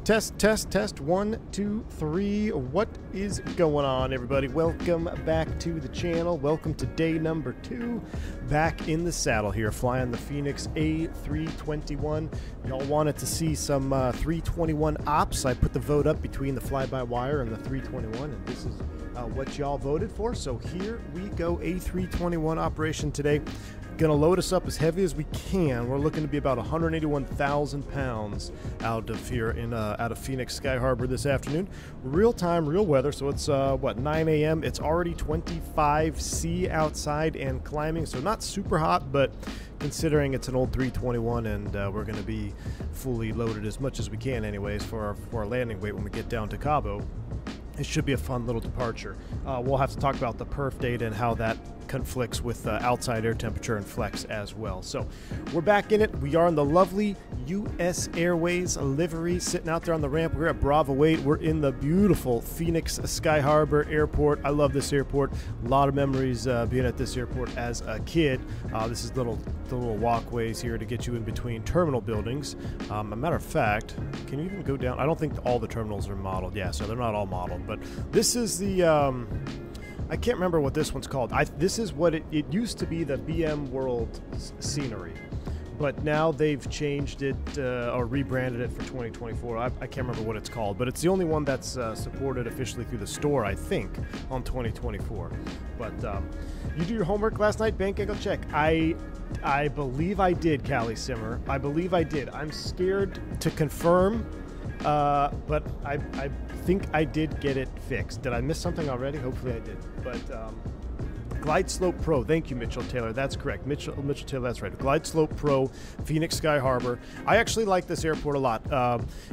Test, test, test. 1, 2, 3. What is going on, everybody? Welcome back to the channel. Welcome to day number 2. Back in the saddle here, flying the Fenix A321. Y'all wanted to see some 321 ops. I put the vote up between the fly-by-wire and the 321, and this is what y'all voted for. So here we go, A321 operation today. Gonna load us up as heavy as we can. We're looking to be about 181,000 pounds out of here in out of Phoenix Sky Harbor this afternoon. Real time, real weather. So it's what, 9 a.m. It's already 25 C outside and climbing. So not super hot, but considering it's an old 321 and we're going to be fully loaded as much as we can, anyways, for our landing weight when we get down to Cabo. It should be a fun little departure. We'll have to talk about the perf data and how that conflicts with outside air temperature and flex as well. So we're back in it. We are in the lovely U.S. Airways livery, sitting out there on the ramp. We're at Bravo 8. We're in the beautiful Phoenix Sky Harbor Airport. I love this airport. A lot of memories being at this airport as a kid. This is the little walkways here to get you in between terminal buildings. A matter of fact, can you even go down? I don't think all the terminals are modeled. Yeah, so they're not all modeled. But this is the, I can't remember what this one's called. This is what it used to be, the BM World scenery. But now they've changed it or rebranded it for 2024. I can't remember what it's called, but it's the only one that's supported officially through the store, I think, on 2024. But you do your homework last night, bank angle check. I believe I did, Callie Simmer. I believe I did. I'm scared to confirm, but I think I did get it fixed. Did I miss something already? Hopefully I did. But Glide Slope Pro. Thank you, Mitchell Taylor. That's correct. Mitchell Taylor, that's right. Glide Slope Pro, Phoenix Sky Harbor. I actually like this airport a lot.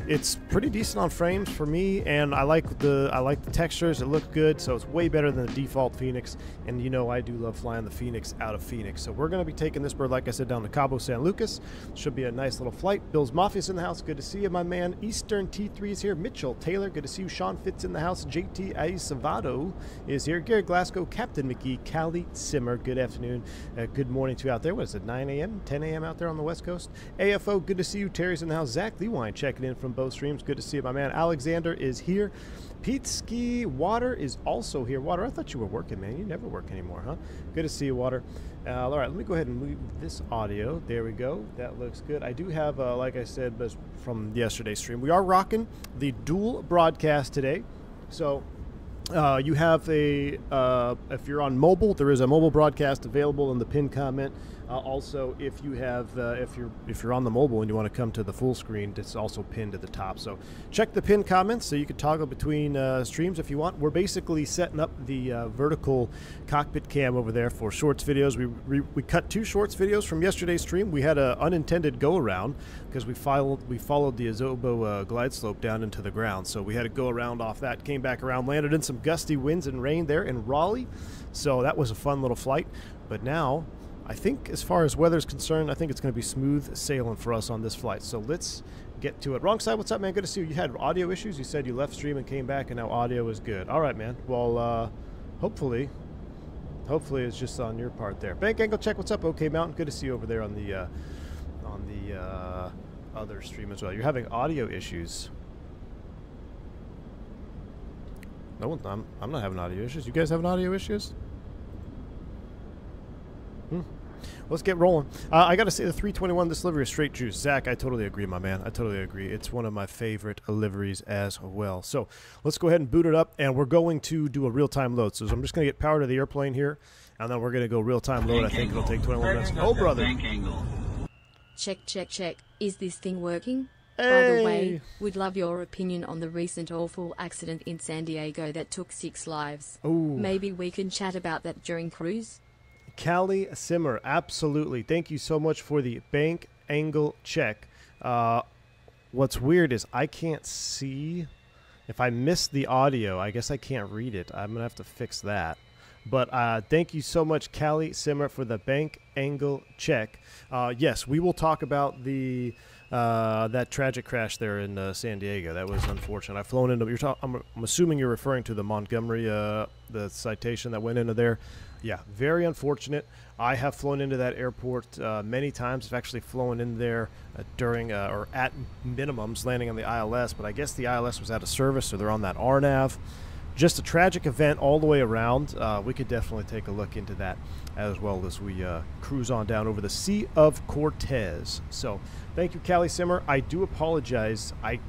It's pretty decent on frames for me, and I like the textures. It looks good, so it's way better than the default Phoenix. And you know I do love flying the Phoenix out of Phoenix. So we're going to be taking this bird, like I said, down to Cabo San Lucas. Should be a nice little flight. Bill's Mafia's in the house. Good to see you, my man. Eastern T3 is here. Mitchell Taylor, good to see you. Sean Fitz in the house. JT Aisavado is here. Gary Glasgow, Captain McGee, Callie Simmer, good afternoon. Good morning to you out there. What is it, 9 a.m., 10 a.m. out there on the West Coast? AFO, good to see you. Terry's in the house. Zach Lewine checking in from both streams. Good to see you, my man. Alexander is here. Pete Ski Water is also here. Water, I thought you were working, man. You never work anymore, huh? Good to see you, Water. All right, let me go ahead and move this audio. There we go. That looks good. I do have, like I said, from yesterday's stream, we are rocking the dual broadcast today. So you have a, if you're on mobile, there is a mobile broadcast available in the pinned comment. Also, if you have, if you're on the mobile and you want to come to the full screen, it's also pinned at the top. So check the pinned comments so you can toggle between streams if you want. We're basically setting up the vertical cockpit cam over there for shorts videos. We cut 2 shorts videos from yesterday's stream. We had an unintended go around because we followed the Azobo glide slope down into the ground. So we had to go around off that, came back around, landed in some gusty winds and rain there in Raleigh. So that was a fun little flight. But now, I think as far as weather is concerned, I think it's going to be smooth sailing for us on this flight. So let's get to it. Wrong side, what's up, man? Good to see you. You had audio issues. You said you left stream and came back, and now audio is good. All right, man. Well, hopefully it's just on your part there. Bank angle check. What's up? Okay, Mountain. Good to see you over there on the other stream as well. You're having audio issues. No, I'm not having audio issues. You guys having audio issues? Let's get rolling. I got to say, the 321, this livery is straight juice. Zach, I totally agree, my man. I totally agree. It's one of my favorite liveries as well. So let's go ahead and boot it up, and we're going to do a real-time load. So I'm just going to get power to the airplane here, and then we're going to go real-time load. I think it'll take 21 minutes. Oh, brother. Check, check, check. Is this thing working? Hey. By the way, would love your opinion on the recent awful accident in San Diego that took 6 lives. Ooh. Maybe we can chat about that during cruise? Callie Simmer, absolutely. Thank you so much for the bank angle check. What's weird is I can't see. If I miss the audio, I guess I can't read it. I'm going to have to fix that. But thank you so much, Callie Simmer, for the bank angle check. Yes, we will talk about the that tragic crash there in San Diego. That was unfortunate. I've flown into. I'm assuming you're referring to the Montgomery, the citation that went into there. Yeah, very unfortunate. I have flown into that airport many times. I've actually flown in there during or at minimums landing on the ILS, but I guess the ILS was out of service, so they're on that RNAV. Just a tragic event all the way around. We could definitely take a look into that as well as we cruise on down over the Sea of Cortez. So thank you, Callie Simmer. I do apologize. I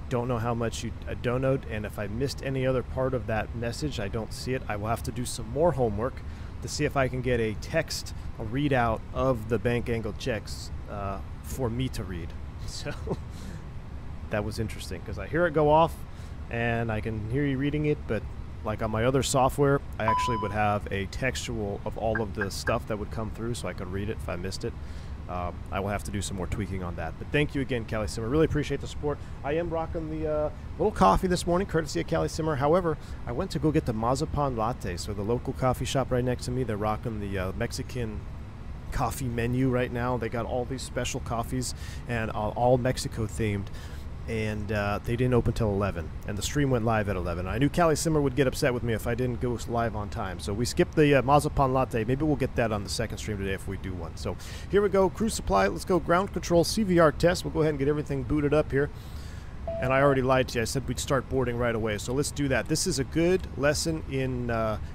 don't know how much you donoed, and if I missed any other part of that message, I don't see it. I will have to do some more homework to see if I can get a text, a readout of the bank angle checks for me to read. So that was interesting because I hear it go off and I can hear you reading it, but like on my other software, I actually would have a textual of all of the stuff that would come through so I could read it if I missed it. I will have to do some more tweaking on that. But thank you again, Callie Simmer. Really appreciate the support. I am rocking the little coffee this morning, courtesy of Callie Simmer. However, I went to go get the Mazapan latte. So the local coffee shop right next to me, they're rocking the Mexican coffee menu right now. They got all these special coffees and all Mexico themed. And they didn't open till 11, and the stream went live at 11. I knew Callie Simmer would get upset with me if I didn't go live on time, so we skipped the Mazapan latte. Maybe we'll get that on the second stream today if we do one. So here we go, cruise supply. Let's go ground control CVR test. We'll go ahead and get everything booted up here. And I already lied to you. I said we'd start boarding right away. So let's do that. This is a good lesson in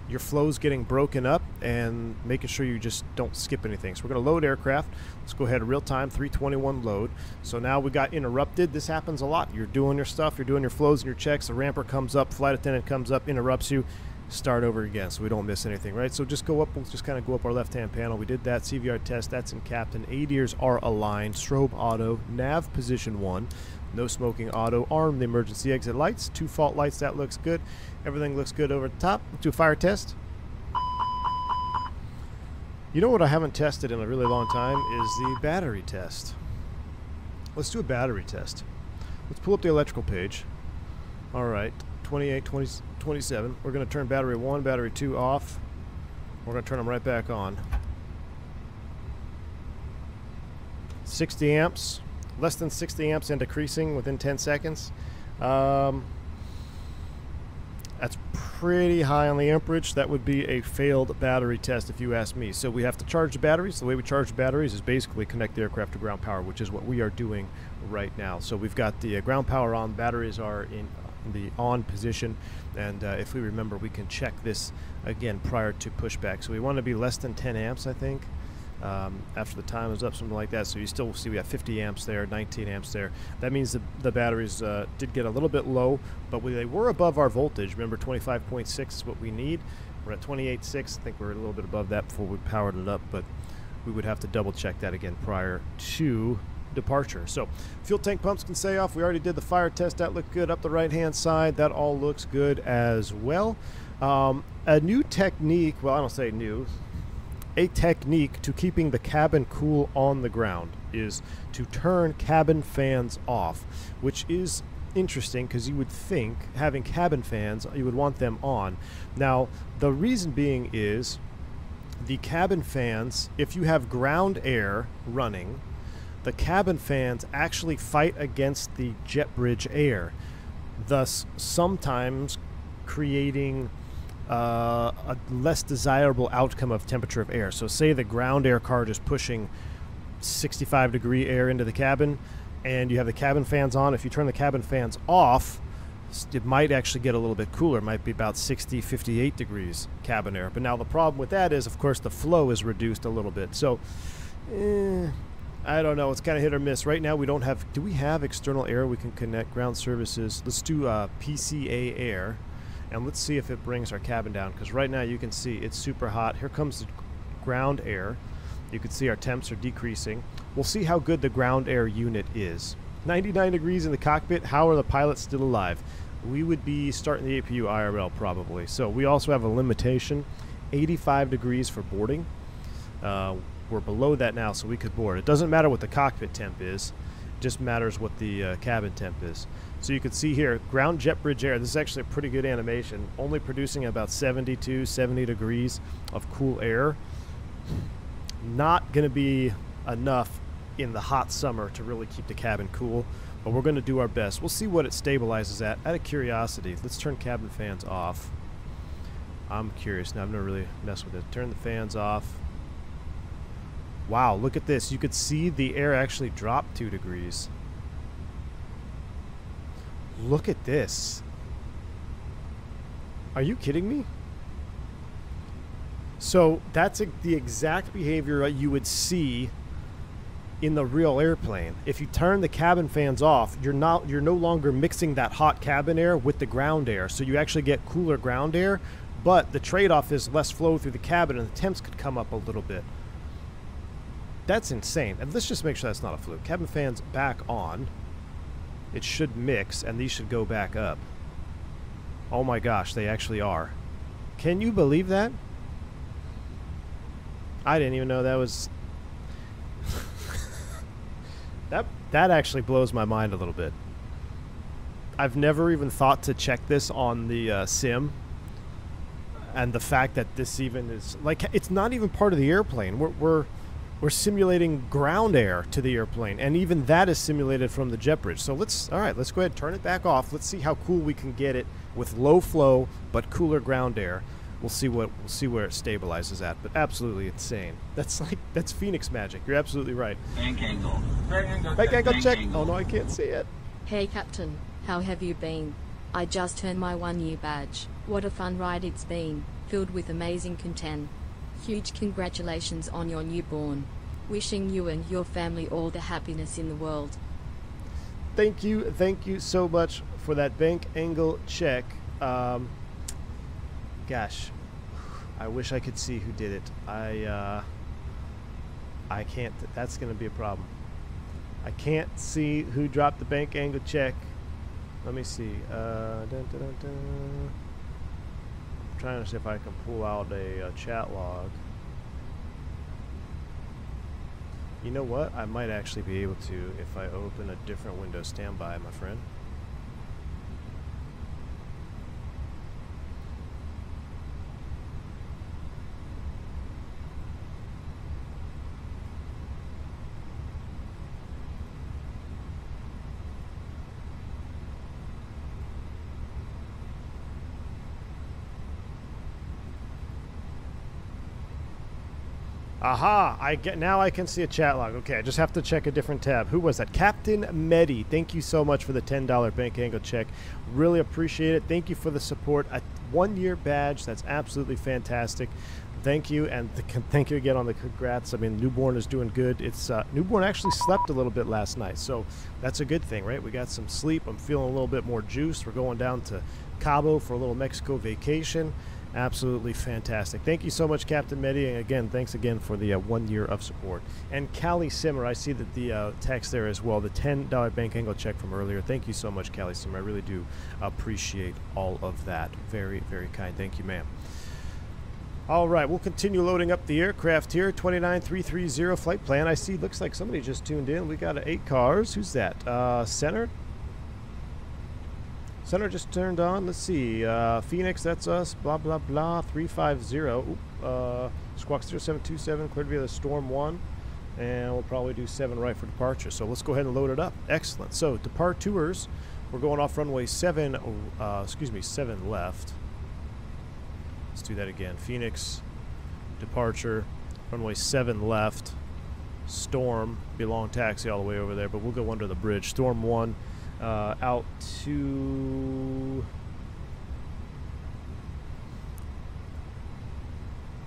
your flows getting broken up and making sure you just don't skip anything. So we're going to load aircraft. Let's go ahead, real time, 321 load. So now we got interrupted. This happens a lot. You're doing your stuff. You're doing your flows and your checks. The ramper comes up. Flight attendant comes up, interrupts you. Start over again so we don't miss anything, right? So just go up. We'll just kind of go up our left-hand panel. We did that. CVR test. That's in Captain. ADIRs are aligned. Strobe auto. Nav position 1. No smoking auto. Arm the emergency exit lights. 2 fault lights. That looks good. Everything looks good over the top. Let's do a fire test. You know what I haven't tested in a really long time is the battery test. Let's do a battery test. Let's pull up the electrical page. All right. 28, 20, 27. We're going to turn battery 1, battery 2 off. We're going to turn them right back on. 60 amps. Less than 60 amps and decreasing within 10 seconds. That's pretty high on the amperage. That would be a failed battery test if you ask me. So we have to charge the batteries. The way we charge the batteries is basically connect the aircraft to ground power, which is what we are doing right now. So we've got the ground power on. Batteries are in the on position. And if we remember, we can check this again prior to pushback. So we want to be less than 10 amps, I think. After the time is up, something like that. So you still see we have 50 amps there, 19 amps there. That means the batteries did get a little bit low, but they were above our voltage. Remember, 25.6 is what we need. We're at 28.6. I think we're a little bit above that before we powered it up, but we would have to double check that again prior to departure. So fuel tank pumps can stay off. We already did the fire test. That looked good up the right-hand side. That all looks good as well. A new technique, well, I don't say new, a technique to keeping the cabin cool on the ground is to turn cabin fans off, which is interesting because you would think having cabin fans, you would want them on. Now, the reason being is the cabin fans, if you have ground air running, the cabin fans actually fight against the jet bridge air, thus sometimes creating a less desirable outcome of temperature of air. So say the ground air card is pushing 65-degree air into the cabin and you have the cabin fans on. If you turn the cabin fans off, it might actually get a little bit cooler. It might be about 60, 58 degrees cabin air. But now the problem with that is, of course, the flow is reduced a little bit. So I don't know. It's kind of hit or miss. Right now we don't have, do we have external air we can connect ground services? Let's do PCA air. And let's see if it brings our cabin down, because right now you can see it's super hot. Here comes the ground air. You can see our temps are decreasing. We'll see how good the ground air unit is. 99 degrees in the cockpit. How are the pilots still alive? We would be starting the APU IRL probably. So we also have a limitation, 85 degrees for boarding. We're below that now, so we could board. It doesn't matter what the cockpit temp is. It just matters what the cabin temp is. So you can see here, ground jet bridge air. This is actually a pretty good animation, only producing about 72, 70 degrees of cool air. Not going to be enough in the hot summer to really keep the cabin cool. But we're going to do our best. We'll see what it stabilizes at. Out of curiosity, let's turn cabin fans off. I'm curious. Now, I've never really messed with it. Turn the fans off. Wow, look at this. You could see the air actually drop 2 degrees. Look at this. Are you kidding me? So that's the exact behavior you would see in the real airplane. If you turn the cabin fans off, you're no longer mixing that hot cabin air with the ground air. So you actually get cooler ground air, but the trade-off is less flow through the cabin and the temps could come up a little bit. That's insane. And let's just make sure that's not a fluke. Cabin fans back on. It should mix and these should go back up. Oh my gosh, they actually are. Can you believe that? I didn't even know that was... that actually blows my mind a little bit. I've never even thought to check this on the sim. And the fact that this even is... like, it's not even part of the airplane. We're simulating ground air to the airplane. And even that is simulated from the jet bridge. So let's go ahead and turn it back off. Let's see how cool we can get it with low flow but cooler ground air. We'll see where it stabilizes at, but absolutely insane. That's Fenix magic. You're absolutely right. Bank angle. Bank angle check. Oh no, I can't see it. Hey Captain, how have you been? I just turned my 1-year badge. What a fun ride it's been, filled with amazing content. Huge congratulations on your newborn. Wishing you and your family all the happiness in the world. Thank you so much for that bank angle check. Gosh, I wish I could see who did it. I can't. That's going to be a problem. I can't see who dropped the bank angle check. Let me see. I'm trying to see if I can pull out a chat log. You know what? I might actually be able to if I open a different window. Standby, my friend. Aha! Now I can see a chat log. Okay, I just have to check a different tab. Who was that? Captain Medi. Thank you so much for the $10 bank angle check. Really appreciate it. Thank you for the support. A 1-year badge. That's absolutely fantastic. Thank you, and thank you again on the congrats. I mean, newborn is doing good. It's newborn actually slept a little bit last night, so that's a good thing, right? We got some sleep. I'm feeling a little bit more juiced. We're going down to Cabo for a little Mexico vacation. Absolutely fantastic. Thank you so much, Captain Medi. And again, thanks again for the 1 year of support. And Callie Simmer, I see that the text there as well, the $10 bank angle check from earlier. Thank you so much, Callie Simmer. I really do appreciate all of that. Very, very kind. Thank you, ma'am. All right, we'll continue loading up the aircraft here. 29330 flight plan. I see, looks like somebody just tuned in. We got 8 cars. Who's that? Center? Center just turned on. Let's see. Phoenix, that's us. Blah, blah, blah. 350. Squawk 0727, cleared via the Storm 1. And we'll probably do 7 right for departure. So let's go ahead and load it up. Excellent. So, departures. We're going off runway 7, 7 left. Let's do that again. Phoenix, departure, runway 7 left. Storm, be a long taxi all the way over there, but we'll go under the bridge. Storm 1. Out to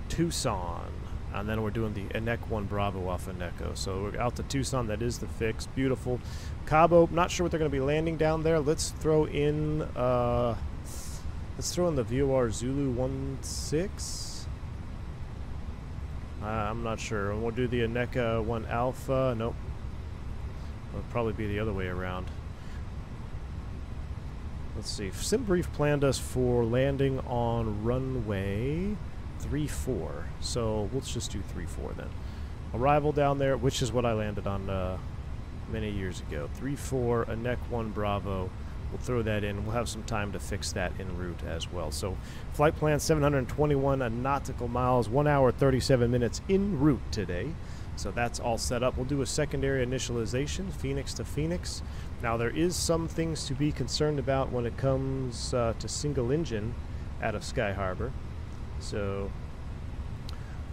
Tucson, and then we're doing the ENEC 1 Bravo off of Echo. So we're out to Tucson. That is the fix. Beautiful. Cabo, not sure what they're going to be landing down there. Let's throw in the VOR Zulu 16. I'm not sure. And we'll do the ENEC 1 Alpha. Nope. It'll probably be the other way around. Let's see. SimBrief planned us for landing on runway 34. So let's just do 34 then. Arrival down there, which is what I landed on many years ago. 34, ENEC 1 Bravo. We'll throw that in. We'll have some time to fix that en route as well. So flight plan 721 nautical miles, 1 hour 37 minutes en route today. So that's all set up. We'll do a secondary initialization, Phoenix to Phoenix. Now there is some things to be concerned about when it comes to single engine out of Sky Harbor. So,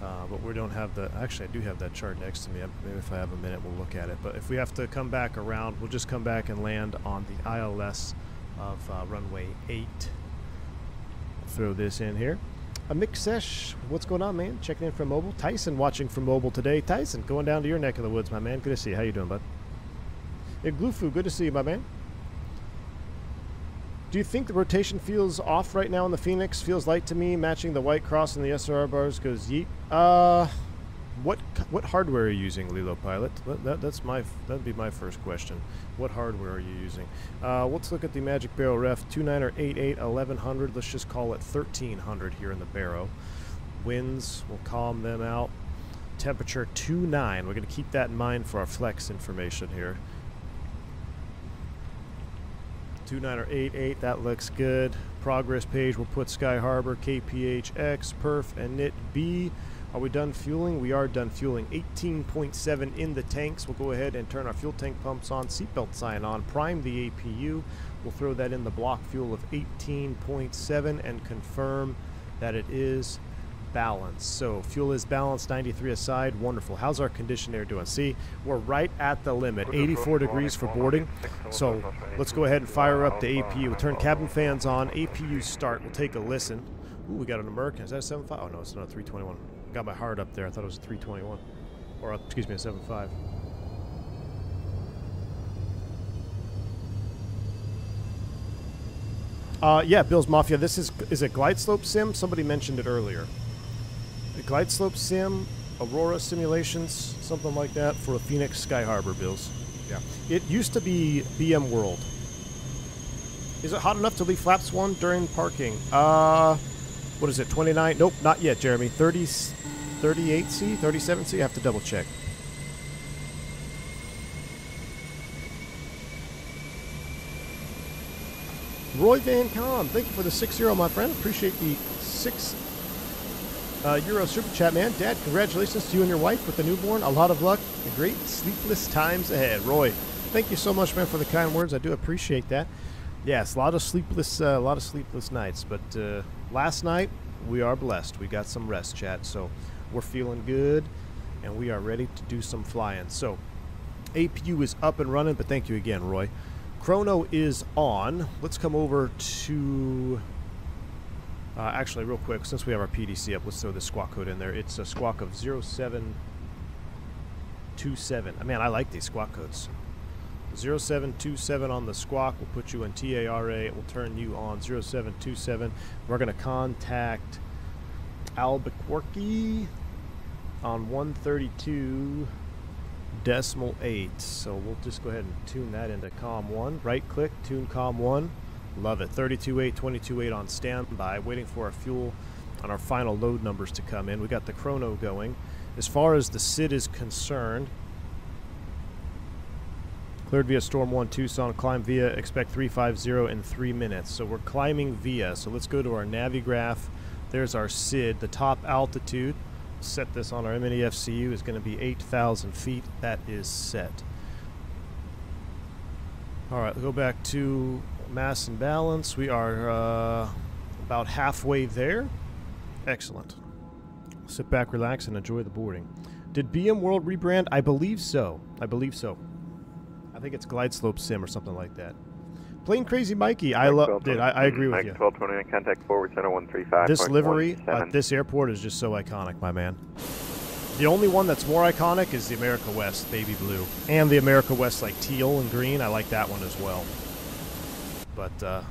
but we don't have the, actually I do have that chart next to me. Maybe if I have a minute we'll look at it. But if we have to come back around, we'll just come back and land on the ILS of runway 8. Throw this in here. Mixesh, what's going on, man? Checking in from mobile. Tyson watching from mobile today. Tyson, going down to your neck of the woods, my man. Good to see you. How you doing, bud? Hey, Glufu, good to see you, my man. Do you think the rotation feels off right now in the Phoenix? Feels light to me, matching the white cross and the SRR bars goes yeet. What hardware are you using, Lilo Pilot? That'd be my first question. What hardware are you using? Let's look at the Magic Barrel Ref 2988 1100. Let's just call it 1300 here in the Barrow. Winds, we'll calm them out. Temperature 29. We're going to keep that in mind for our flex information here. 2988, that looks good. Progress page, we'll put Sky Harbor, KPHX, Perf, and NIT B. Are we done fueling? We are done fueling. 18.7 in the tanks. We'll go ahead and turn our fuel tank pumps on, seatbelt sign on, prime the APU. We'll throw that in the block fuel of 18.7 and confirm that it is balanced. So fuel is balanced, 93 aside. Wonderful. How's our conditioned air doing? See, we're right at the limit, 84 degrees for boarding. So let's go ahead and fire up the APU. We'll turn cabin fans on, APU start. We'll take a listen. Ooh, we got an American. Is that a 7.5? Oh, no, it's not a 321. Got my heart up there. I thought it was a 321. Or, excuse me, a 7.5. Yeah, Bill's Mafia. This is it Glide Slope Sim? Somebody mentioned it earlier. A Glide Slope Sim, Aurora Simulations, something like that for a Phoenix Sky Harbor, Bills. Yeah. It used to be BM World. Is it hot enough to leave flaps 1 during parking? What is it, 29? Nope, not yet, Jeremy. 38C, 37C? I have to double check. Roy Van Con, thank you for the 6-0, my friend. Appreciate the 6 Euro super chat, man. Dad, congratulations to you and your wife with the newborn. A lot of luck and great sleepless times ahead. Roy, thank you so much, man, for the kind words. I do appreciate that. Yes, a lot of sleepless nights, but last night we are blessed. We got some rest, chat, so we're feeling good, and we are ready to do some flying. So APU is up and running, but thank you again, Roy. Chrono is on. Let's come over to actually, real quick, since we have our PDC up, let's throw the squawk code in there. It's a squawk of 0727. Man, I like these squawk codes. 0727 on the squawk will put you in TARA. It will turn you on 0727. We're going to contact Albuquerque on 132.8. So we'll just go ahead and tune that into COM 1. Right click, tune COM 1. Love it. 32.8, 22.8 on standby, waiting for our fuel on our final load numbers to come in. We got the chrono going. As far as the SID is concerned, cleared via Storm 1 Tucson, climb via, expect 350 in 3 minutes. So we're climbing via. So let's go to our Navigraph. There's our SID. The top altitude, set this on our mini FCU, is going to be 8,000 feet. That is set. All right, we'll go back to mass and balance. We are about halfway there. Excellent. Sit back, relax, and enjoy the boarding. Did BM World rebrand? I believe so. I believe so. I think it's Glide Slope Sim or something like that. Plain Crazy Mikey, I love it. I agree with you. 1229, contact forward center 135. This livery at this airport is just so iconic, my man. The only one that's more iconic is the America West baby blue. And the America West like teal and green. I like that one as well. But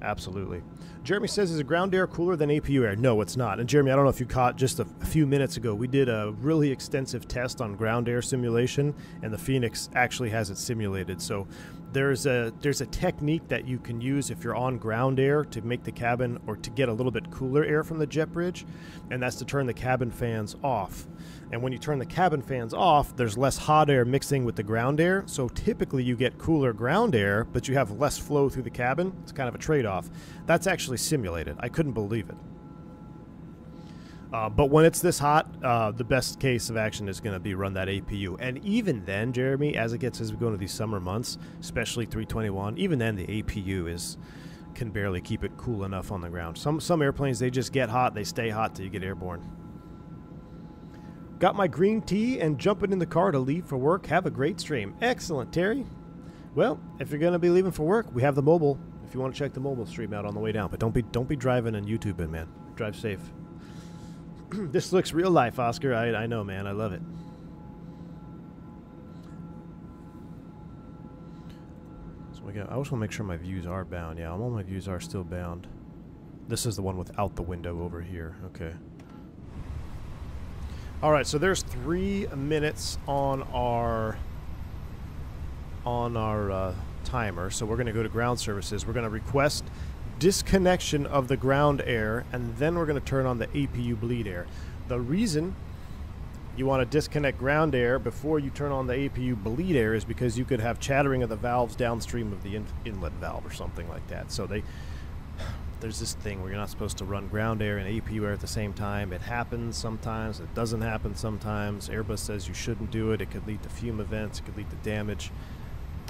absolutely. Jeremy says, is a ground air cooler than APU air? No, it's not. And Jeremy, I don't know if you caught just a few minutes ago, we did a really extensive test on ground air simulation, and the Phoenix actually has it simulated. So there's a technique that you can use if you're on ground air to make the cabin, or to get a little bit cooler air from the jet bridge, and that's to turn the cabin fans off. And when you turn the cabin fans off, there's less hot air mixing with the ground air, so typically you get cooler ground air, but you have less flow through the cabin. It's kind of a trade-off. That's actually simulated. I couldn't believe it. But when it's this hot, the best case of action is going to be run that APU. And even then, Jeremy, as we go into these summer months, especially 321, even then the APU can barely keep it cool enough on the ground. Some airplanes, they just get hot, they stay hot till you get airborne. Got my green tea and jumping in the car to leave for work. Have a great stream. Excellent, Terry. Well, if you're going to be leaving for work, we have the mobile. If you want to check the mobile stream out on the way down, but don't be driving and YouTubing, man. Drive safe. This looks real life, Oscar. I know, man. I love it. So I just want to make sure my views are bound. Yeah, all my views are still bound. This is the one without the window over here. Okay. All right. So there's 3 minutes on our timer. So we're going to go to ground services. We're going to request disconnection of the ground air, and then we're going to turn on the APU bleed air. The reason you want to disconnect ground air before you turn on the APU bleed air is because you could have chattering of the valves downstream of the inlet valve or something like that. So there's this thing where you're not supposed to run ground air and APU air at the same time. It happens sometimes. It doesn't happen sometimes. Airbus says you shouldn't do it. It could lead to fume events. It could lead to damage.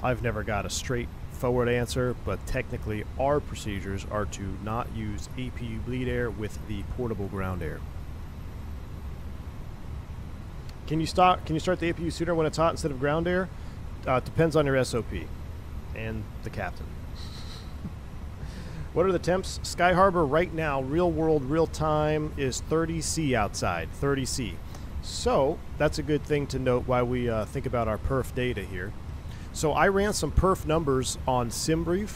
I've never got a straightforward answer, but technically our procedures are to not use APU bleed air with the portable ground air. Can you start the APU sooner when it's hot instead of ground air? Depends on your SOP and the captain. What are the temps? Sky Harbor right now, real world, real time, is 30C outside, 30C. So that's a good thing to note while we think about our perf data here. So I ran some perf numbers on SimBrief,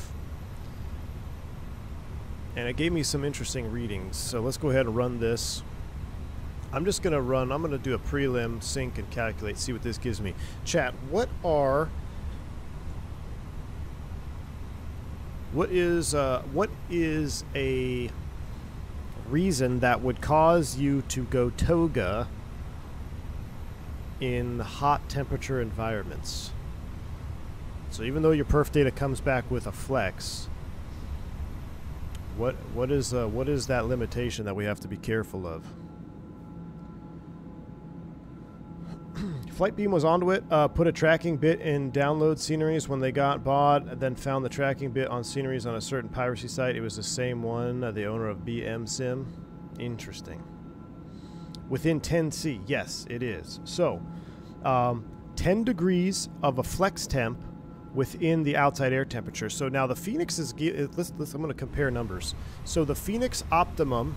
and it gave me some interesting readings. So let's go ahead and run this. I'm going to do a prelim sync and calculate, see what this gives me. Chat, what is a reason that would cause you to go Toga in hot temperature environments? So even though your perf data comes back with a flex, what is that limitation that we have to be careful of? Flightbeam was onto it, put a tracking bit in download sceneries when they got bought, then found the tracking bit on sceneries on a certain piracy site. It was the same one, the owner of BM Sim. Interesting. Within 10C, yes, it is. So, 10 degrees of a flex temp within the outside air temperature. So now the Fenix is, I'm going to compare numbers. So the Fenix optimum,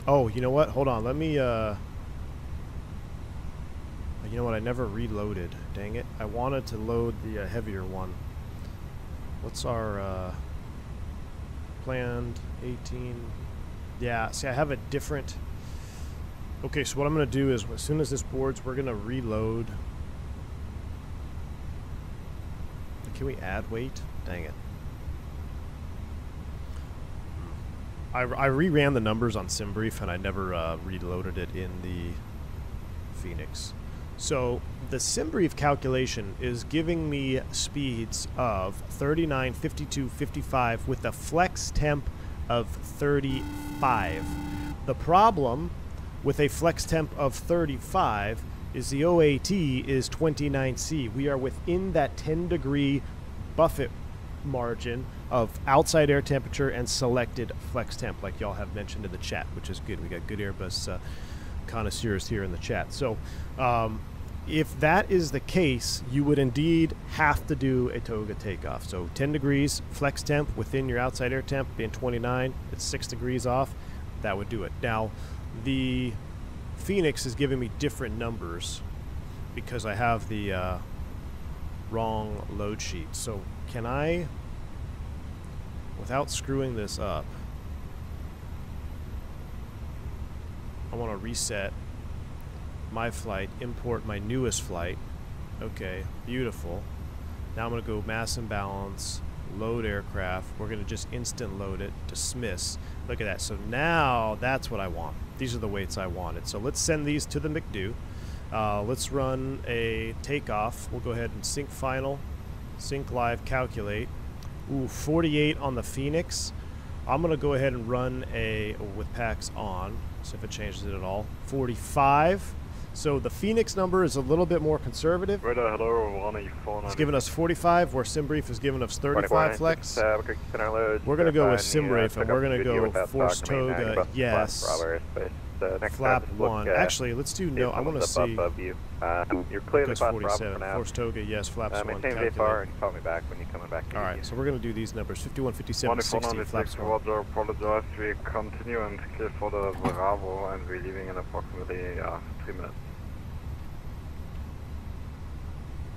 oh, you know what? Hold on. Let me, you know what? I never reloaded. Dang it. I wanted to load the heavier one. What's our planned 18? Yeah, see, I have a different. Okay, so what I'm going to do is as soon as this boards, we're going to reload. Can we add weight? Dang it. I reran the numbers on SimBrief and I never reloaded it in the Fenix. So the SimBrief calculation is giving me speeds of 39, 52, 55 with a flex temp of 35. The problem with a flex temp of 35 is the OAT is 29C. We are within that 10-degree buffet margin of outside air temperature and selected flex temp, like y'all have mentioned in the chat, which is good. We got good Airbus connoisseurs here in the chat. So if that is the case, you would indeed have to do a Toga takeoff. So 10 degrees flex temp within your outside air temp being 29, it's 6 degrees off. That would do it. Now, the Fenix is giving me different numbers because I have the wrong load sheet. So can I, without screwing this up, I want to reset my flight, import my newest flight. Okay, beautiful. Now I'm going to go mass imbalance, load aircraft. We're going to just instant load it, dismiss. Look at that. So now that's what I want. These are the weights I wanted. So let's send these to the McDo. Let's run a takeoff. We'll go ahead and sync final, sync live, calculate. Ooh, 48 on the Fenix. I'm going to go ahead and run a, with packs on, see if it changes it at all, 45. So the Fenix number is a little bit more conservative. Radar, hello, It's giving us 45, where SimBrief is giving us 35 flex. We're going to go with SimBrief, and we're going to go Force Toga, yes. Flap 1. Actually, let's do no. I want to see. You're clearly 47. Force Toga, yes. Flaps 1. Maintain VFR and call me back when you're coming back. All right, so we're going to do these numbers: 51, 57, 60. Flaps 1. Roger, apologize. We continue and clear for the Bravo, and we're leaving in approximately 3 minutes.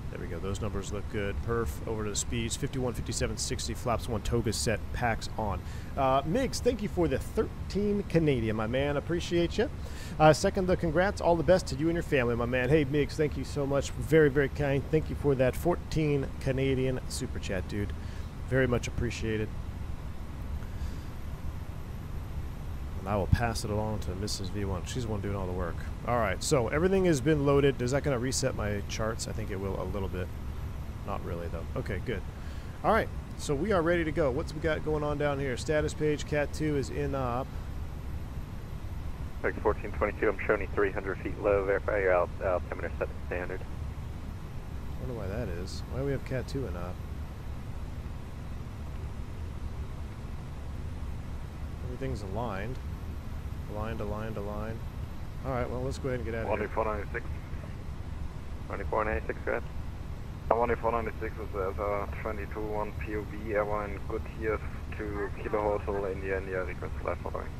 There we go. Those numbers look good. Perf over to the speeds. 51, 57, 60. Flaps 1. Toga set. Packs on. Migs, thank you for the 13 Canadian, my man. Appreciate you. Second, the congrats. All the best to you and your family, my man. Hey, Migs, thank you so much. Very, very kind. Thank you for that 14 Canadian super chat, dude. Very much appreciated. And I will pass it along to Mrs. V1. She's the one doing all the work. All right, so everything has been loaded. Is that going to reset my charts? I think it will a little bit. Not really, though. Okay, good. All right, so we are ready to go. What's we got going on down here? Status page, Cat 2 is in op. 1422, I'm showing you 300 feet low. Verify your altimeter set to standard. I wonder why that is. Why do we have Cat 2 in op? Everything's aligned. Aligned. All right, well, let's go ahead and get out of here. 2496. 2496, go ahead. 2496 is as a 22-1 POV, airline good here to Kilo Hotel, India, request flight following.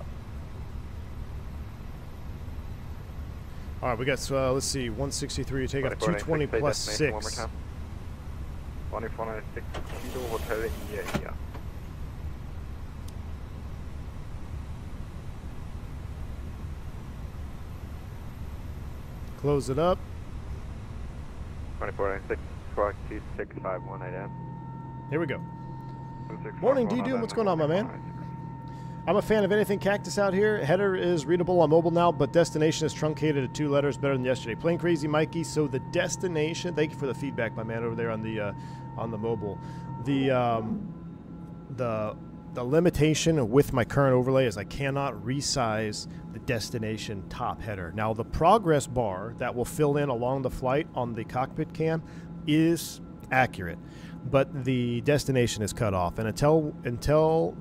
All right, we got, let's see, 163, you take off 220 plus 6. 2496, Kilo Hotel, India. Close it up. 2496, squawk 2651, IDM. Here we go. Morning, D-Doom. What's going on, my man? I'm a fan of anything Cactus out here. Header is readable on mobile now, but destination is truncated to 2 letters, better than yesterday. Plain crazy, Mikey. So the destination. Thank you for the feedback, my man, over there on the mobile. The limitation with my current overlay is I cannot resize the destination top header. Now the progress bar that will fill in along the flight on the cockpit cam is accurate, but the destination is cut off. And until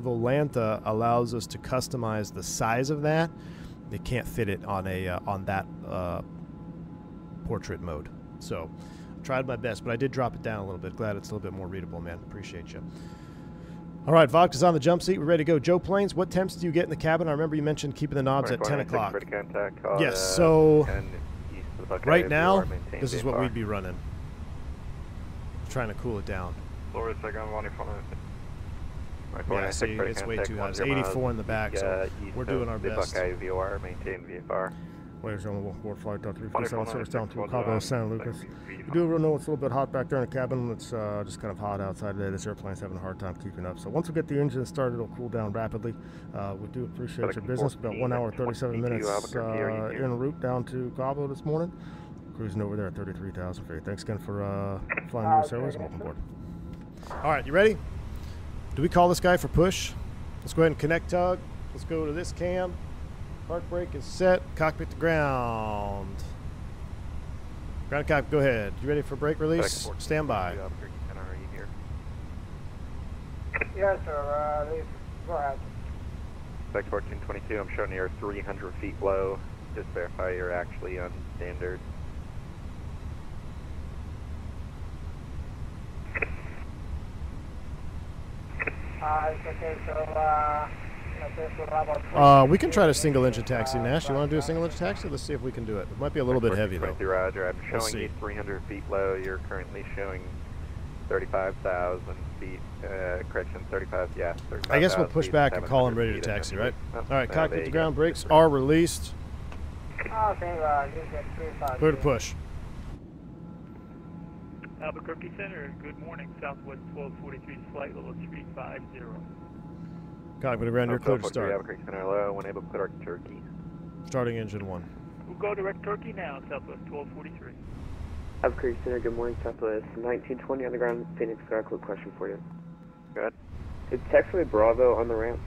Volanta allows us to customize the size of that, they can't fit it on that portrait mode. So tried my best, but I did drop it down a little bit. Glad it's a little bit more readable, man. Appreciate you. All right, Vodka's on the jump seat. We're ready to go. Joe Plains, what temps do you get in the cabin? I remember you mentioned keeping the knobs at 10 o'clock. Yes, so right now, this is what we'd be running. Trying to cool it down. Yeah, see, it's way too hot. It's 84 in the back, so we're doing our best. Players on the board flight 347 service down to Cabos, San Lucas. You do know it's a little bit hot back there in the cabin. It's just kind of hot outside today. This airplane's having a hard time keeping up. So once we get the engine started, it'll cool down rapidly. We do appreciate your business. About 1 hour, 37 minutes en route down to Cabo this morning. Cruising over there at 33,000 feet. Thanks again for flying US Airways and welcome aboard. All right, you ready? Do we call this guy for push? Let's go ahead and connect tug. Let's go to this cam. Park brake is set. Cockpit to ground. Ground cockpit, go ahead. You ready for brake release? Stand by. Yes, sir. Go ahead. Spec 1422, I'm showing you're 300 feet low. Just verify you're actually on standard. It's okay, so, we can try to single engine taxi, Nash. You want to do a single engine taxi? Let's see if we can do it. It might be a little bit heavy, though. Roger. I'm showing you 300 feet low. You're currently showing 35,000 feet. Correction, 35, yeah. 35, I guess we'll push back and call him ready to taxi, right? All right, cockpit to ground brakes are released. Clear to push. Albuquerque Center, good morning. Southwest 1243 flight level 350. Cockpit to ground, you're clear to start. Albuquerque Center low, when able to clear Turkey. Starting engine 1. We'll go direct Turkey now, Southwest 1243. Albuquerque Center, good morning. Southwest 1920 on the ground. Phoenix, got a quick question for you. Go ahead. Is taxiway Bravo on the ramp?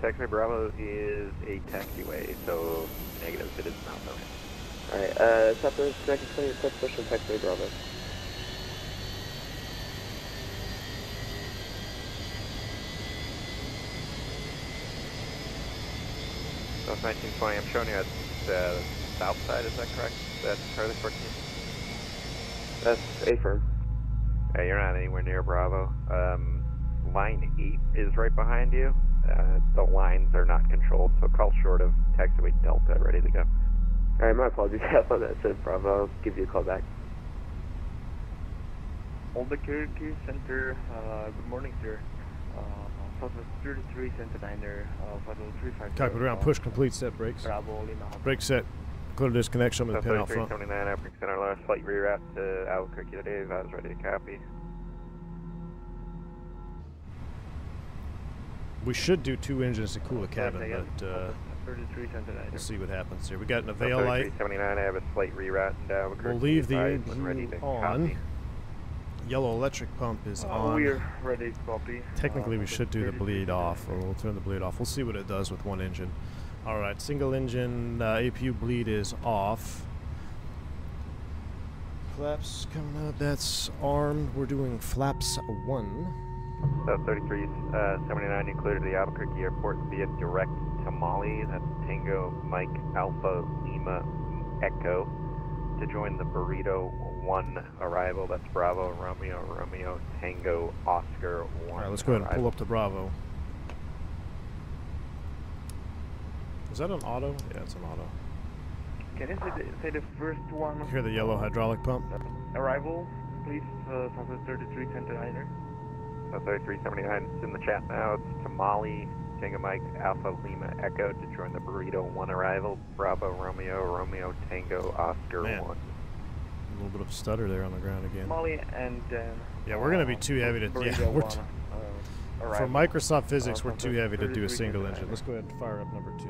Taxiway Bravo is a taxiway, so negative, it is not known. Alright, Southwest 1920, request push on taxiway Bravo. So it's 1920, I'm showing you at the south side, is that correct? That's Charlie 14? That's A firm. Yeah, you're not anywhere near Bravo. Line 8 is right behind you. The lines are not controlled, so call short of taxiway Delta, ready to go. Alright, my apologies. I thought that said Bravo. I'll give you a call back. Albuquerque Center, good morning, sir. Southwest 33 Center Diner, Flight 35. Copy, we're on push complete, set brakes. Bravo, Lima. Brake set. Clear disconnection with the pin out front. 3379, African Center, last flight reroute to Albuquerque today. I was ready to copy. We should do 2 engines to cool the cabin, but 33 Center Diner. we'll see what happens here. We got an avail light. 3379, I have a flight reroute into Albuquerque. We'll leave the ready ABU to on. copy. Yellow electric pump is on. We're ready to copy. Technically, we should do the bleed off, or we'll turn the bleed off. We'll see what it does with one engine. All right, single engine APU bleed is off. Flaps coming up. That's armed. We're doing flaps 1. So 3379, you cleared the Albuquerque airport via direct to Mali. That's Tango Mike Alpha Lima Echo. To join the Burrito 1 arrival, that's Bravo Romeo Romeo Tango Oscar 1. All right, let's go ahead and pull up to Bravo. Is that an auto? Yeah, it's an auto. Can you say the first one? Hear the yellow hydraulic pump? Arrival, please, Southwest 33 Center Diner. So 3379 is in the chat now. It's to Mali, Tango Mike Alpha Lima Echo to join the Burrito 1 arrival. Bravo Romeo Romeo Tango Oscar 1. Man. A little bit of stutter there on the ground again. Molly and yeah, we're going to be too heavy to. Yeah, we're for Microsoft Physics, we're too heavy to do a single engine. Let's go ahead and fire up number 2.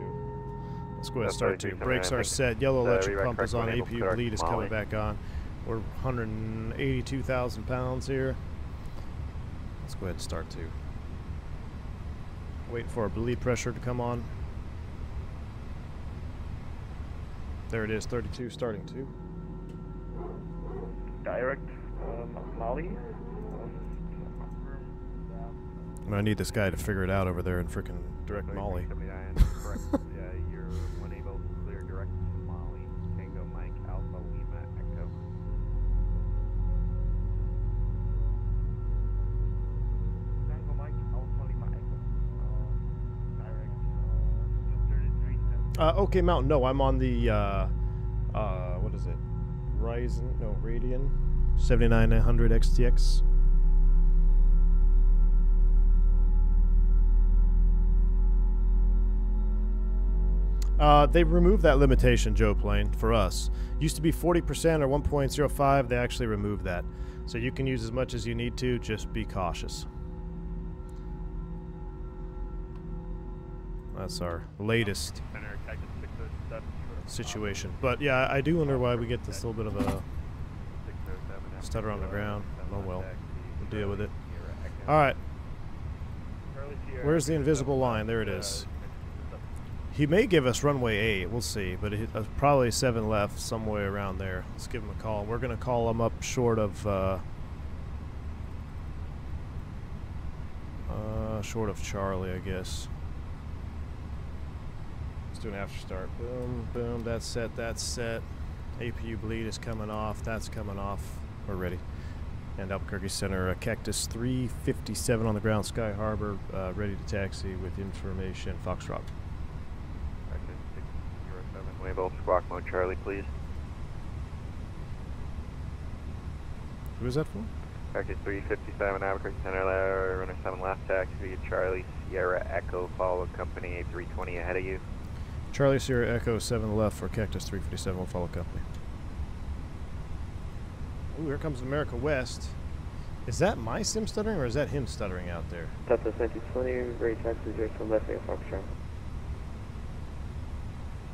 Let's go ahead and start 2. Brakes are set. Yellow electric pump is on. APU bleed is coming back on. We're 182,000 pounds here. Let's go ahead and start 2. Waiting for our bleed pressure to come on. There it is, 32, starting 2. Direct Mali. I'm gonna need this guy to figure it out over there in frickin' direct Mali. Correct. Yeah, you're unable to clear direct to Mali. Tango Mike Alpha Lima Echo. Tango Mike Alpha Lima Echo. Direct. 33. Okay, Mountain. No, I'm on the what is it? Ryzen? No, Radeon 7900 XTX. They removed that limitation, Joe Plane, for us. Used to be 40% or 1.05. They actually removed that. So you can use as much as you need to, just be cautious. That's our latest situation. But yeah, I do wonder why we get this little bit of a stutter on the ground. Oh well, we'll deal with it. Alright. Where's the invisible line? There it is. He may give us runway 8, we'll see, but probably 7 left, somewhere around there. Let's give him a call. We're going to call him up short of Charlie, I guess. Let's do an after start. Boom, boom, that's set, that's set. APU bleed is coming off, that's coming off. We're ready. And Albuquerque Center, Cactus 357 on the ground, Sky Harbor, ready to taxi with information, Foxtrot. Wave squawk mode Charlie, please. Who is that for? Cactus 357 Albuquerque Center, runner 7 left taxi, Charlie Sierra Echo, follow company A320 ahead of you. Charlie Sierra Echo 7 left for Cactus 357, will follow company. Ooh, here comes America West. Is that my sim stuttering or is that him stuttering out there? Southwest 1920, ready taxi direct from left via Foxtrot.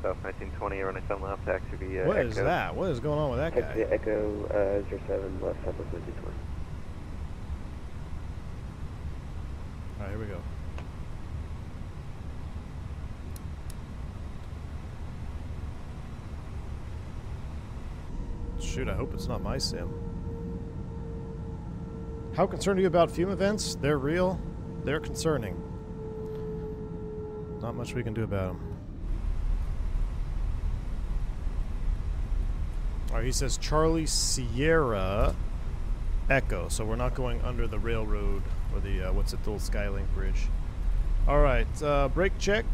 South 1920, running 7 left taxi via What Echo. is that? What is going on with that guy? Taxi Echo 07 left Southwest 1920. Alright, here we go. shoot, I hope it's not my sim. How concerned are you about fume events? They're real. They're concerning. Not much we can do about them. Alright, he says Charlie Sierra Echo. So we're not going under the railroad or the, what's it, the old Skylink bridge. Alright, brake check.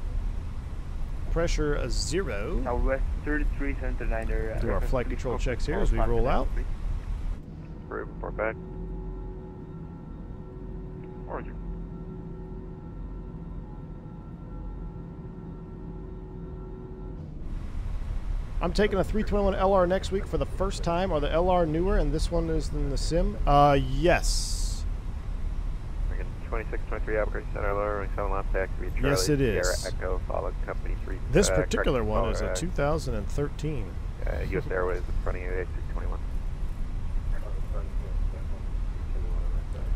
Pressure 0. Southwest 3379er. Do our flight control checks here as we roll out. Report back. Roger. I'm taking a 321 LR next week for the first time. Are the LR newer and this one is in the sim? Yes. Again, 2623 Albuquerque Center, lower, 7 left, taxi, Charlie, Yes, it is. Sierra Echo, followed company 3. This particular one is a 2013. U.S. Airways in front of you, A321.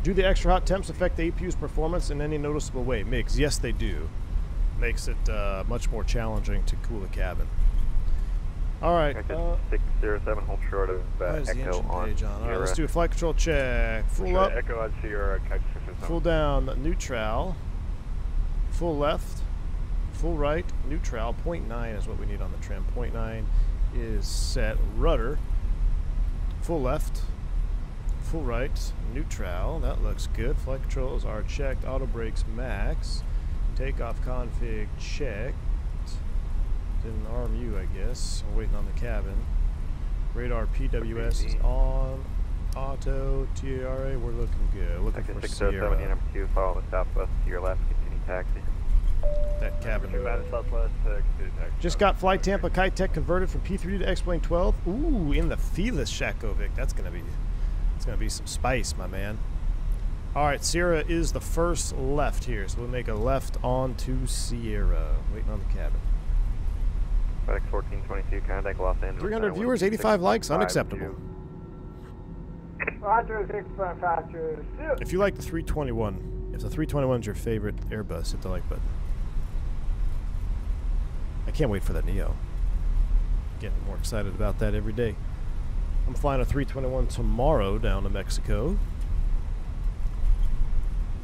Do the extra hot temps affect the APU's performance in any noticeable way? Migs, yes they do. Makes it much more challenging to cool the cabin. Alright. 607, hold short of Echo on page on? Alright, let's do a flight control check. Full up. Echo on Sierra, Full down, neutral. Full left. Full right, neutral. 0.9 is what we need on the trim. 0.9 is set. Rudder. Full left. Full right, neutral. That looks good. Flight controls are checked. Auto brakes max. Takeoff config checked. Didn't arm you, I guess. I'm waiting on the cabin. Radar PWS is on. Auto TRA, we're looking good. Looking for 607, Sierra. number 2, follow the southwest to your left, continue taxi. That cabin. Southwest, continue taxi. Just got Flight Tampa Kitech converted from P3 to X-Plane 12. Ooh, in the Felis Shakovic. That's gonna be some spice, my man. Alright, Sierra is the first left here, so we'll make a left onto Sierra. Waiting on the cabin. FedEx 1422, contact Los Angeles. 300 viewers, 85 likes, unacceptable. Roger, 6.52. If you like the 321, if the 321 is your favorite Airbus, hit the like button. I can't wait for that Neo. Getting more excited about that every day. I'm flying a 321 tomorrow down to Mexico.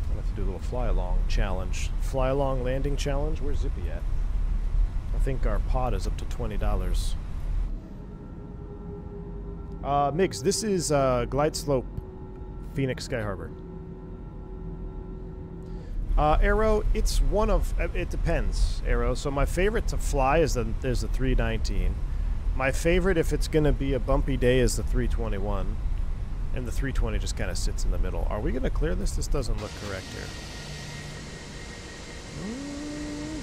I'll have to do a little fly-along challenge. Fly-along landing challenge? Where's Zippy at? I think our pod is up to $20. Migs, this is Glide Slope, Phoenix Sky Harbor. Aero, it's one of, it depends, Aero. So my favorite to fly is the 319. My favorite, if it's going to be a bumpy day, is the 321. And the 320 just kind of sits in the middle. Are we going to clear this? This doesn't look correct here.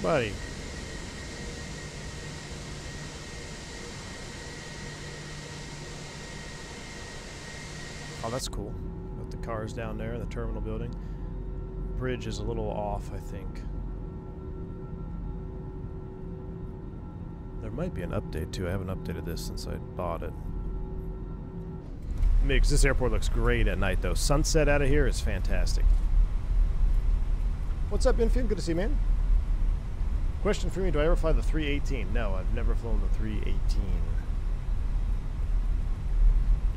Buddy. Oh, that's cool. Got the cars down there in the terminal building. Bridge is a little off, I think. There might be an update too. I haven't updated this since I bought it. Migs, this airport looks great at night though. Sunset out of here is fantastic. What's up, Infield? Good to see you, man. Question for me, do I ever fly the 318? No, I've never flown the 318.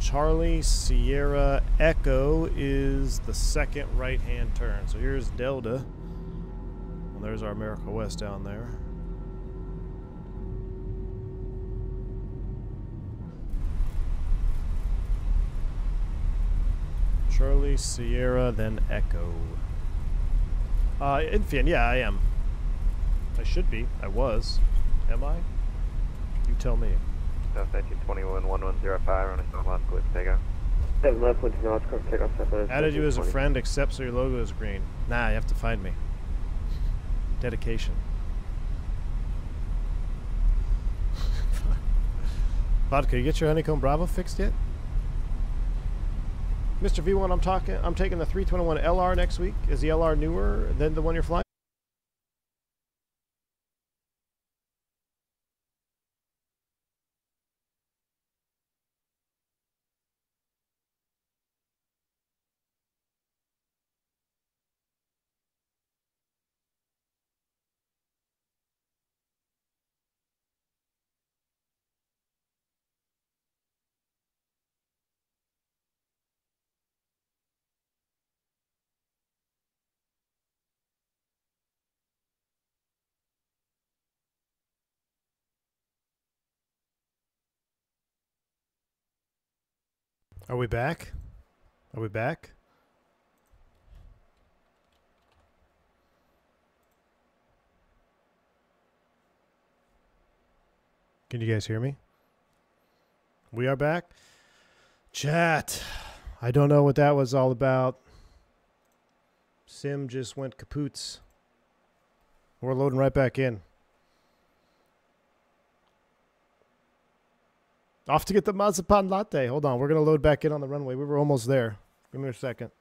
Charlie Sierra Echo is the second right-hand turn. So here's Delta. And there's our America West down there. Charlie Sierra, then Echo. Infian, yeah, I am. I should be. I was. Am I? You tell me. South 1921, 1105, on a south left, clear for takeoff. 7 left, 1 knots, correct takeoff, southwest. Added you as a friend, except so your logo is green. Nah, you have to find me. Dedication. Vodka, you get your Honeycomb Bravo fixed yet? Mr. V1, I'm taking the 321 LR next week. Is the LR newer than the one you're flying? Are we back? Are we back? Can you guys hear me? We are back. Chat. I don't know what that was all about. Sim just went kapoots. We're loading right back in. Off to get the marzipan latte. Hold on. We're going to load back in on the runway. We were almost there. Give me a second.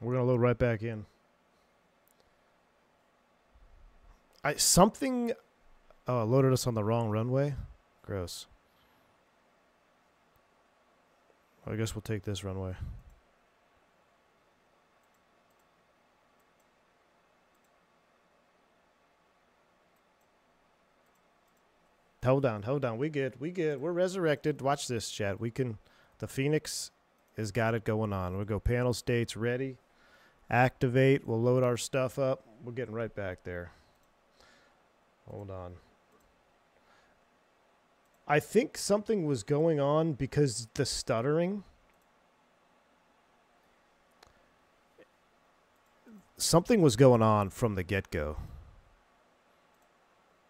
We're going to load right back in. Something... Oh, it loaded us on the wrong runway? Gross. I guess we'll take this runway. Hold on. We good. We're resurrected. Watch this, chat. We can... The Fenix has got it going on. We'll go panel states ready. Activate. We'll load our stuff up. We're getting right back there. Hold on. I think something was going on because the stuttering. Something was going on from the get-go.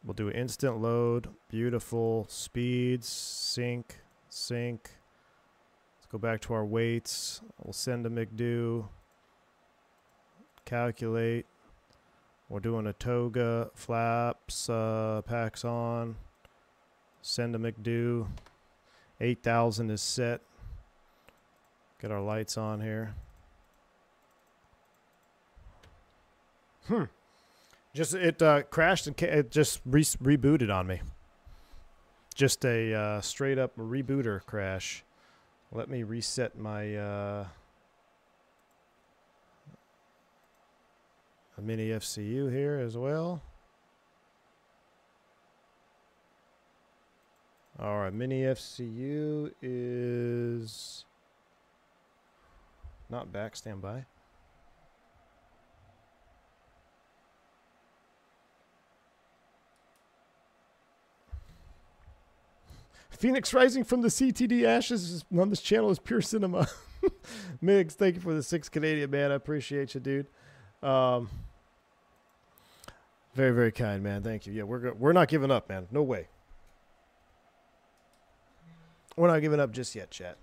We'll do instant load. Beautiful. Speeds. Sync. Let's go back to our weights. We'll send a McDo. Calculate. We're doing a Toga. Flaps. Packs on. Send a McDo. 8,000 is set. Get our lights on here. Just it crashed and it just rebooted on me. Just a straight up rebooter crash. Let me reset my a mini FCU here as well. All right, mini FCU is not back. Stand by. Phoenix rising from the CTD ashes on this channel is pure cinema. Migs, thank you for the 6 Canadian, man. I appreciate you, dude. Very, very kind, man. Thank you. Yeah, we're not giving up, man. No way. We're not giving up just yet, chat.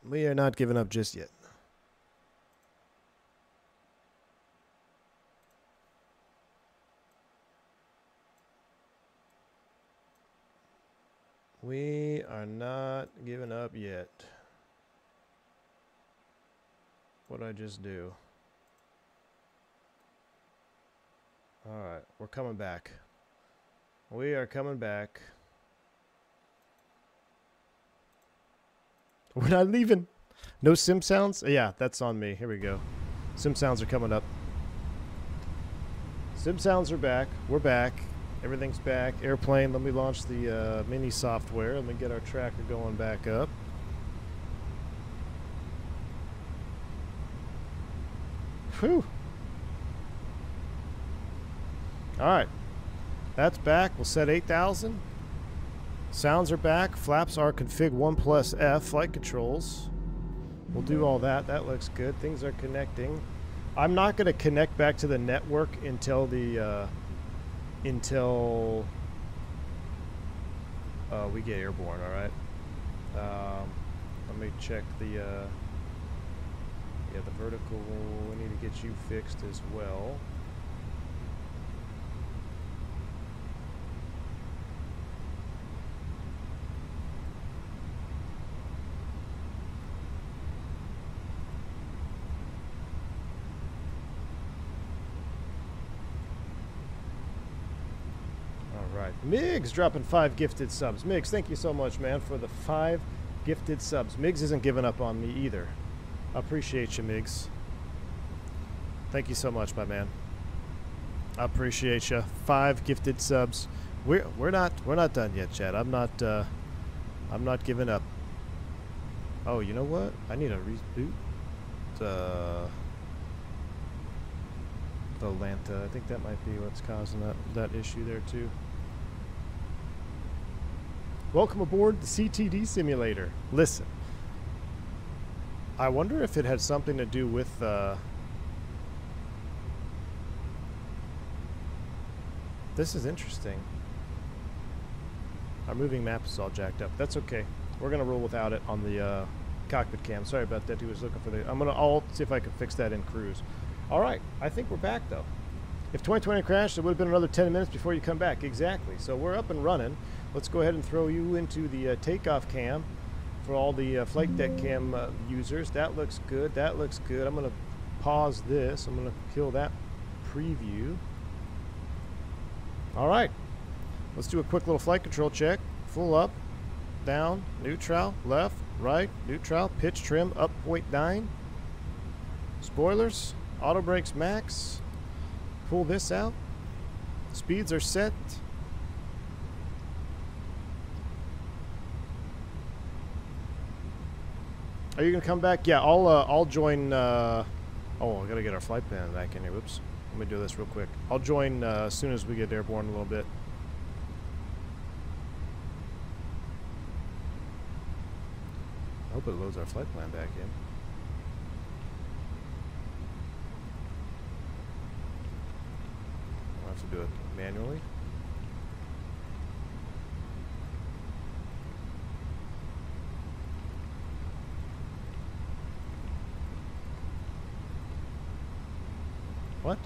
We are not giving up just yet. We are not giving up yet. What'd I just do? All right, we're coming back. We are coming back. We're not leaving. No sim sounds? Yeah, that's on me. Here we go. Sim sounds are coming up. Sim sounds are back. We're back. Everything's back. Airplane, let me launch the mini software. Let me get our tracker going back up. Whew. All right. That's back. We'll set 8,000. Sounds are back. Flaps are config 1+F. Flight controls. We'll do all that. That looks good. Things are connecting. I'm not going to connect back to the network until the... we get airborne, all right? Let me check the, yeah, the vertical, we need to get you fixed as well. Migs dropping 5 gifted subs. Migs, thank you so much, man, for the 5 gifted subs. Migs isn't giving up on me either. I appreciate you, Migs. Thank you so much, my man. I appreciate you. 5 gifted subs. We're not done yet, Chad. I'm not giving up. Oh, you know what? I need a reboot. The Lanta. I think that might be what's causing that issue there too. Welcome aboard the CTD simulator. Listen, I wonder if it had something to do with this is interesting. Our moving map is all jacked up. That's okay. We're gonna roll without it on the cockpit cam. Sorry about that. He was looking for the. I'll see if I can fix that in cruise. All right. I think we're back though. If 2020 crashed, it would have been another 10 minutes before you come back. Exactly. So we're up and running. Let's go ahead and throw you into the takeoff cam for all the flight deck cam users. That looks good. That looks good. I'm gonna pause this. I'm gonna kill that preview. All right. Let's do a quick little flight control check. Full up, down, neutral, left, right, neutral, pitch trim up 0.9. Spoilers, auto brakes max. Pull this out. Speeds are set. Are you gonna come back? Yeah, I'll join. Oh, I gotta get our flight plan back in here. Whoops. Let me do this real quick. I'll join as soon as we get airborne a little bit. I hope it loads our flight plan back in. I'll have to do it manually. What?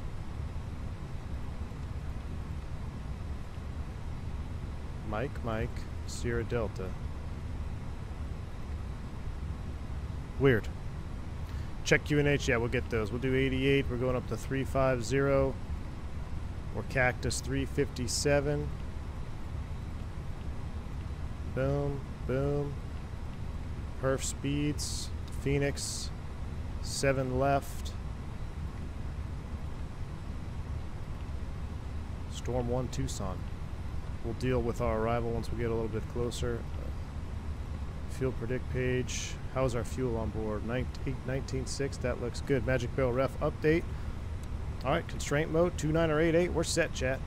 Mike, Sierra Delta. Weird. Check QNH, yeah, we'll get those. We'll do 88, we're going up to 350. Or Cactus 357. Boom, boom. Perf speeds, Fenix, 7 left. Storm 1 Tucson. We'll deal with our arrival once we get a little bit closer. Fuel predict page. How's our fuel on board? 19.6. That looks good. Magic Barrel ref update. All right, constraint mode 29 or 88. We're set, chat.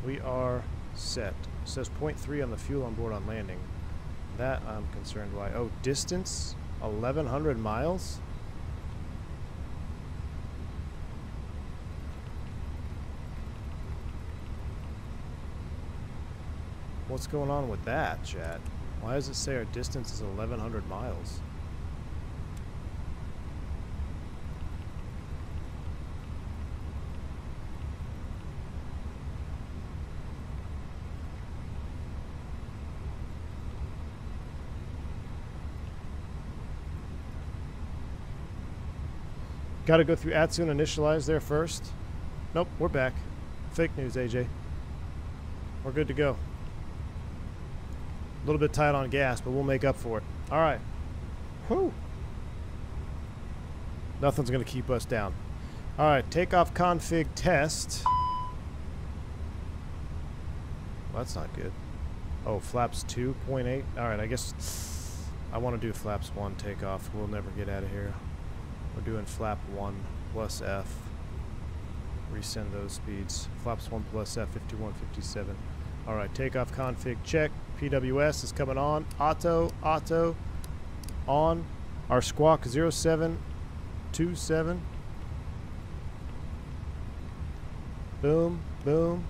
We are set. It says 0.3 on the fuel on board on landing. That I'm concerned why. Oh, distance 1,100 miles. What's going on with that, chat? Why does it say our distance is 1,100 miles? Got to go through ATSU and initialize there first. Nope, we're back. Fake news, AJ. We're good to go. A little bit tight on gas, but we'll make up for it. All right. Whew. Nothing's going to keep us down. All right, takeoff config test. Well, that's not good. Oh, flaps 2.8. All right, I guess I want to do flaps 1 takeoff. We'll never get out of here. We're doing flap 1 plus F. Resend those speeds. Flaps 1 plus F, 51, 57. All right, takeoff config check. PWS is coming on. Auto, on. Our squawk 0727. Boom, boom.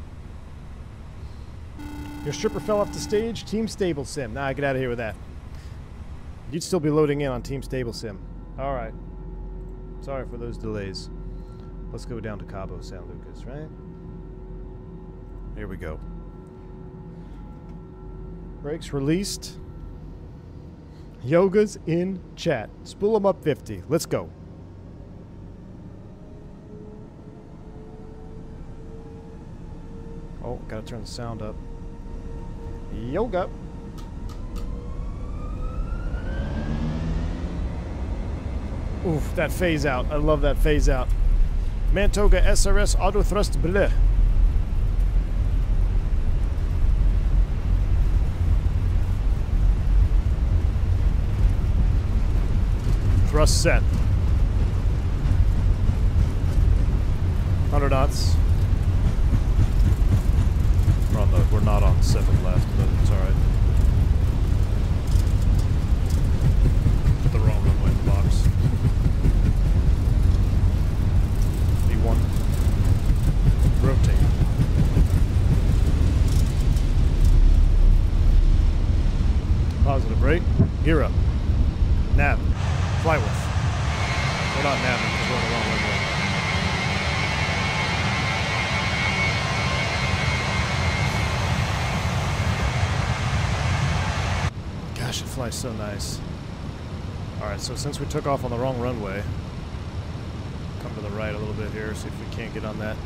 Your stripper fell off the stage. Team Stable Sim. Nah, get out of here with that. You'd still be loading in on Team Stable Sim. All right. Sorry for those delays. Let's go down to Cabos, San Lucas, right? Here we go. Brakes released. Yoga's in chat. Spool them up 50. Let's go. Oh, gotta turn the sound up. Yoga. Oof, that phase out. I love that phase out. Mantoga SRS auto thrust bleh. Thrust set. 100 knots. We're not on 7 left, but it's alright. Put the Gear up. Nav. Fly with. We're not nabbing because we're on the wrong runway. Gosh, it flies so nice. Alright, so since we took off on the wrong runway, come to the right a little bit here, see if we can't get on that.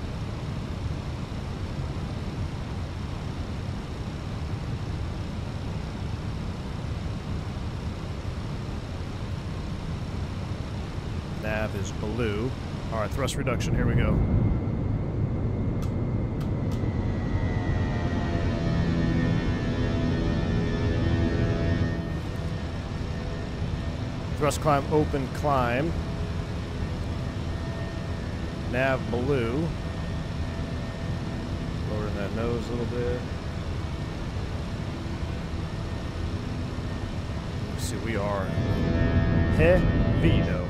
Nav is blue. Alright, thrust reduction, here we go. Thrust climb, open climb. Nav blue. Lowering that nose a little bit. Let's see, we are heavy though.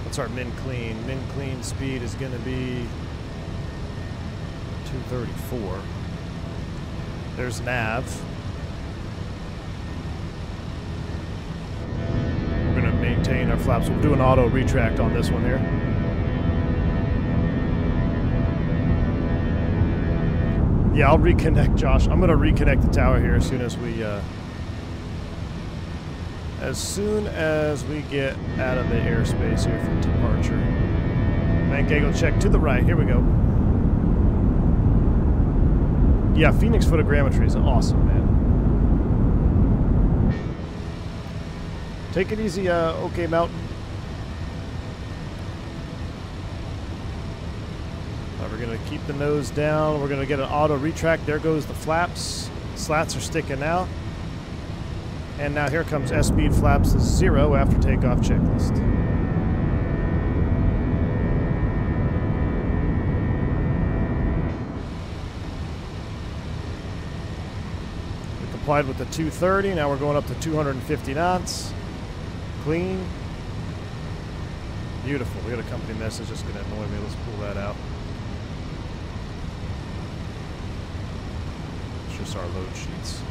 What's our min clean? Min clean speed is going to be 234. There's nav. We're going to maintain our flaps. We'll do an auto retract on this one here. Yeah, I'll reconnect, Josh. I'm going to reconnect the tower here as soon as we get out of the airspace here for departure. Bank angle check to the right. Here we go. Yeah, Phoenix photogrammetry is awesome, man. Take it easy, OK Mountain. We're going to keep the nose down. We're going to get an auto retract. There goes the flaps. Slats are sticking out. And now here comes S-speed flaps is 0 after takeoff checklist. We complied with the 230. Now we're going up to 250 knots. Clean. Beautiful. We got a company message that's going to annoy me. Let's pull that out. It's just our load sheets.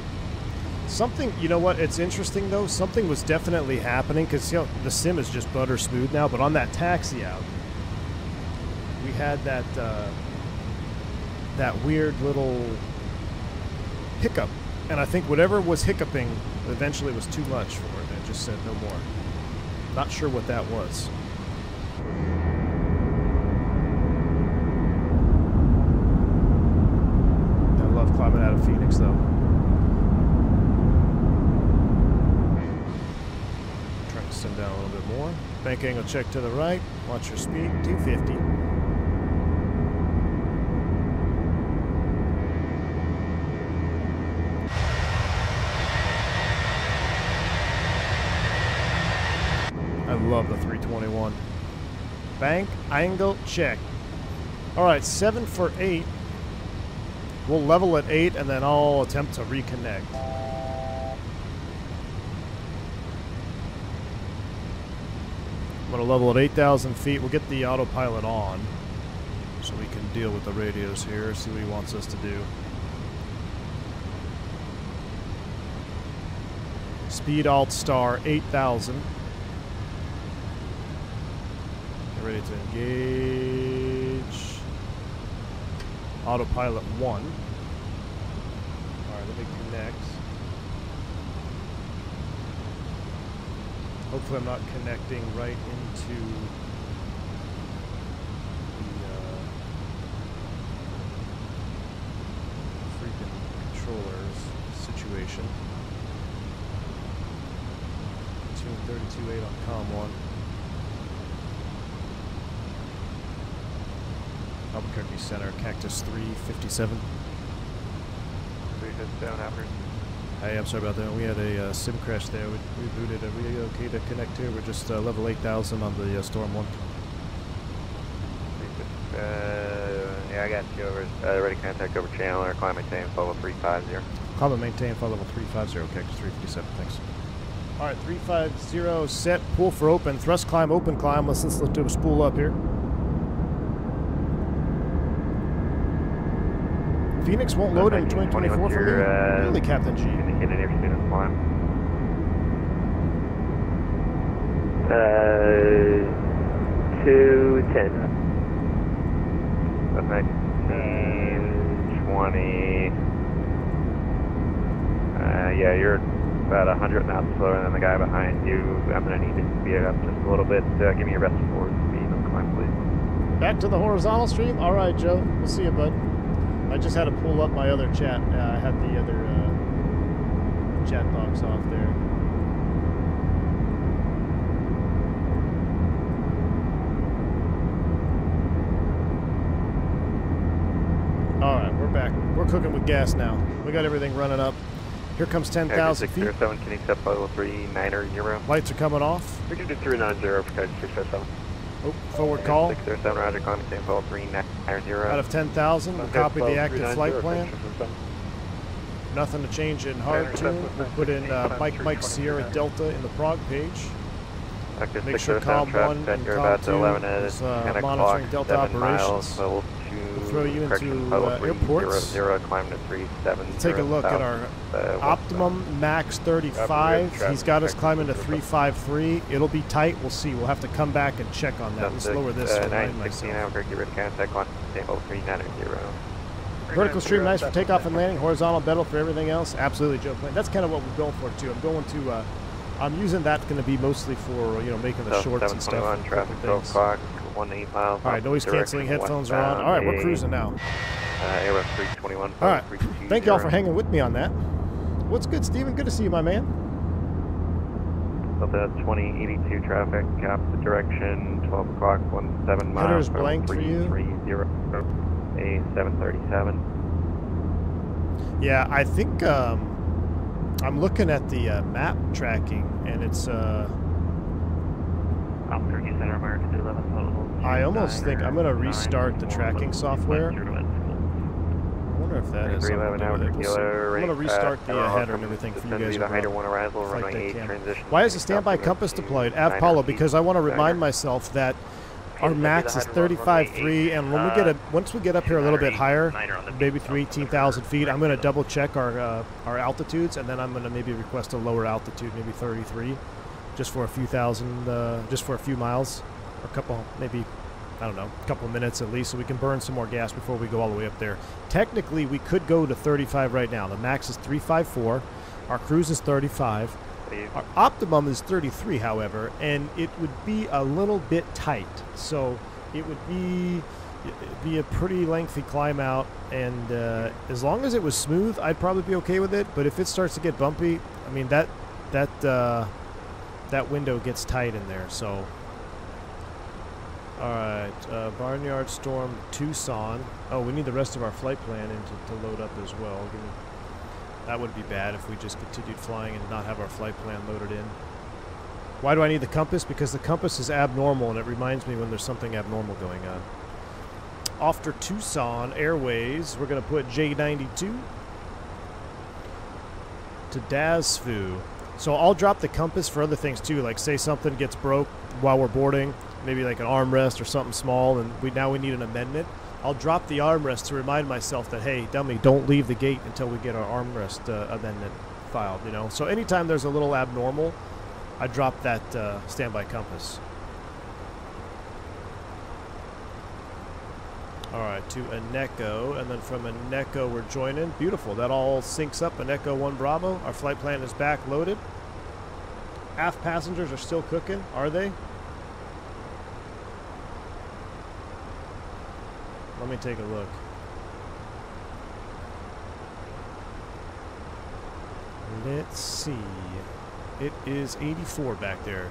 Something, you know what, it's interesting though, something was definitely happening, because, you know, the sim is just butter smooth now, but on that taxi out, we had that, that weird little hiccup, and I think whatever was hiccuping eventually was too much for it, and it just said no more. Not sure what that was. I love climbing out of Phoenix though. Send down a little bit more. Bank angle check to the right. Watch your speed. 250. I love the 321. Bank angle check. Alright, 7 for 8. We'll level at 8 and then I'll attempt to reconnect. I'm going to level at 8,000 feet. We'll get the autopilot on so we can deal with the radios here, see what he wants us to do. Speed alt star 8,000. Get ready to engage. Autopilot 1. Alright, let me connect. Hopefully I'm not connecting right into the freaking controllers situation. Tune 32.8 on COM 1. Albuquerque Center, Cactus 357. 357 after. Hey, I'm sorry about that. We had a sim crash there. We rebooted. Are we okay to connect here? We're just level 8,000 on the Storm 1. Yeah, I got you over. Ready contact over channel or climb maintain level 350. Climb and maintain level 350, Cactus 357. Thanks. All right, 350 set. Pull for open. Thrust climb, open climb. Let's do a spool up here. Phoenix won't load in 2024 for me? Really, Captain G? Indicated airspeed and climb. 210. That's 19, 20. Yeah, you're about 100 knots slower than the guy behind you. I'm going to need to speed it up just a little bit. Give me your best forward speed on climb, please. Back to the horizontal stream? All right, Joe. We'll see you, bud. I just had to pull up my other chat. I had the other chat box off there. All right, we're back. We're cooking with gas now. We got everything running up. Here comes 10,000 feet. 607, can you accept level 39er. Lights are coming off. We can do 390 for code 607. Oh, forward call. 607, roger, climb, stand level 390. Out of 10,000, we'll copy the active flight plan. Nothing to change in hard tune. We'll put in Mike Sierra Delta in the prog page. Make sure COM 1 and COM 2 is monitoring Delta operations. We'll throw you into airports. Take a look at our optimum max 35. He's got us climbing to 353. It'll be tight. We'll see. We'll have to come back and check on that. Let's lower this to remind myself. Vertical stream, nice for takeoff and landing. Horizontal, better for everything else. Absolutely, Joe. That's kind of what we're going for too. I'm going to. I'm using that going to be mostly for making the shorts and stuff. Traffic 12 o'clock, 18 miles. All right, noise canceling headphones are on. All right, we're cruising now. Airbus 321. All right, thank y'all for hanging with me on that. What's good, Steven? Good to see you, my man. Delta 2082 traffic, opposite direction, 12 o'clock, 17 miles. Header's blank for you. 330, a 737. Yeah, I think I'm looking at the map tracking, and it's I almost think I'm going to restart the tracking software. I wonder if that has something to do with it. We'll see. I'm going to restart the header and everything for you guys. Why is the standby compass deployed? Avpalo, because I want to remind myself that our max is 35.3, and when we get once we get up here a little bit higher, maybe through 18,000 feet, I'm going to double check our altitudes, and then I'm going to maybe request a lower altitude, maybe 33, just for a few thousand, just for a few miles, or a couple, maybe, I don't know, a couple of minutes at least, so we can burn some more gas before we go all the way up there. Technically, we could go to 35 right now. The max is 354. Our cruise is 35. Our optimum is 33, however, and it would be a little bit tight. So it would be a pretty lengthy climb out, and as long as it was smooth, I'd probably be okay with it. But if it starts to get bumpy, I mean that window gets tight in there. So all right, Barnyard Storm Tucson. Oh, we need the rest of our flight plan to load up as well. That would be bad if we just continued flying and not have our flight plan loaded in. Why do I need the compass? Because the compass is abnormal, and it reminds me when there's something abnormal going on. After Tucson Airways, we're going to put J92 to DASFU. So I'll drop the compass for other things too, like say something gets broke while we're boarding, maybe like an armrest or something small, and now we need an amendment. I'll drop the armrest to remind myself that, hey, dummy, don't leave the gate until we get our armrest amendment filed, you know. So anytime there's a little abnormal, I drop that standby compass. All right, to Aneco, and then from Aneco we're joining. Beautiful, that all syncs up. Aneco 1 Bravo. Our flight plan is back loaded. Aft passengers are still cooking, are they? Let me take a look. Let's see. It is 84 back there.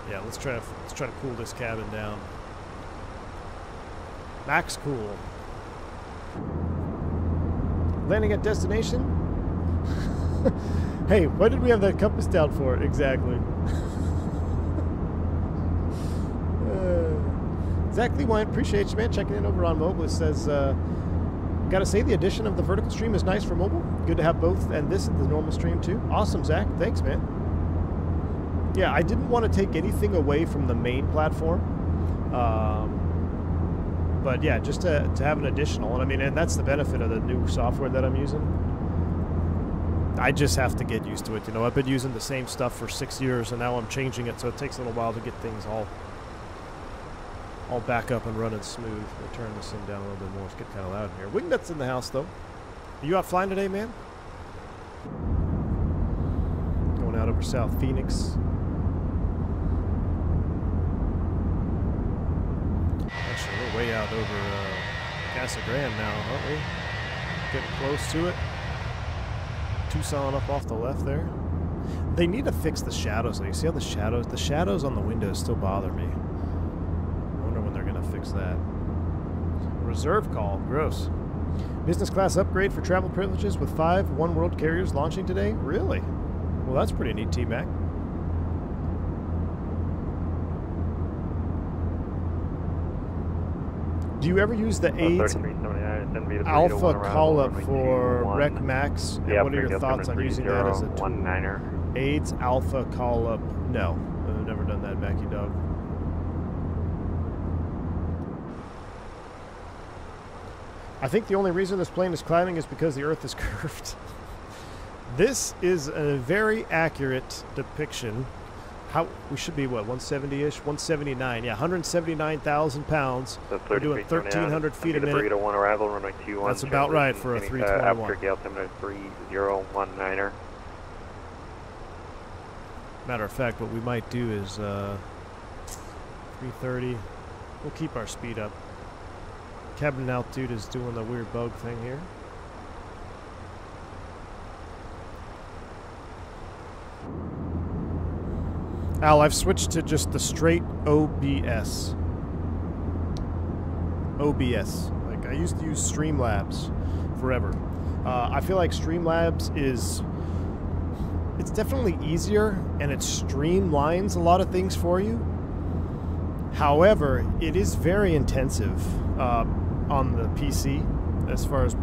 Yeah, let's try to cool this cabin down. Max cool. Landing at destination? Hey, why did we have that compass down for? Exactly. Exactly, Wine. Appreciate you, man. Checking in over on mobile. It says, gotta say, the addition of the vertical stream is nice for mobile. Good to have both, and this is the normal stream too. Awesome, Zach. Thanks, man. Yeah, I didn't want to take anything away from the main platform. But yeah, just to have an additional. And I mean, and that's the benefit of the new software that I'm using. I just have to get used to it. You know, I've been using the same stuff for 6 years, and now I'm changing it, so it takes a little while to get things all back up and running smooth. We'll turn this thing down a little bit more. It's getting kind of loud in here. Wingnut's in the house, though. Are you out flying today, man? Going out over South Phoenix. Actually, we're way out over Casa Grande now, aren't we? Getting close to it. Tucson up off the left there. They need to fix the shadows, though. You see how the shadows on the windows still bother me. I wonder when they're going to fix that. Reserve call. Gross. Business class upgrade for travel privileges with 5 One World carriers launching today? Really? Well, that's pretty neat, T-Mac. Do you ever use the 8 Alpha call-up for Rec Max? And what are your thoughts on using that as a tool? 8 Alpha call-up. No, I've never done that, Mackie Dog. I think the only reason this plane is climbing is because the Earth is curved. This is a very accurate depiction. How we should be, what, 170-ish? 179, yeah, 179,000 pounds. We're doing 1,300 feet a minute. Burrito 1 arrival, runway 21. That's about right for a 321. Albuquerque altimeter 3019er. Matter of fact, what we might do is 330. We'll keep our speed up. Cabin altitude is doing the weird bug thing here. Al, I've switched to just the straight OBS. OBS. Like, I used to use Streamlabs forever. I feel like Streamlabs is... It's definitely easier, and it streamlines a lot of things for you. However, it is very intensive on the PC as far as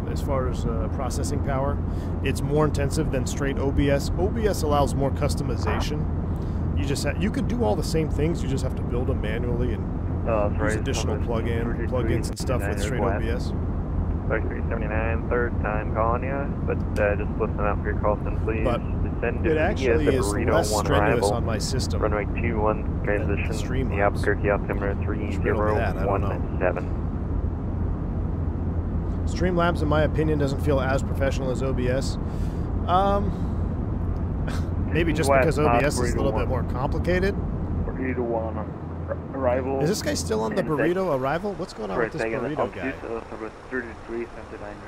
processing power. It's more intensive than straight OBS. OBS allows more customization. You could do all the same things. You just have to build them manually and use additional plugins and stuff with straight OBS. 3379, third time calling you, but just listen out for your call, then please. But it actually is less strenuous on my system. Runway 21 transition. The Albuquerque altimeter 30197. Streamlabs, in my opinion, doesn't feel as professional as OBS. Maybe just because OBS is a little bit more complicated. Burrito 1 arrival. Is this guy still on the burrito arrival? What's going on with this burrito guy?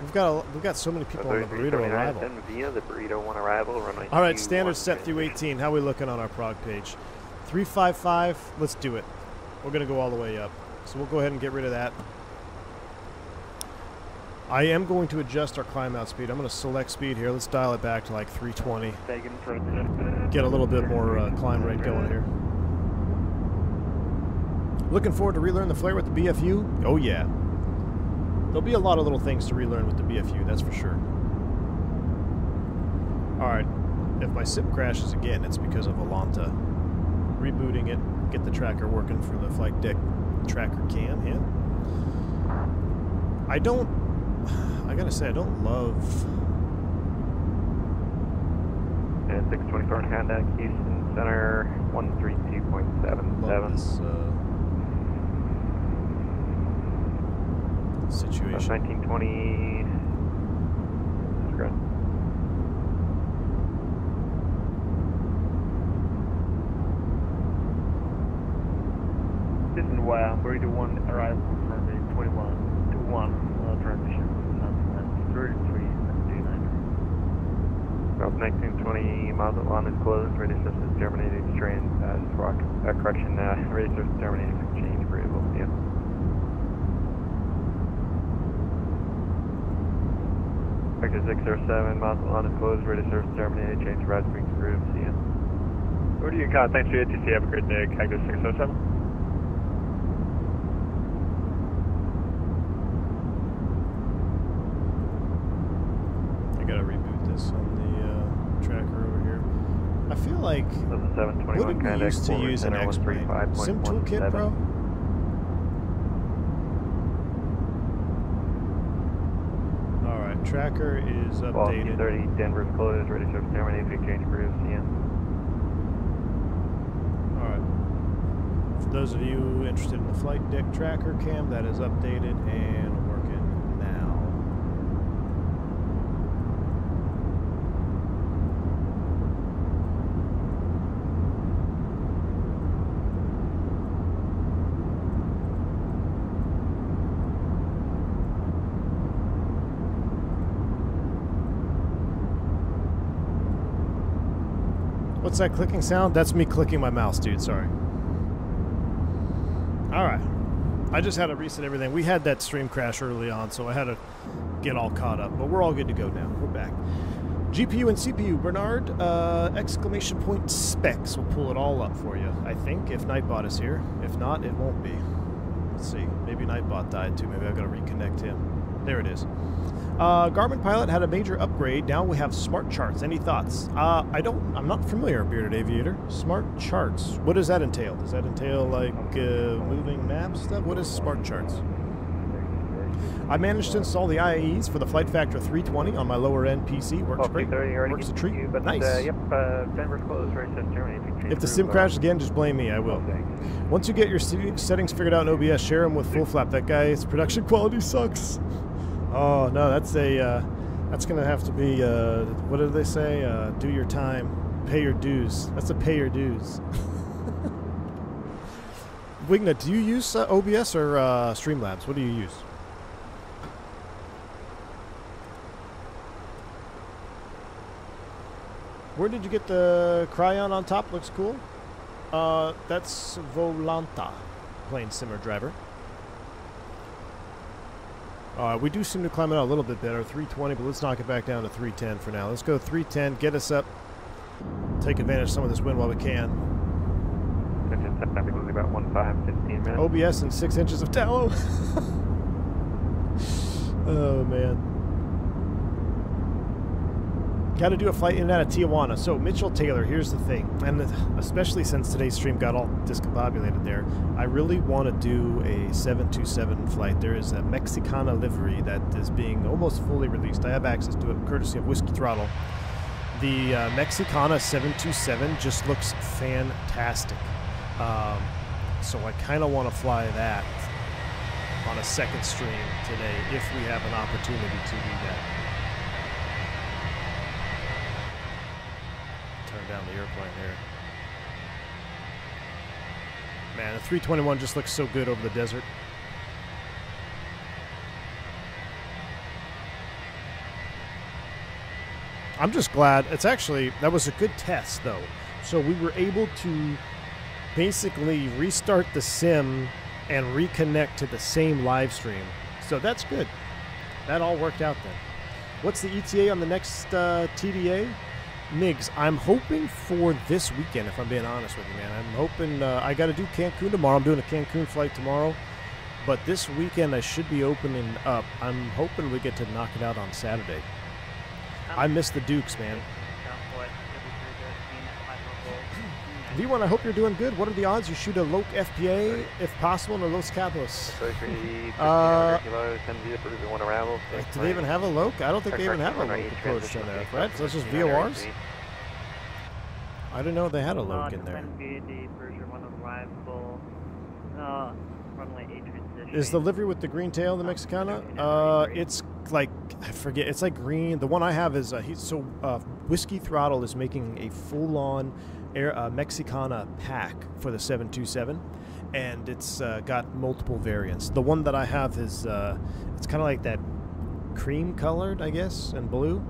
We've got so many people on the burrito arrival. The burrito 1 arrival. All right, standard set through 18. How are we looking on our prog page? 355. Let's do it. We're gonna go all the way up. So we'll go ahead and get rid of that. I am going to adjust our climb out speed. I'm going to select speed here. Let's dial it back to like 320. Get a little bit more climb rate going here. Looking forward to relearn the flare with the BFU? Oh yeah. There'll be a lot of little things to relearn with the BFU, that's for sure. Alright, if my SIP crashes again, it's because of Alanta. Rebooting it, get the tracker working for the flight deck tracker cam, yeah. I gotta say, I don't love... And 624 contact, Houston Center, 132.77. Situation. 1920. That's great. This is where Burrito 1 arrival from the 21 to 1 transition. 3379. Route 1920, Moza Force is closed. Radio system is terminated. Train correction. Radio system terminated. Change variable. Yeah. Vector 607, Moza Force is closed. Radio service terminated. Change route frequency group. See ya. Where do you got? Thanks for your ATC. Have a great day. Cabos 607. Gotta reboot this on the tracker over here. I feel like what did we used to use an X-Plane? Sim Toolkit, bro? Alright, tracker is Ball updated. 30, Denver's closed, ready to surface terminate, if you change grooves, CN. Alright. For those of you interested in the flight deck tracker cam, that is updated and working now. What's that clicking sound? That's me clicking my mouse, dude. Sorry. Alright. I just had to reset everything. We had that stream crash early on, so I had to get all caught up. But we're all good to go now. We're back. GPU and CPU, Bernard, exclamation point specs. We'll pull it all up for you, I think, if Nightbot is here. If not, it won't be. Let's see. Maybe Nightbot died too. Maybe I've got to reconnect him. There it is. Garmin Pilot had a major upgrade. Now we have smart charts. Any thoughts? I'm not familiar, Bearded Aviator. Smart charts. What does that entail? Does that entail like moving maps stuff? What is smart charts? I managed to install the IAEs for the Flight Factor 320 on my lower end PC. Works great. Works a treat. Nice. Yep, Denver's closed, ready to surface terminate, if you change If the sim crashes again, just blame me. I will. Once you get your settings figured out in OBS, share them with full flap. That guy's production quality sucks. Oh no, that's gonna have to be what do they say? Do your time, pay your dues. That's a pay your dues. Wigna, do you use OBS or Streamlabs? What do you use? Where did you get the Cryon on top? Looks cool. That's Volanta, plane simmer driver. We do seem to climb it out a little bit better, 320, but let's knock it back down to 310 for now. Let's go 310, get us up, take advantage of some of this wind while we can. About 15 minutes. OBS and 6 inches of tallow. Oh, man. Got to do a flight in and out of Tijuana. So, Mitchell Taylor, here's the thing, and especially since today's stream got all discombobulated there, I really want to do a 727 flight. There is a Mexicana livery that is being almost fully released. I have access to it courtesy of Whiskey Throttle. The Mexicana 727 just looks fantastic. So I kind of want to fly that on a second stream today if we have an opportunity to do that. Turn down the airplane here. Man, the 321 just looks so good over the desert. I'm just glad. It's actually, that was a good test though. So we were able to basically restart the sim and reconnect to the same live stream. So that's good. That all worked out then. What's the ETA on the next TDA? Migs, I'm hoping for this weekend, if I'm being honest with you, man. I'm hoping, I got to do Cancun tomorrow. I'm doing a Cancun flight tomorrow. But this weekend I should be opening up. I'm hoping we get to knock it out on Saturday. I miss the Dukes, man. V1, I hope you're doing good. What are the odds you shoot a Loc FPA, if possible, in a Los Cabos? Do they even have a Loc? I don't think they even have a Loc approach in there, right? So that's just VORs? I didn't know they had a Loc in there. Is the livery with the green tail the Mexicana? It's like, I forget, it's like green. The one I have is, Whiskey Throttle is making a full-on Mexicana pack for the 727, and it's got multiple variants. The one that I have is, it's kind of like that cream colored, I guess, and blue.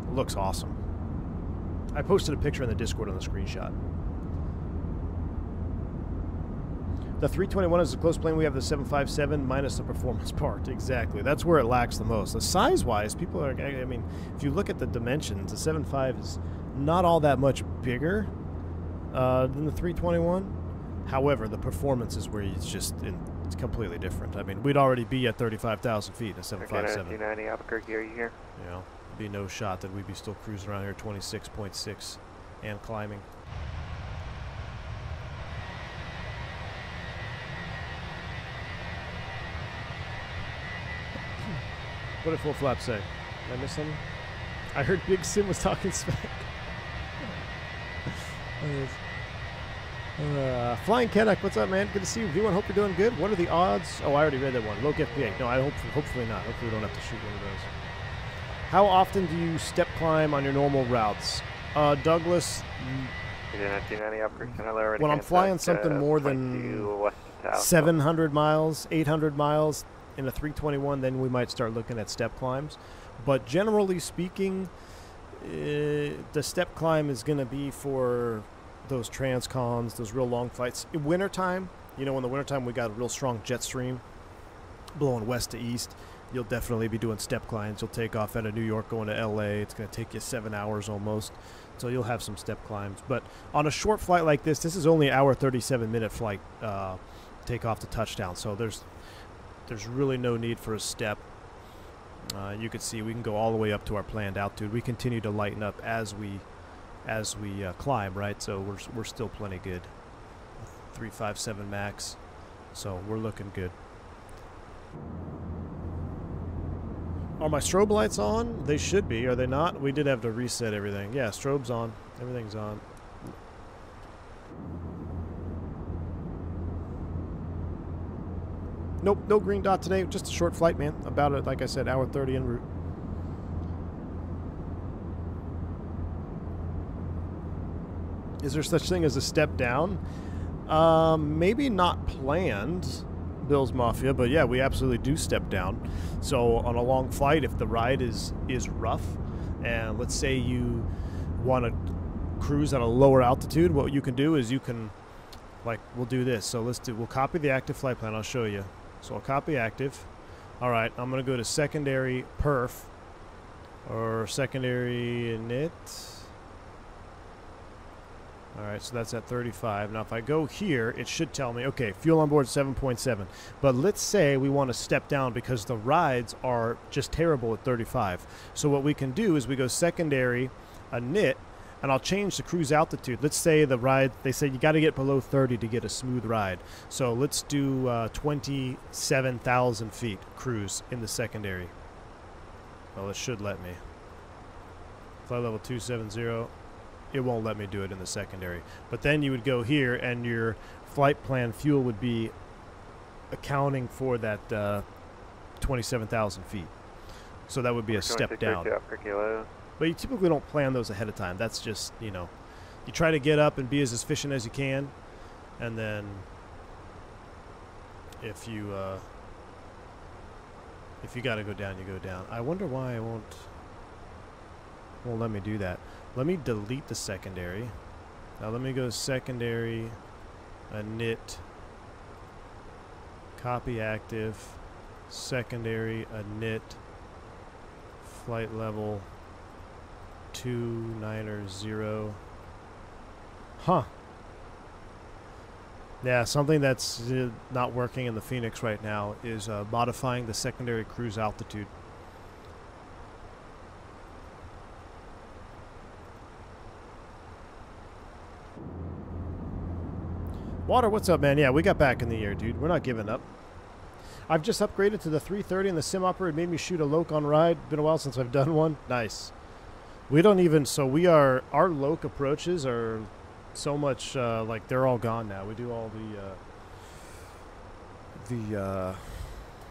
It looks awesome. I posted a picture in the Discord on the screenshot. The 321 is the close plane. We have the 757 minus the performance part. Exactly. That's where it lacks the most. The size-wise, people are, I mean, if you look at the dimensions, the 75 is not all that much bigger than the 321. However, the performance is where it's just, it's completely different. I mean, we'd already be at 35,000 feet in a 757. 290 Albuquerque, are you here? You know, be no shot that we'd be still cruising around here 26.6 and climbing. What did full flap say? Did I miss something? I heard Big Sim was talking smack. Flying Kennock, what's up, man? Good to see you. V1, hope you're doing good. What are the odds? Oh, I already read that one. Low FPA. No, I hopefully not. Hopefully we don't have to shoot one of those. How often do you step climb on your normal routes? Douglas, when I'm flying something more than 700 miles, 800 miles in a 321, then we might start looking at step climbs. But generally speaking, the step climb is going to be for those transcons, those real long flights. In wintertime, you know, in the wintertime we got a real strong jet stream blowing west to east. You'll definitely be doing step climbs. You'll take off out of New York going to LA. It's going to take you 7 hours almost. So you'll have some step climbs. But on a short flight like this is only an hour 37-minute flight, take off to touchdown. So there's really no need for a step. You can see we can go all the way up to our planned altitude. We continue to lighten up as we climb, right? So we're still plenty good. 357 max. So we're looking good. Are my strobe lights on? They should be. Are they not? We did have to reset everything. Yeah, strobe's on. Everything's on. Nope, no green dot today. Just a short flight, man. About it, like I said, hour 30 en route. Is there such thing as a step down? Maybe not planned, Bill's Mafia, but yeah, we absolutely do step down. So on a long flight, if the ride is rough, and let's say you want to cruise at a lower altitude, what you can do is you can, like, we'll do this. So we'll copy the active flight plan. I'll show you. So I'll copy active. All right, I'm going to go to secondary perf or secondary init. All right, so that's at 35. Now, if I go here, it should tell me, okay, fuel on board 7.7. But let's say we want to step down because the rides are just terrible at 35. So what we can do is we go secondary init, and I'll change the cruise altitude. Let's say the ride, they say you got to get below 30 to get a smooth ride. So let's do 27,000 feet cruise in the secondary. Well, it should let me. Flight level 270. It won't let me do it in the secondary. But then you would go here, and your flight plan fuel would be accounting for that 27,000 feet. So that would be a step down. But you typically don't plan those ahead of time. That's just, you know, you try to get up and be as efficient as you can, and then if you got to go down, you go down. I wonder why it won't let me do that. Let me delete the secondary. Now let me go secondary, init, copy active, secondary, init, flight level 290. Huh. Yeah, something that's not working in the Fenix right now is modifying the secondary cruise altitude. Water, what's up, man? Yeah, we got back in the air, dude. We're not giving up. I've just upgraded to the 330 and the sim operator made me shoot a loc on ride. Been a while since I've done one. Nice. We don't even, so we are, our loc approaches are so much, like they're all gone now. We do all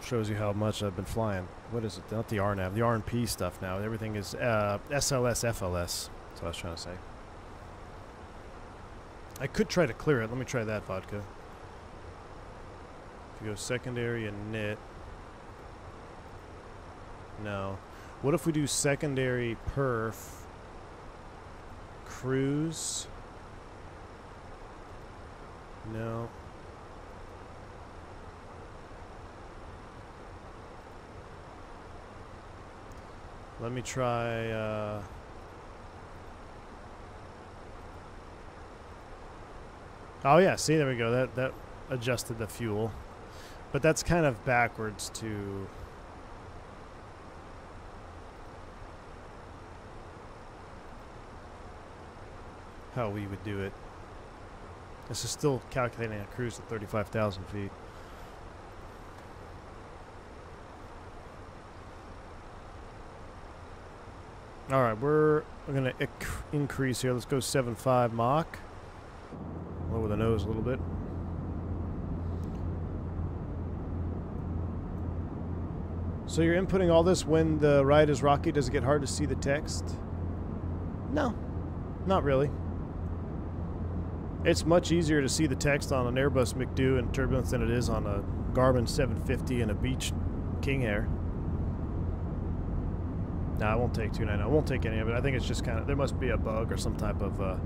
shows you how much I've been flying. What is it? Not the RNAV, the RNP stuff now. Everything is SLS, FLS. That's what I was trying to say. I could try to clear it. Let me try that, vodka. If you go secondary and init. No. What if we do secondary perf, cruise? No. Let me try, oh yeah, see, there we go. That adjusted the fuel. But that's kind of backwards to how we would do it. This is still calculating a cruise at 35,000 feet. All right, we're going to increase here. Let's go 7.5 Mach. Lower the nose a little bit. So you're inputting all this when the ride is rocky. Does it get hard to see the text? No, not really. It's much easier to see the text on an Airbus McDo in turbulence than it is on a Garmin 750 and a Beach King Air. No, I won't take 299. I won't take any of it. I think it's just kind of, there must be a bug or some type of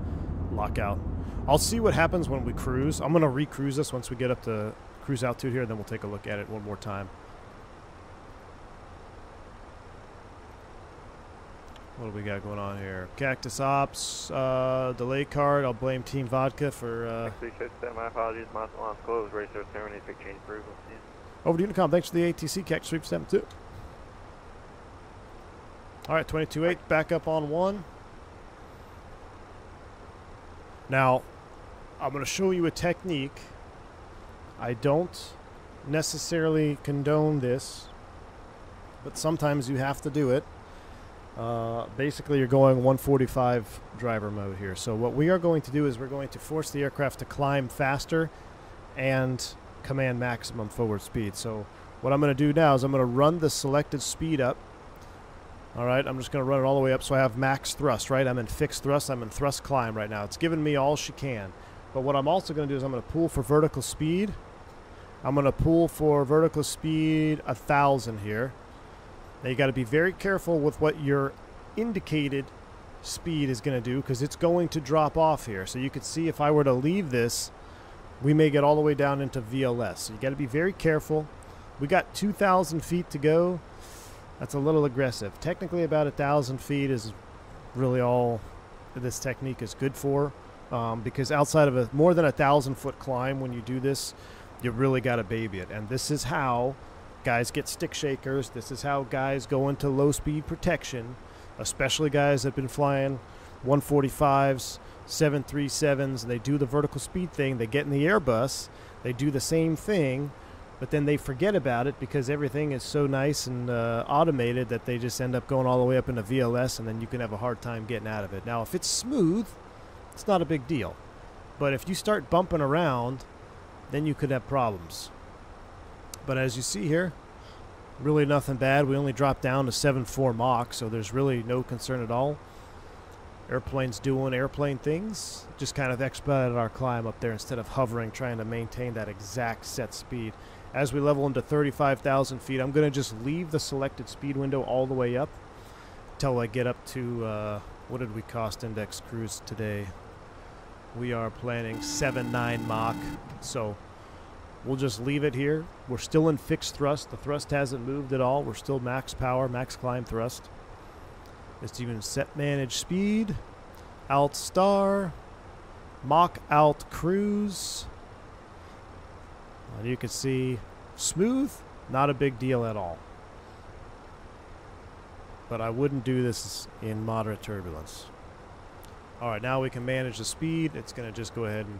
lockout. I'll see what happens when we cruise. I'm going to re-cruise this once we get up to cruise altitude here, and then we'll take a look at it one more time. What do we got going on here? Cactus Ops, delay card. I'll blame Team Vodka for... My apologies. My salon's closed. Race 078, big change approval. Over to Unicom. Thanks for the ATC, Cactus Sweep 72. All right, 22.8, back up on 1. Now, I'm going to show you a technique. I don't necessarily condone this, but sometimes you have to do it. Basically, you're going 145 driver mode here. So what we are going to do is we're going to force the aircraft to climb faster and command maximum forward speed. So what I'm going to do now is I'm going to run the selected speed up. All right, I'm just going to run it all the way up so I have max thrust, right? I'm in fixed thrust. I'm in thrust climb right now. It's giving me all she can. But what I'm also going to do is I'm going to pull for vertical speed. I'm going to pull for vertical speed 1,000 here. Now you got to be very careful with what your indicated speed is going to do because it's going to drop off here. So you could see if I were to leave this, we may get all the way down into VLS. So you got to be very careful. We got 2,000 feet to go. That's a little aggressive. Technically about 1,000 feet is really all this technique is good for because outside of a more than 1,000 foot climb, when you do this, you really got to baby it. And this is how guys get stick shakers. This is how guys go into low speed protection, especially guys that have been flying 145s, 737s, and they do the vertical speed thing. They get in the Airbus, they do the same thing, but then they forget about it because everything is so nice and automated that they just end up going all the way up into VLS, and then you can have a hard time getting out of it. Now, if it's smooth, it's not a big deal. But if you start bumping around, then you could have problems. But as you see here, really nothing bad. We only dropped down to 7.4 Mach, so there's really no concern at all. Airplane's doing airplane things. Just kind of expedited our climb up there instead of hovering, trying to maintain that exact set speed. As we level into 35,000 feet, I'm going to just leave the selected speed window all the way up until I get up to, what did we cost index cruise today? We are planning 7.9 Mach, so we'll just leave it here. We're still in fixed thrust. The thrust hasn't moved at all. We're still max power, max climb thrust. Let's even set manage speed, alt star, Mach alt cruise. And you can see smooth, not a big deal at all. But I wouldn't do this in moderate turbulence. All right, now we can manage the speed. It's going to just go ahead and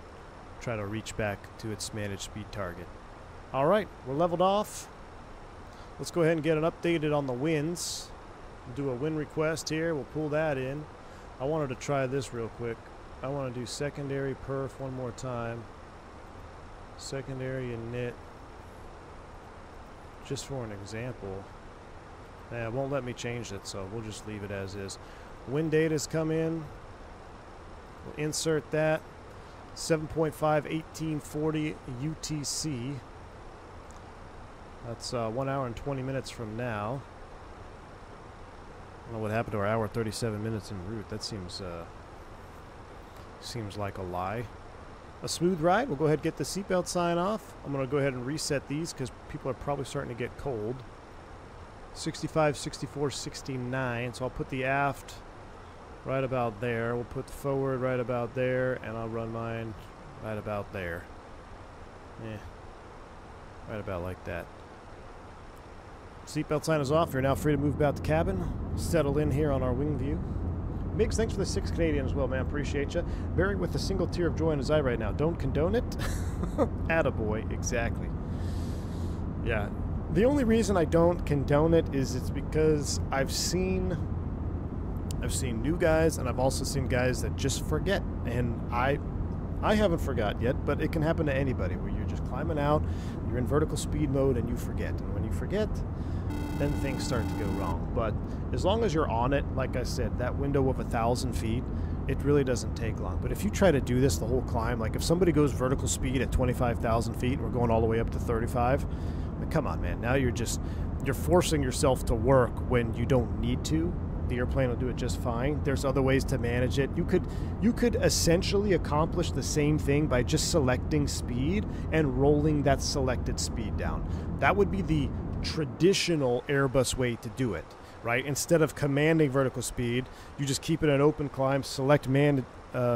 try to reach back to its managed speed target. All right, we're leveled off. Let's go ahead and get an updated on the winds. Do a wind request here. We'll pull that in. I wanted to try this real quick. I want to do secondary perf one more time. Secondary init. Just for an example. It won't let me change it, so we'll just leave it as is. Wind data's come in. We'll insert that. 7.5, 1840 UTC. That's 1 hour and 20 minutes from now. I don't know what happened to our hour 37 minutes en route. That seems like a lie. A smooth ride. We'll go ahead and get the seatbelt sign off. I'm going to go ahead and reset these because people are probably starting to get cold. 65, 64, 69. So I'll put the aft right about there. We'll put the forward right about there, and I'll run mine right about there. Right about like that. Seatbelt sign is off. You're now free to move about the cabin. Settle in here on our wing view. Migs, thanks for the 6 Canadian as well, man. Appreciate you. Buried with a single tear of joy in his eye right now. Don't condone it. Attaboy, exactly. Yeah. The only reason I don't condone it is it's because I've seen I've seen new guys, and I've also seen guys that just forget. And I haven't forgot yet, but it can happen to anybody where you're just climbing out, you're in vertical speed mode, and you forget. And when you forget, then things start to go wrong. But as long as you're on it, like I said, that window of 1,000 feet, it really doesn't take long. But if you try to do this the whole climb, like if somebody goes vertical speed at 25,000 feet and we're going all the way up to 35, like, come on, man. Now you're forcing yourself to work when you don't need to. The airplane will do it just fine. There's other ways to manage it. You could essentially accomplish the same thing by just selecting speed and rolling that selected speed down. That would be the traditional Airbus way to do it, right? Instead of commanding vertical speed, you just keep it an open climb, select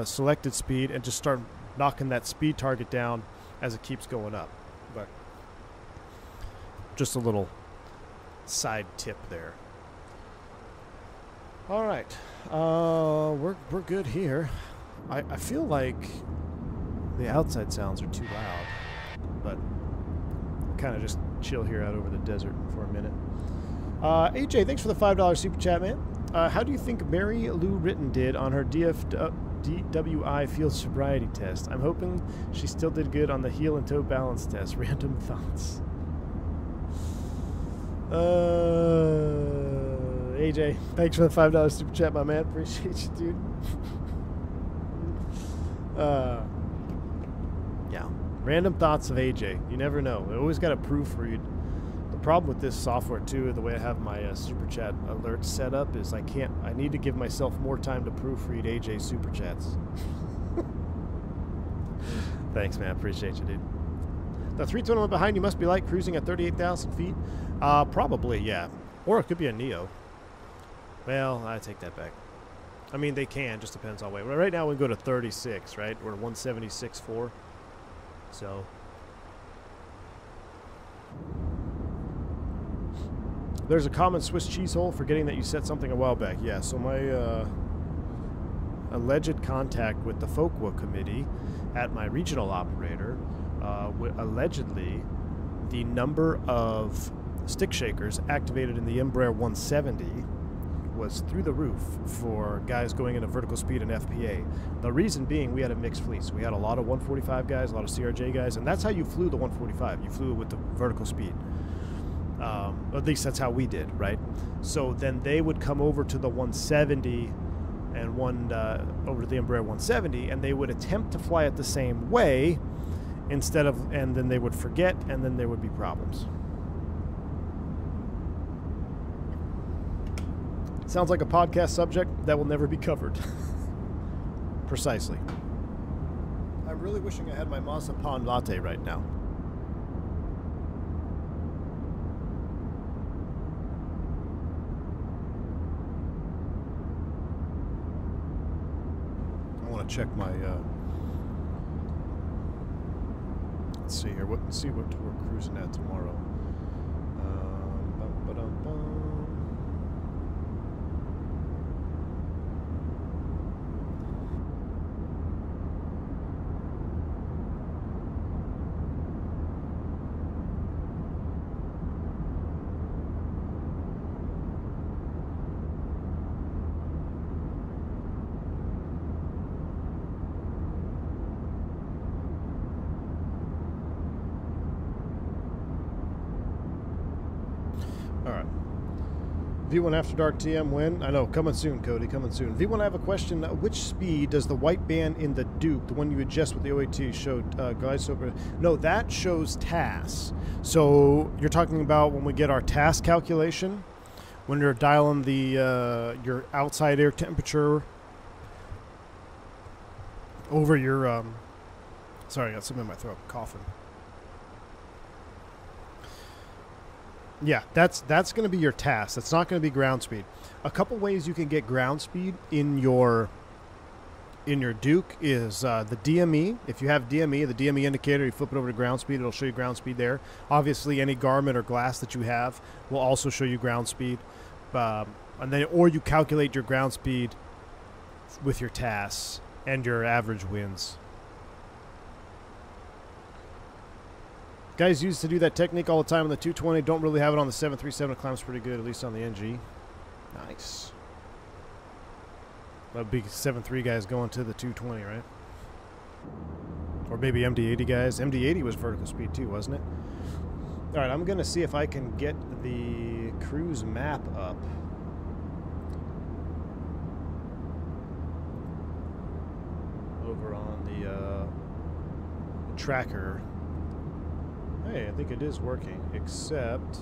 selected speed, and just start knocking that speed target down as it keeps going up. But just a little side tip there. All right, we're good here. I feel like the outside sounds are too loud, but kind of just chill here out over the desert for a minute. AJ, thanks for the $5 super chat, man. How do you think Mary Lou Ritten did on her DWI field sobriety test? I'm hoping she still did good on the heel and toe balance test. Random thoughts. AJ, thanks for the $5 super chat, my man. Appreciate you, dude. Yeah. Random thoughts of AJ. You never know. I always got to proofread. The problem with this software, too, the way I have my super chat alerts set up is I need to give myself more time to proofread AJ's super chats. Thanks, man. Appreciate you, dude. The 321 behind you must be light, cruising at 38,000 feet. Probably, yeah. Or it could be a Neo. Well, I take that back. I mean, they can. Just depends on weight. Right now, we go to 36, right? We're 176.4. So. There's a common Swiss cheese hole, forgetting that you said something a while back. Yeah, so my alleged contact with the FOQA committee at my regional operator, allegedly, the number of stick shakers activated in the Embraer 170 was through the roof for guys going into vertical speed and FPA. The reason being, we had a mixed fleet. So we had a lot of 145 guys, a lot of CRJ guys, and that's how you flew the 145. You flew with the vertical speed. At least that's how we did, right? So then they would come over to the 170 and over to the Embraer 170, and they would attempt to fly it the same way and then they would forget, and then there would be problems. Sounds like a podcast subject that will never be covered. Precisely. I'm really wishing I had my Moza Pond latte right now. I want to check my let's see here. Let's see what we're cruising at tomorrow. V1 After Dark TM when? I know, coming soon, Cody, coming soon. V1, I have a question. Which speed does the white band in the Duke, the one you adjust with the OAT, show glide slope? No, that shows TAS. So you're talking about when we get our TAS calculation, when you're dialing the your outside air temperature over your, sorry, I got something in my throat, coughing. Yeah, that's going to be your TAS. That's not going to be ground speed. A couple ways you can get ground speed in your Duke is the DME. If you have DME, the DME indicator, you flip it over to ground speed, it'll show you ground speed there. Obviously, any Garmin or glass that you have will also show you ground speed. Or you calculate your ground speed with your TAS and your average winds. Guys used to do that technique all the time on the 220. Don't really have it on the 737. It climbs pretty good, at least on the NG. Nice. That'd be 7-3 guys going to the 220, right? Or maybe MD-80 guys. MD-80 was vertical speed too, wasn't it? All right, I'm going to see if I can get the cruise map up. Over on the tracker. Hey, I think it is working, except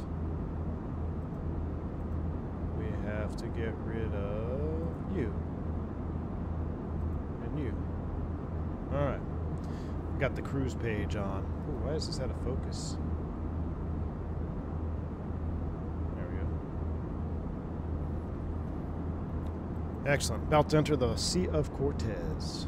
we have to get rid of you. And you. Alright. Got the cruise page on. Ooh, why is this out of focus? There we go. Excellent. About to enter the Sea of Cortez.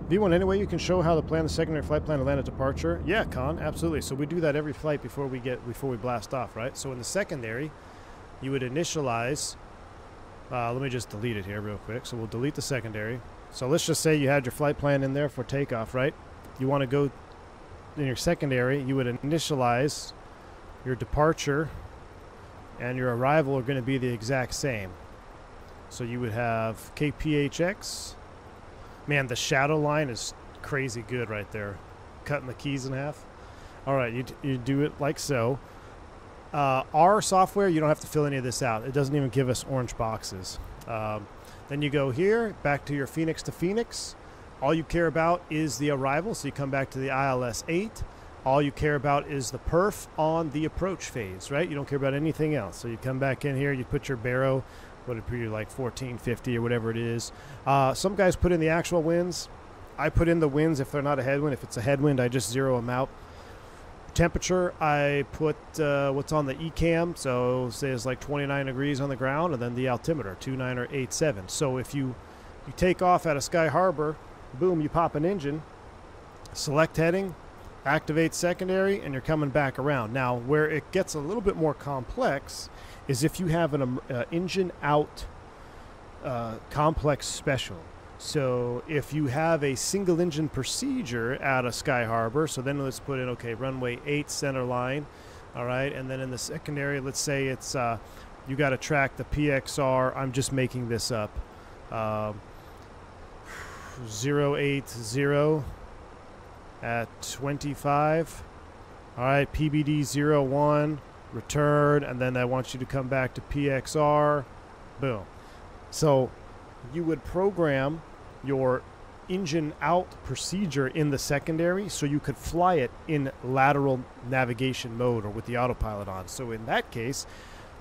V1, anyway, you can show how to plan the secondary flight plan to land at departure. Yeah, Con, absolutely. So we do that every flight before we blast off, right? So in the secondary, you would initialize. Let me just delete it here real quick. So we'll delete the secondary. So let's just say you had your flight plan in there for takeoff, right? You want to go in your secondary. You would initialize your departure, and your arrival are going to be the exact same. So you would have KPHX. Man, the shadow line is crazy good right there. Cutting the keys in half. All right, you do it like so. Our software, you don't have to fill any of this out. It doesn't even give us orange boxes. Then you go here, back to your Fenix to Fenix. All you care about is the arrival, so you come back to the ILS 8. All you care about is the perf on the approach phase, right? You don't care about anything else. So you come back in here, you put your baro, what would be like 1450 or whatever it is. Some guys put in the actual winds. I put in the winds if they're not a headwind. If it's a headwind, I just zero them out. Temperature, I put what's on the ECAM. So say it's like 29 degrees on the ground, and then the altimeter, 29 or 87. So if you take off out of Sky Harbor, boom, you pop an engine, select heading, activate secondary, and you're coming back around. Now, where it gets a little bit more complex is if you have an engine out complex special. So if you have a single engine procedure out of Sky Harbor, so then let's put in, okay, runway 8 center line, all right, and then in the secondary, let's say it's you got to track the PXR, I'm just making this up, 080 at 25, all right, PBD 01, return, and then I want you to come back to PXR, boom. So you would program your engine out procedure in the secondary so you could fly it in lateral navigation mode or with the autopilot on. So in that case,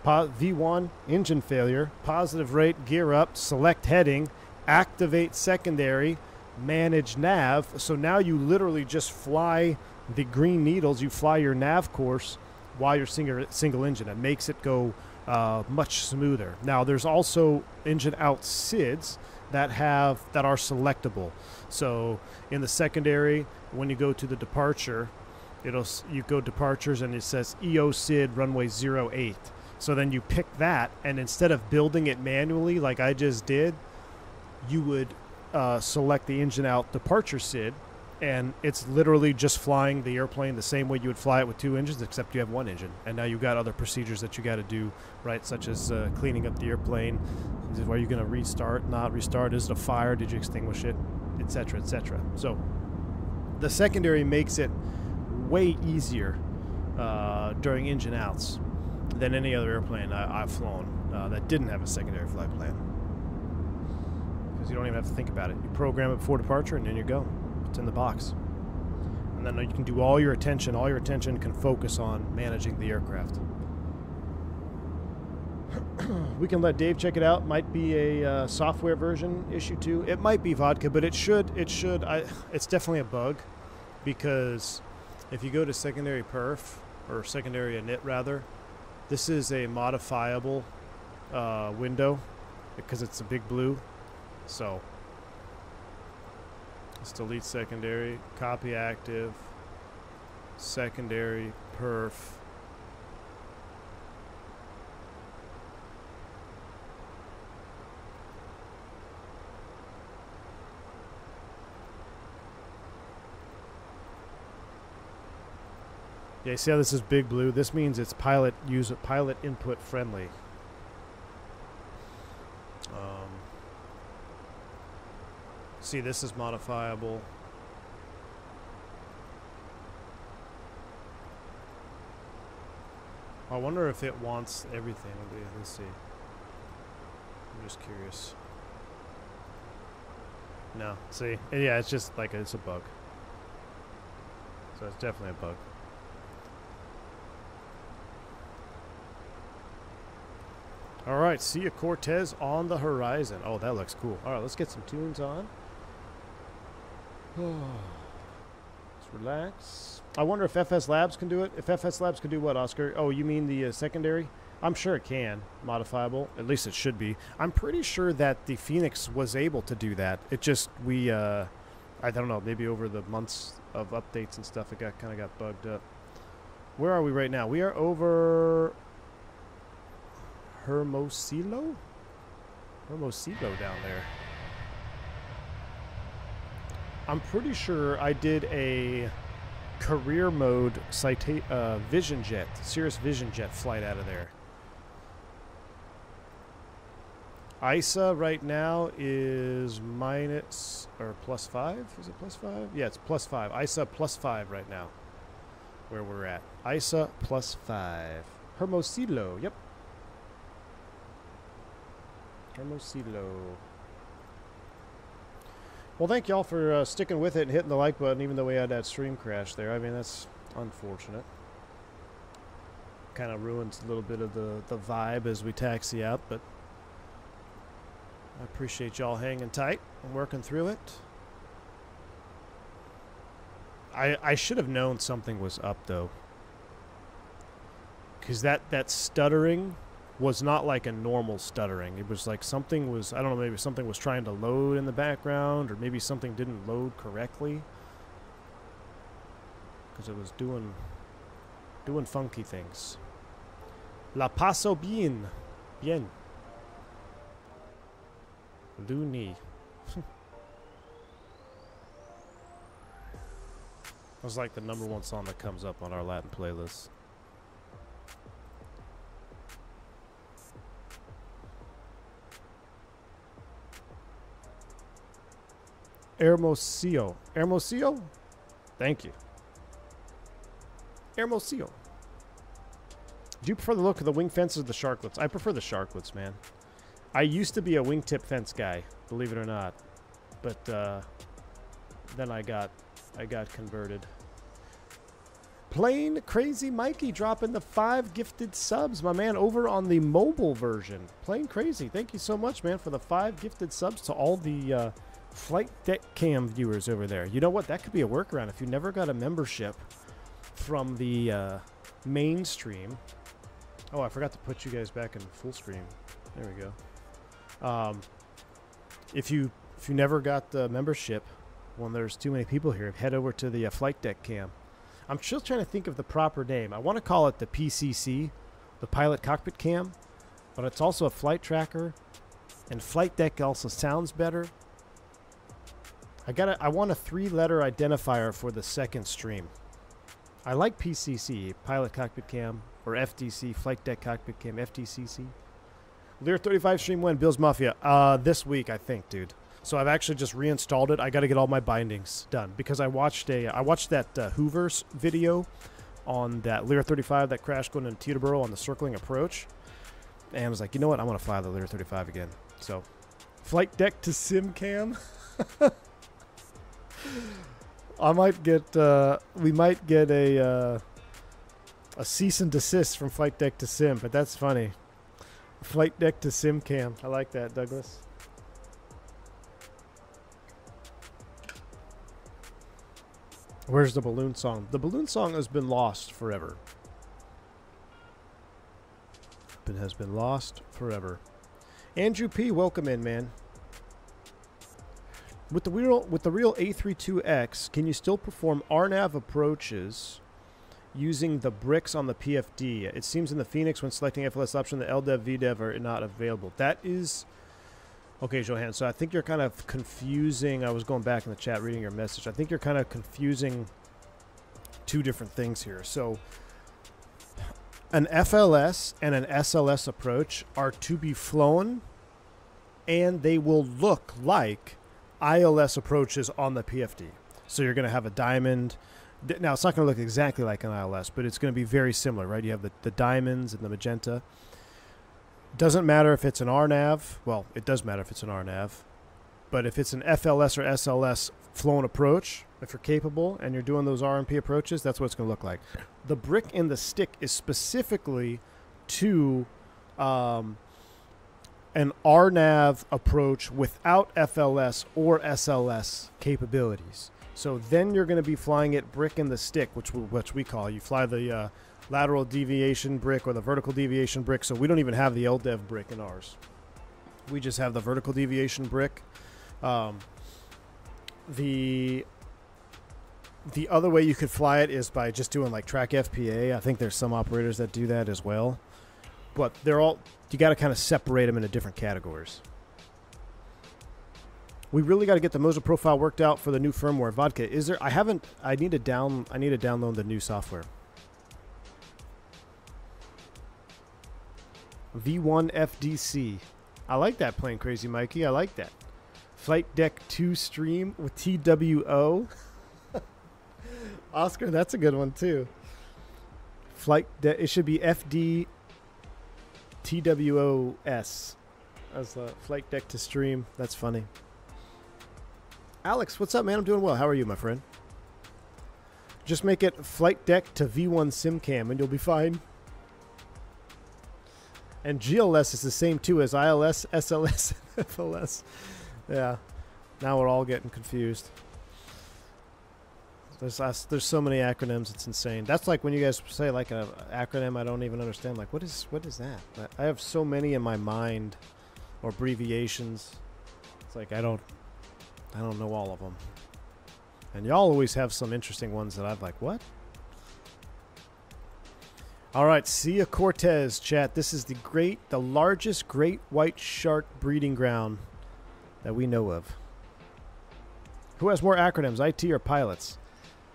V1, engine failure, positive rate, gear up, select heading, activate secondary, manage nav. So now you literally just fly the green needles, you fly your nav course while you're single engine. It makes it go much smoother. Now there's also engine out SIDs that are selectable. So in the secondary, when you go to the departure, you go departures and it says EO SID runway 08. So then you pick that, and instead of building it manually like I just did, you would select the engine out departure SID, and it's literally just flying the airplane the same way you would fly it with 2 engines, except you have 1 engine. And now you've got other procedures that you got to do, right, such as cleaning up the airplane. Are you going to restart, not restart? Is it a fire? Did you extinguish it? Etc., etc. So the secondary makes it way easier during engine outs than any other airplane I've flown that didn't have a secondary flight plan. Because you don't even have to think about it. You program it before departure, and then you go. It's in the box. And then you can do all your attention can focus on managing the aircraft. We can let Dave check it out. Might be a software version issue too. It might be vodka, but it's definitely a bug, because if you go to secondary perf, or secondary init rather, this is a modifiable window because it's a big blue. So let's delete secondary, copy active, secondary, perf. Yeah, see how this is big blue? This means it's pilot input friendly. See, this is modifiable. I wonder if it wants everything. Let's see. I'm just curious. No, see, yeah, it's just like it's a bug. So it's definitely a bug. All right, see you, Cortez on the horizon. Oh, that looks cool. All right, let's get some tunes on. Let's relax. I wonder if FS Labs can do it. If FS Labs can do what, Oscar? Oh, you mean the secondary? I'm sure it can. Modifiable. At least it should be. I'm pretty sure that the Fenix was able to do that. It just, I don't know, maybe over the months of updates and stuff, it kind of got bugged up. Where are we right now? We are over Hermosillo? Hermosillo down there. I'm pretty sure I did a career mode Vision Jet, Cirrus Vision Jet flight out of there. ISA right now is minus or +5. Is it +5? Yeah, it's +5. ISA +5 right now. Where we're at. ISA +5. Hermosillo. Yep. Hermosillo. Well, thank y'all for sticking with it and hitting the like button, even though we had that stream crash there. I mean, that's unfortunate. Kind of ruins a little bit of the vibe as we taxi out, but I appreciate y'all hanging tight and working through it. I should have known something was up, though. Because that stuttering was not like a normal stuttering. It was like something was, I don't know, maybe something was trying to load in the background, or maybe something didn't load correctly. Because it was doing funky things. La paso bien. Bien. Looney. It was like the #1 song that comes up on our Latin playlist. Hermosillo. Hermosillo? Thank you. Hermosillo. Do you prefer the look of the wing fences or the sharklets? I prefer the sharklets, man. I used to be a wingtip fence guy, believe it or not. But then I got converted. Plain Crazy Mikey dropping the 5 gifted subs, my man, over on the mobile version. Plain Crazy, thank you so much, man, for the 5 gifted subs to all the Flight Deck Cam viewers over there. You know what? That could be a workaround. If you never got a membership from the mainstream. Oh, I forgot to put you guys back in full screen. There we go. If you never got the membership, when there's too many people here, head over to the Flight Deck Cam. I'm still trying to think of the proper name. I want to call it the PCC, the Pilot Cockpit Cam, but it's also a flight tracker, and Flight Deck also sounds better. I want a 3-letter identifier for the second stream. I like PCC, Pilot Cockpit Cam, or FDC, Flight Deck Cockpit Cam, FDCC. Lear 35 stream when? Bill's Mafia. This week, I think, dude. So I've actually just reinstalled it. I got to get all my bindings done because I watched that Hoover's video on that Lear 35 that crashed going into Teterboro on the circling approach, and I was like, you know what? I want to fly the Lear 35 again. So, Flight Deck to Sim Cam. I might get. We might get a cease and desist from Flight Deck to Sim, but that's funny. Flight Deck to Sim Cam. I like that, Douglas. Where's the balloon song? The balloon song has been lost forever. It has been lost forever. Andrew P, welcome in, man. With the real A32X, can you still perform RNAV approaches using the bricks on the PFD? It seems in the Fenix when selecting FLS option, the LDEV, VDEV are not available. That is... Okay, Johan, so I think you're kind of confusing. I was going back in the chat reading your message. I think you're kind of confusing two different things here. So an FLS and an SLS approach are to be flown and they will look like ILS approaches on the PFD. So you're going to have a diamond. Now, it's not going to look exactly like an ILS, but it's going to be very similar, right? You have the diamonds and the magenta. Doesn't matter if it's an RNAV. Well, it does matter if it's an RNAV. But if it's an FLS or SLS flown approach, if you're capable and you're doing those RMP approaches, that's what it's going to look like. The brick in the stick is specifically to an RNAV approach without FLS or SLS capabilities. So then you're going to be flying it brick in the stick, which we call. You fly the lateral deviation brick or the vertical deviation brick. So we don't even have the LDEV brick in ours. We just have the vertical deviation brick. The other way you could fly it is by just doing like track FPA. I think there's some operators that do that as well. But they're all, you got to kind of separate them into different categories. We really got to get the Moza profile worked out for the new firmware. Vodka, is there? I need to download the new software. V1 FDC. I like that plane, Crazy Mikey. I like that. Flight Deck 2 stream with TWO. Oscar, that's a good one too. Flight Deck. It should be FD TWOS as the Flight Deck to stream. That's funny. Alex, what's up, man? I'm doing well. How are you, my friend? Just make it Flight Deck to V1 SimCam and you'll be fine. And GLS is the same too as ILS, SLS, and FLS. Yeah. Now we're all getting confused. There's so many acronyms, it's insane. That's like when you guys say like an acronym I don't even understand. Like, what is that? I have so many in my mind, or abbreviations. It's like I don't know all of them. And y'all always have some interesting ones that I'm like, what? All right, Sia Cortez, chat. This is the largest great white shark breeding ground that we know of. Who has more acronyms, IT or pilots?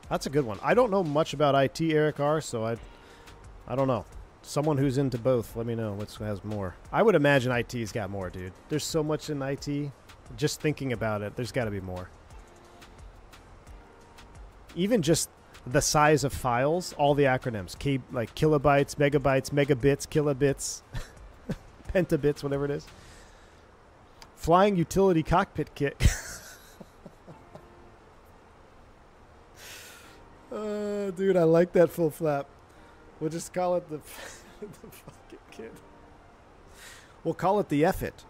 That's a good one. I don't know much about IT, Eric R., so I don't know. Someone who's into both, let me know what has more. I would imagine IT's got more, dude. There's so much in IT. Just thinking about it, there's got to be more. Even just the size of files, all the acronyms, like kilobytes, megabytes, megabits, kilobits, pentabits, whatever it is. Flying utility cockpit kit. Dude, I like that full flap. We'll just call it the fucking kit. We'll call it the F-it.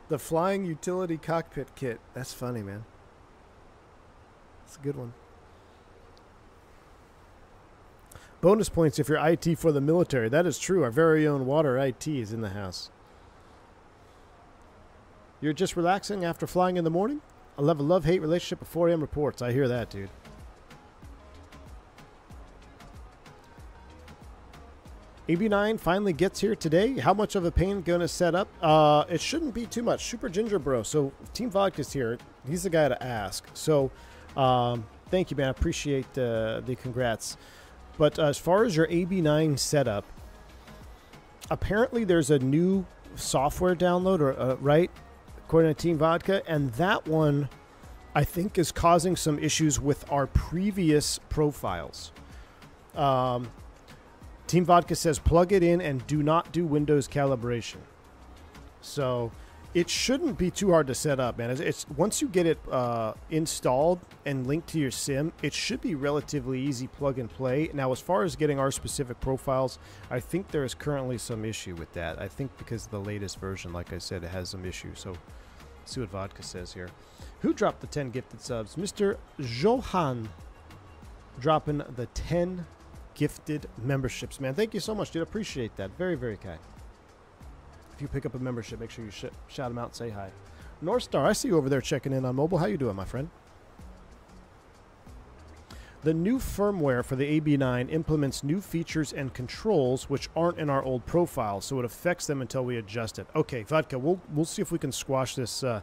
The Flying Utility Cockpit Kit. That's funny, man. That's a good one. Bonus points if you're IT for the military. That is true. Our very own water IT is in the house. You're just relaxing after flying in the morning? I love a love-hate relationship with 4 a.m. reports. I hear that, dude. AB9 finally gets here today. How much of a pain going to set up? It shouldn't be too much. Super Ginger Bro. So Team Vodka's here. He's the guy to ask. So thank you, man. I appreciate the congrats. But as far as your AB9 setup, apparently there's a new software download, or right, according to Team Vodka, and that one I think is causing some issues with our previous profiles. Team Vodka says plug it in and do not do Windows calibration. So it shouldn't be too hard to set up, man. It's once you get it installed and linked to your sim, it should be relatively easy plug and play. Now, as far as getting our specific profiles, I think there is currently some issue with that. I think because of the latest version, like I said, it has some issues. So let's see what Vodka says here. Who dropped the 10 gifted subs? Mr. Johan dropping the 10 gifted memberships, man. Thank you so much, dude. Appreciate that. Very, very kind. If you pick up a membership, make sure you shout them out and say hi. North Star, I see you over there checking in on mobile. How you doing, my friend? The new firmware for the AB9 implements new features and controls which aren't in our old profile, so it affects them until we adjust it. Okay, Vodka, we'll see if we can squash this. I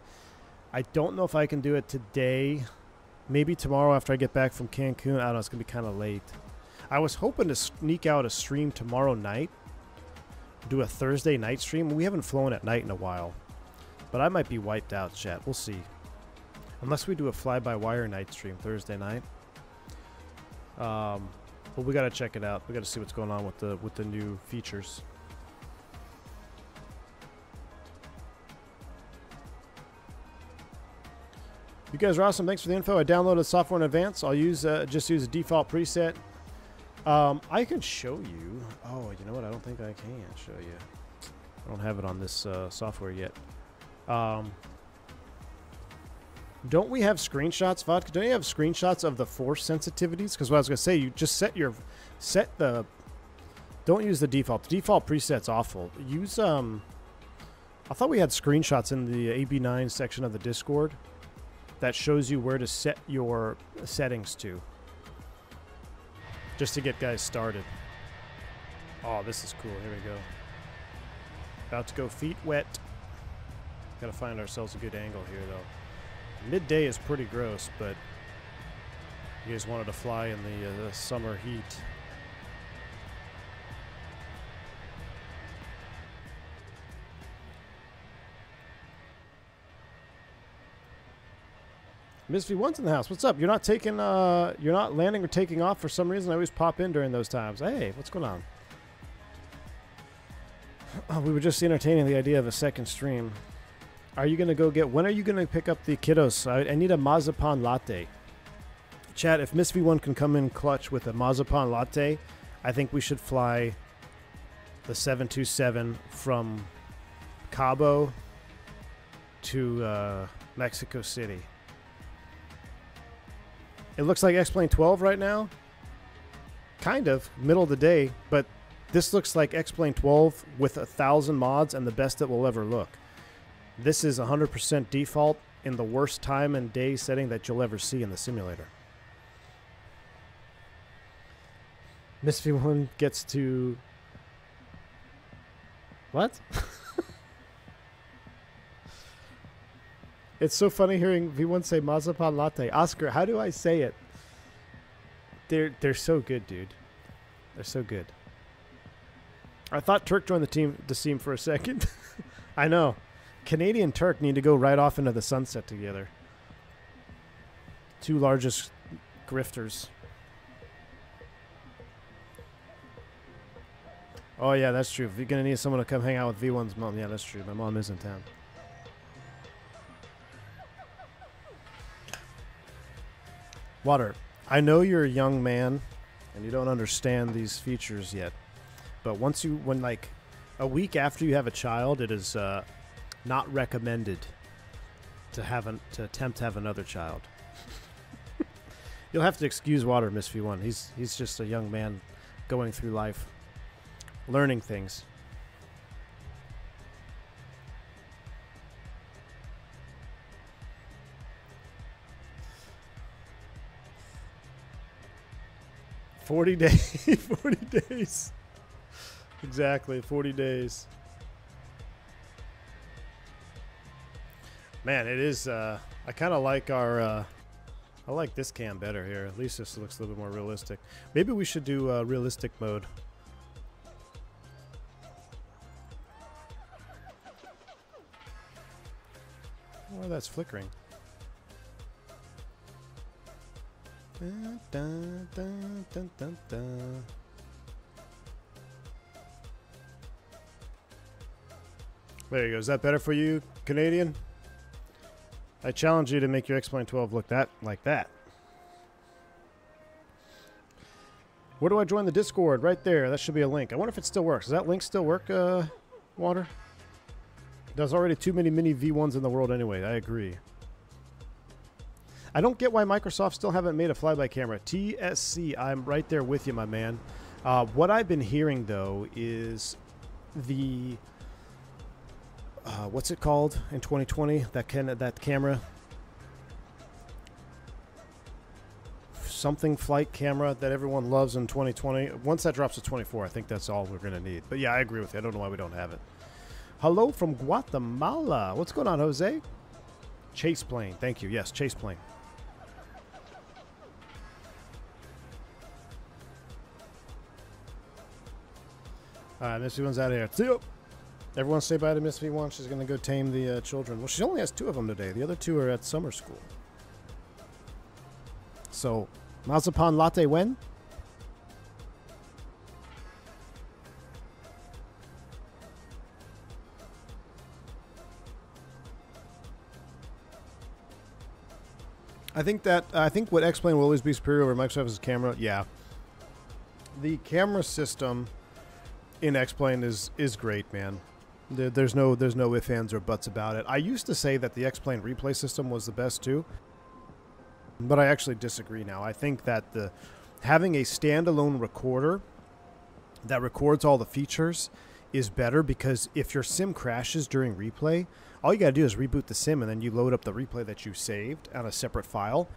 don't know if I can do it today. Maybe tomorrow after I get back from Cancun. I don't know. It's going to be kind of late. I was hoping to sneak out a stream tomorrow night. Do a Thursday night stream. We haven't flown at night in a while. But I might be wiped out, chat. We'll see. Unless we do a fly-by-wire night stream Thursday night. But we gotta check it out. We gotta see what's going on with the new features. You guys are awesome. Thanks for the info. I downloaded the software in advance. I'll use just use a default preset. I can show you. Oh, you know what? I don't think I can show you. I don't have it on this software yet. Don't we have screenshots, Vodka? Don't you have screenshots of the force sensitivities? Because what I was going to say, you just set the... Don't use the default. The default preset's awful. Use, I thought we had screenshots in the AB9 section of the Discord that shows you where to set your settings to. Just to get guys started. Oh, this is cool. Here we go. About to go feet wet. Gotta find ourselves a good angle here, though. Midday is pretty gross, but you guys wanted to fly in the summer heat. Miss V1's in the house. What's up? You're not taking, you're not landing or taking off for some reason. I always pop in during those times. Hey, what's going on? We were just entertaining the idea of a second stream. Are you going to go get... When are you going to pick up the kiddos? I need a Mazapan latte. Chat, if Miss V1 can come in clutch with a Mazapan latte, I think we should fly the 727 from Cabo to Mexico City. It looks like X-Plane 12 right now. Kind of. Middle of the day. But this looks like X-Plane 12 with 1,000 mods and the best it will ever look. This is 100% default in the worst time and day setting that you'll ever see in the simulator. Miss V1 gets to... What? It's so funny hearing V1 say Mazapan latte. Oscar, how do I say it? They're so good, dude. They're so good. I thought Turk joined the team for a second. I know. Canadian Turk need to go right off into the sunset together. Two largest grifters. Oh yeah, that's true. If you're gonna need someone to come hang out with V1's mom, yeah, that's true. My mom is in town. Water, I know you're a young man and you don't understand these features yet, but when like a week after you have a child, it is not recommended to attempt to have another child. You'll have to excuse Water, Miss V1. He's just a young man going through life, learning things. $40 days. 40 days. Exactly, 40 days. Man, it is, I kind of like our, I like this cam better here. At least this looks a little bit more realistic. Maybe we should do realistic mode. Oh, that's flickering. Dun, dun, dun, dun, dun, dun. There you go. Is that better for you, Canadian? I challenge you to make your X-Plane 12 look like that. Where do I join the Discord? Right there. That should be a link. I wonder if it still works. Does that link still work, Water? There's already too many mini V1s in the world anyway. I agree. I don't get why Microsoft still haven't made a flyby camera. TSC, I'm right there with you, my man. What I've been hearing, though, is the... what's it called in 2020? That camera? Something flight camera that everyone loves in 2020. Once that drops to 24, I think that's all we're going to need. But yeah, I agree with you. I don't know why we don't have it. Hello from Guatemala. What's going on, Jose? Chase plane. Thank you. Yes, chase plane. All right, Miss V1's out of here. See you. Everyone say bye to Miss V1. She's going to go tame the children. Well, she only has 2 of them today. The other 2 are at summer school. So, Mazapan latte when? I think what X-Plane will always be superior over Microsoft's camera. Yeah. The camera system in X-Plane is great, man. There's no ifs, ands, or buts about it. I used to say that the X-Plane replay system was the best too, but I actually disagree now. I think that having a standalone recorder that records all the features is better, because if your sim crashes during replay, all you got to do is reboot the sim and then you load up the replay that you saved on a separate file.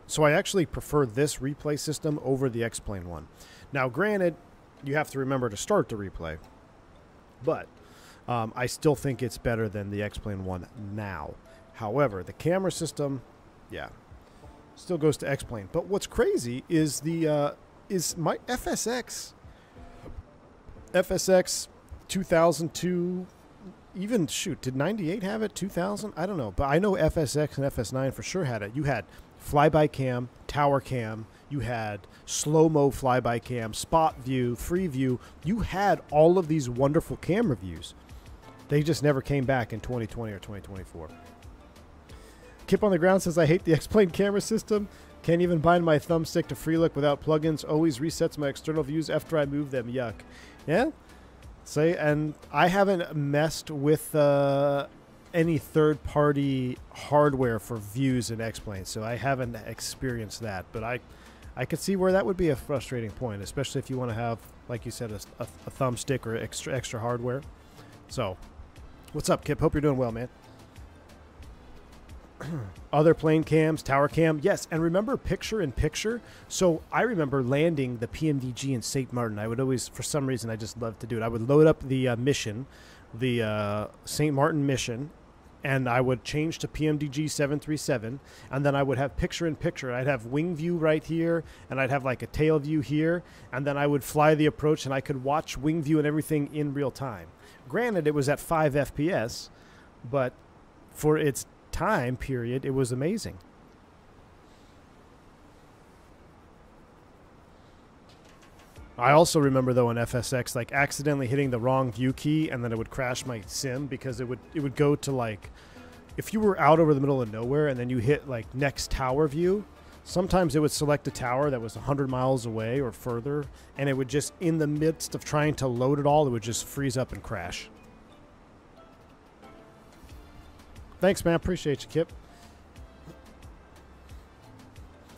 So I actually prefer this replay system over the X-Plane one. Now, granted, you have to remember to start the replay, but I still think it's better than the X-Plane one now. However, the camera system, yeah, still goes to X-Plane. But what's crazy is my FSX 2002, even, shoot, did 98 have it? 2000? I don't know. But I know FSX and FS9 for sure had it. You had flyby cam, tower cam, you had slow-mo flyby cam, spot view, free view. You had all of these wonderful camera views. They just never came back in 2020 or 2024. Kip on the Ground says, I hate the X-Plane camera system. Can't even bind my thumbstick to FreeLook without plugins. Always resets my external views after I move them. Yuck. Yeah? Say, and I haven't messed with any third-party hardware for views in X-Plane, so I haven't experienced that. But I could see where that would be a frustrating point, especially if you want to have, like you said, a thumbstick or extra hardware. So, what's up, Kip? Hope you're doing well, man. Other plane cams, tower cam, yes. And remember picture-in-picture? So I remember landing the PMDG in St. Martin. I would always, for some reason, I just loved to do it. I would load up the mission, the St. Martin mission, and I would change to PMDG 737, and then I would have picture-in-picture. I'd have wing view right here, and I'd have like a tail view here, and then I would fly the approach, and I could watch wing view and everything in real time. Granted, it was at 5 FPS, but for its time period, it was amazing. I also remember, though, in FSX, like accidentally hitting the wrong view key, and then it would crash my sim, because it would go to, like, if you were out over the middle of nowhere and then you hit like next tower view, sometimes it would select a tower that was 100 miles away or further, and it would just, in the midst of trying to load it all, it would just freeze up and crash. Thanks, man. Appreciate you, Kip.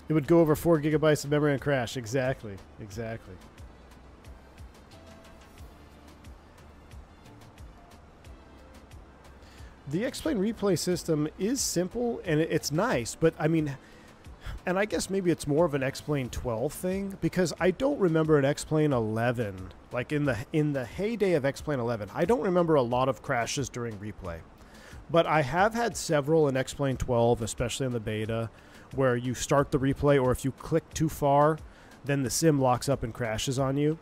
It would go over 4 gigabytes of memory and crash. Exactly. Exactly. The X-Plane replay system is simple, and it's nice, but I mean, and I guess maybe it's more of an X-Plane 12 thing, because I don't remember an X-Plane 11, like in the heyday of X-Plane 11, I don't remember a lot of crashes during replay. But I have had several in X-Plane 12, especially in the beta, where you start the replay, or if you click too far, then the sim locks up and crashes on you.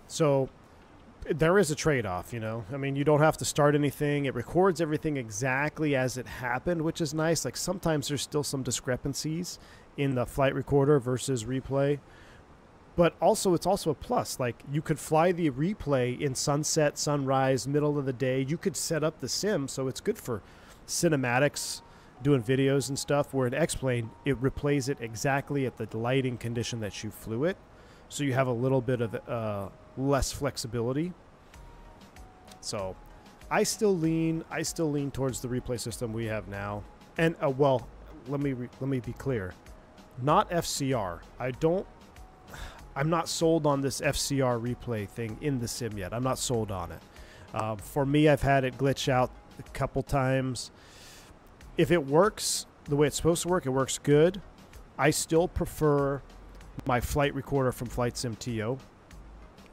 So there is a trade-off, you know. I mean, you don't have to start anything. It records everything exactly as it happened, which is nice. Like, sometimes there's still some discrepancies in the flight recorder versus replay. But also, it's also a plus. Like, you could fly the replay in sunset, sunrise, middle of the day. You could set up the sim, so it's good for cinematics, doing videos and stuff, where in X-Plane, it replays it exactly at the lighting condition that you flew it. So you have a little bit of less flexibility. So I still lean towards the replay system we have now. And, well, let me be clear. Not FCR. I'm not sold on this FCR replay thing in the sim yet. I'm not sold on it. For me, I've had it glitch out a couple times. If it works the way it's supposed to work, it works good. I still prefer my flight recorder from Flight Sim TO,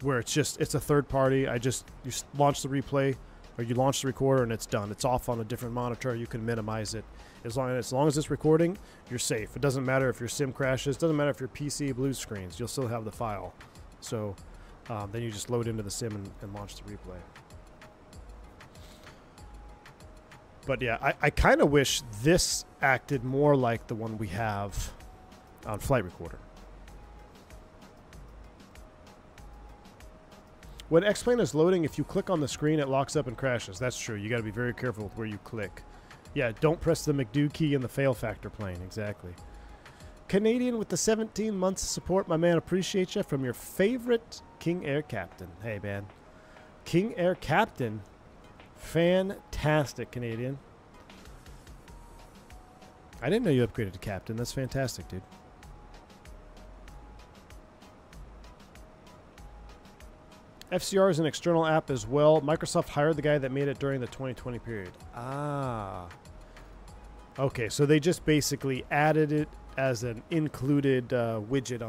where it's a third party. You launch the replay, or you launch the recorder, and it's done. It's off on a different monitor. You can minimize it. As long as it's recording, you're safe. It doesn't matter if your sim crashes. It doesn't matter if your PC blue screens. You'll still have the file. So then you just load into the sim and launch the replay. But yeah, I kind of wish this acted more like the one we have on Flight Recorder. When X-Plane is loading, if you click on the screen, it locks up and crashes. That's true. You got to be very careful with where you click. Yeah, don't press the McDo key in the fail factor plane. Exactly. Canadian with the 17 months of support. My man, appreciate you. From your favorite King Air Captain. Hey, man. King Air Captain. Fantastic, Canadian. I didn't know you upgraded to Captain. That's fantastic, dude. FCR is an external app as well. Microsoft hired the guy that made it during the 2020 period. Ah. Okay, so they just basically added it as an included widget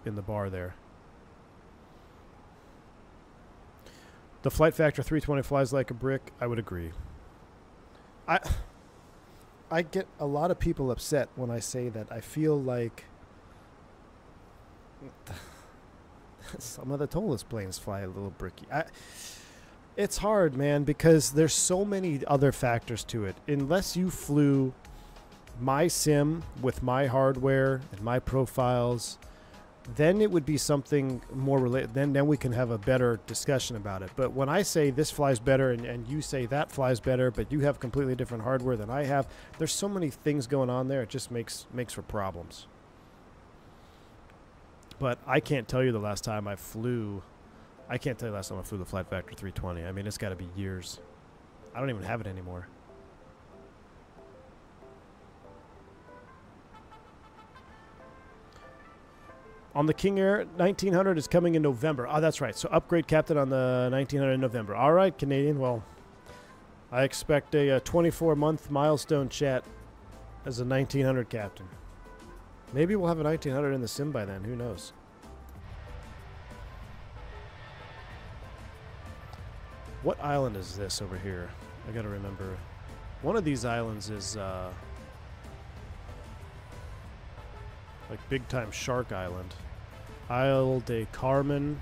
in the bar there. The Flight Factor 320 flies like a brick. I would agree. I get a lot of people upset when I say that. I feel like some of the Tolless planes fly a little bricky. It's hard, man, because there's so many other factors to it. Unless you flew my sim with my hardware and my profiles, then it would be something more related. Then we can have a better discussion about it. But when I say this flies better and you say that flies better, but you have completely different hardware than I have, there's so many things going on there. It just makes for problems. But I can't tell you the last time I flew. I can't tell you the last time I flew the Flight Factor 320. I mean, it's got to be years. I don't even have it anymore. On the King Air, 1900 is coming in November. Oh, that's right. So upgrade Captain on the 1900 in November. All right, Canadian. Well, I expect a 24-month milestone chat as a 1900 Captain. Maybe we'll have a 1900 in the sim by then. Who knows? What island is this over here? I got to remember. One of these islands is like big time Shark Island. Isle de Carmen.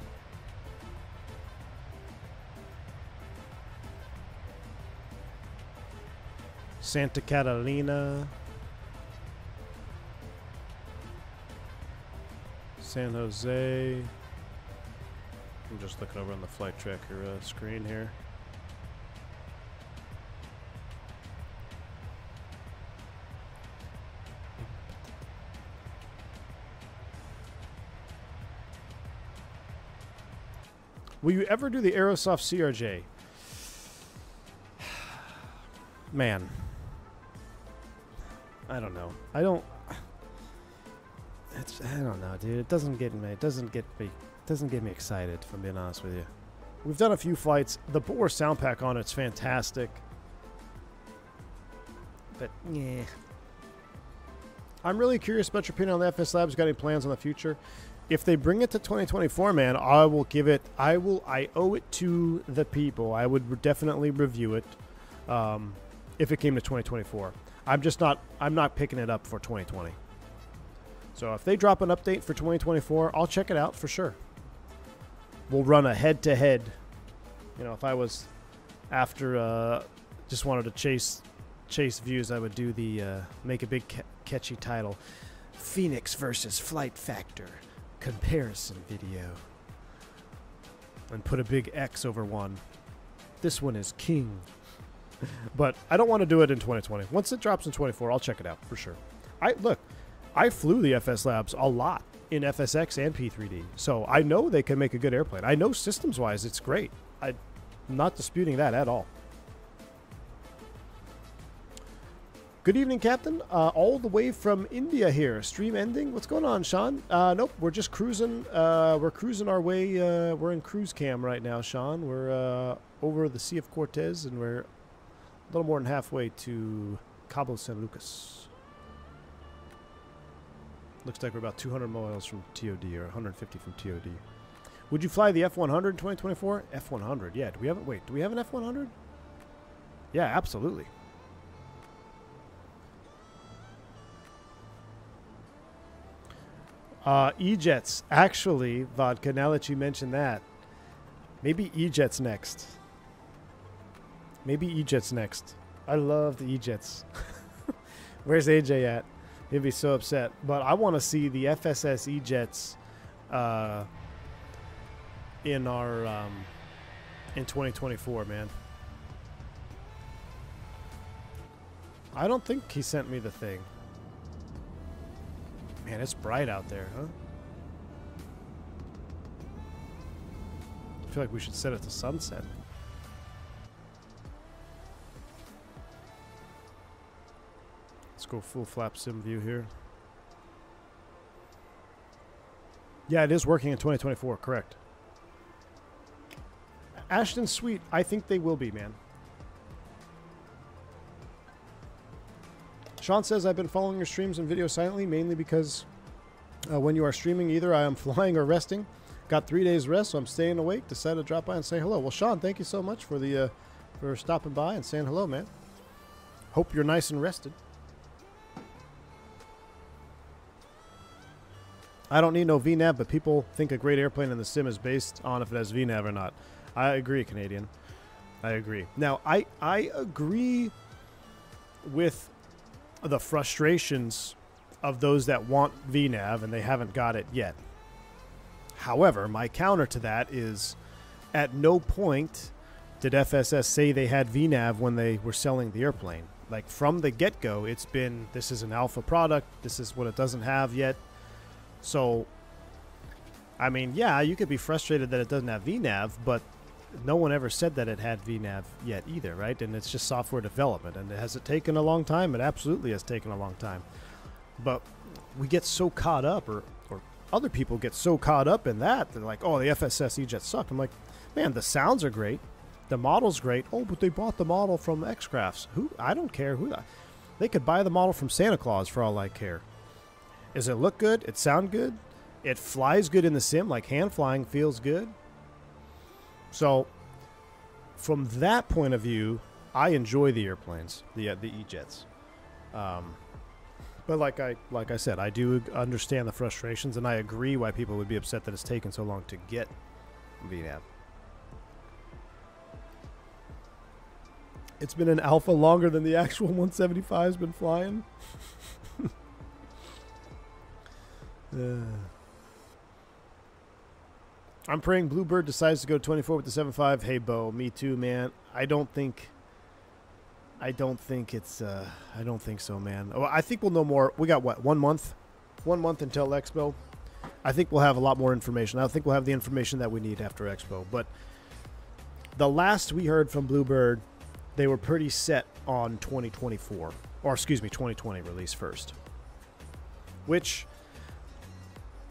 Santa Catalina. San Jose. I'm just looking over on the flight tracker screen here. Will you ever do the Aerosoft CRJ? Man. I don't know. I don't know, dude. It doesn't get me excited, if I'm being honest with you. We've done a few flights. The Boer sound pack on it's fantastic. But yeah. I'm really curious about your opinion on the FS Labs. Got any plans on the future? If they bring it to 2024, man, I will give it. I owe it to the people. I would definitely review it if it came to 2024. I'm not picking it up for 2020. So if they drop an update for 2024, I'll check it out for sure. We'll run a head-to-head. You know, if I was after just wanted to chase views, I would do the make a big catchy title: Fenix versus Flight Factor comparison video, and put a big X over one. This one is king. But I don't want to do it in 2020. Once it drops in 24, I'll check it out for sure. I flew the FS Labs a lot in FSX and P3D, so I know they can make a good airplane. I know systems-wise it's great. I'm not disputing that at all. Good evening, Captain. All the way from India here. Stream ending. What's going on, Sean? Nope, we're just cruising. We're cruising our way. We're in cruise cam right now, Sean. We're over the Sea of Cortez, and we're a little more than halfway to Cabo San Lucas. Looks like we're about 200 miles from TOD, or 150 from TOD. Would you fly the F100 in 2024? F100, yeah. Do we have an F100? Yeah, absolutely. E-Jets. Actually, Vodka, now that you mention that, maybe E-Jets next. Maybe E-Jet's next. I love the E-Jets. Where's AJ at? He'd be so upset. But I want to see the FSS E-Jets in our in 2024, man. I don't think he sent me the thing. Man, it's bright out there, huh? I feel like we should set it to sunset. Let's go full flap sim view here. Yeah, it is working in 2024, correct. Ashton Sweet, I think they will be, man. Sean says, I've been following your streams and videos silently, mainly because when you are streaming, either I am flying or resting. Got 3 days rest, so I'm staying awake. Decided to drop by and say hello. Well, Sean, thank you so much for the for stopping by and saying hello, man. Hope you're nice and rested. I don't need no VNAV, but people think a great airplane in the sim is based on if it has VNAV or not. I agree, Canadian. I agree. Now, I agree with the frustrations of those that want VNAV and they haven't got it yet. However, my counter to that is at no point did FSS say they had VNAV when they were selling the airplane. Like from the get-go, it's been, this is an alpha product, this is what it doesn't have yet. So, I mean, yeah, you could be frustrated that it doesn't have VNAV, but no one ever said that it had VNAV yet either, right? And it's just software development. And has it taken a long time? It absolutely has taken a long time. But we get so caught up, or other people get so caught up in that, they're like, oh, the FSS E-Jets suck. I'm like, man, the sounds are great. The model's great. Oh, but they bought the model from X-Crafts. Who? I don't care who. They could buy the model from Santa Claus for all I care. Does it look good? It sound good? It flies good in the sim, like hand flying feels good. So, from that point of view, I enjoy the airplanes, the E-Jets. But like I said, I do understand the frustrations, and I agree why people would be upset that it's taken so long to get VNAV. It's been an alpha longer than the actual 175 has been flying. I'm praying Bluebird decides to go 24 with the 7.5. Hey, Bo, me too, man. I don't think it's I don't think so, man. Oh, I think we'll know more. We got what, 1 month? 1 month until Expo. I think we'll have a lot more information. I think we'll have the information that we need after Expo. But the last we heard from Bluebird, they were pretty set on 2024, or excuse me, 2020 release first. Which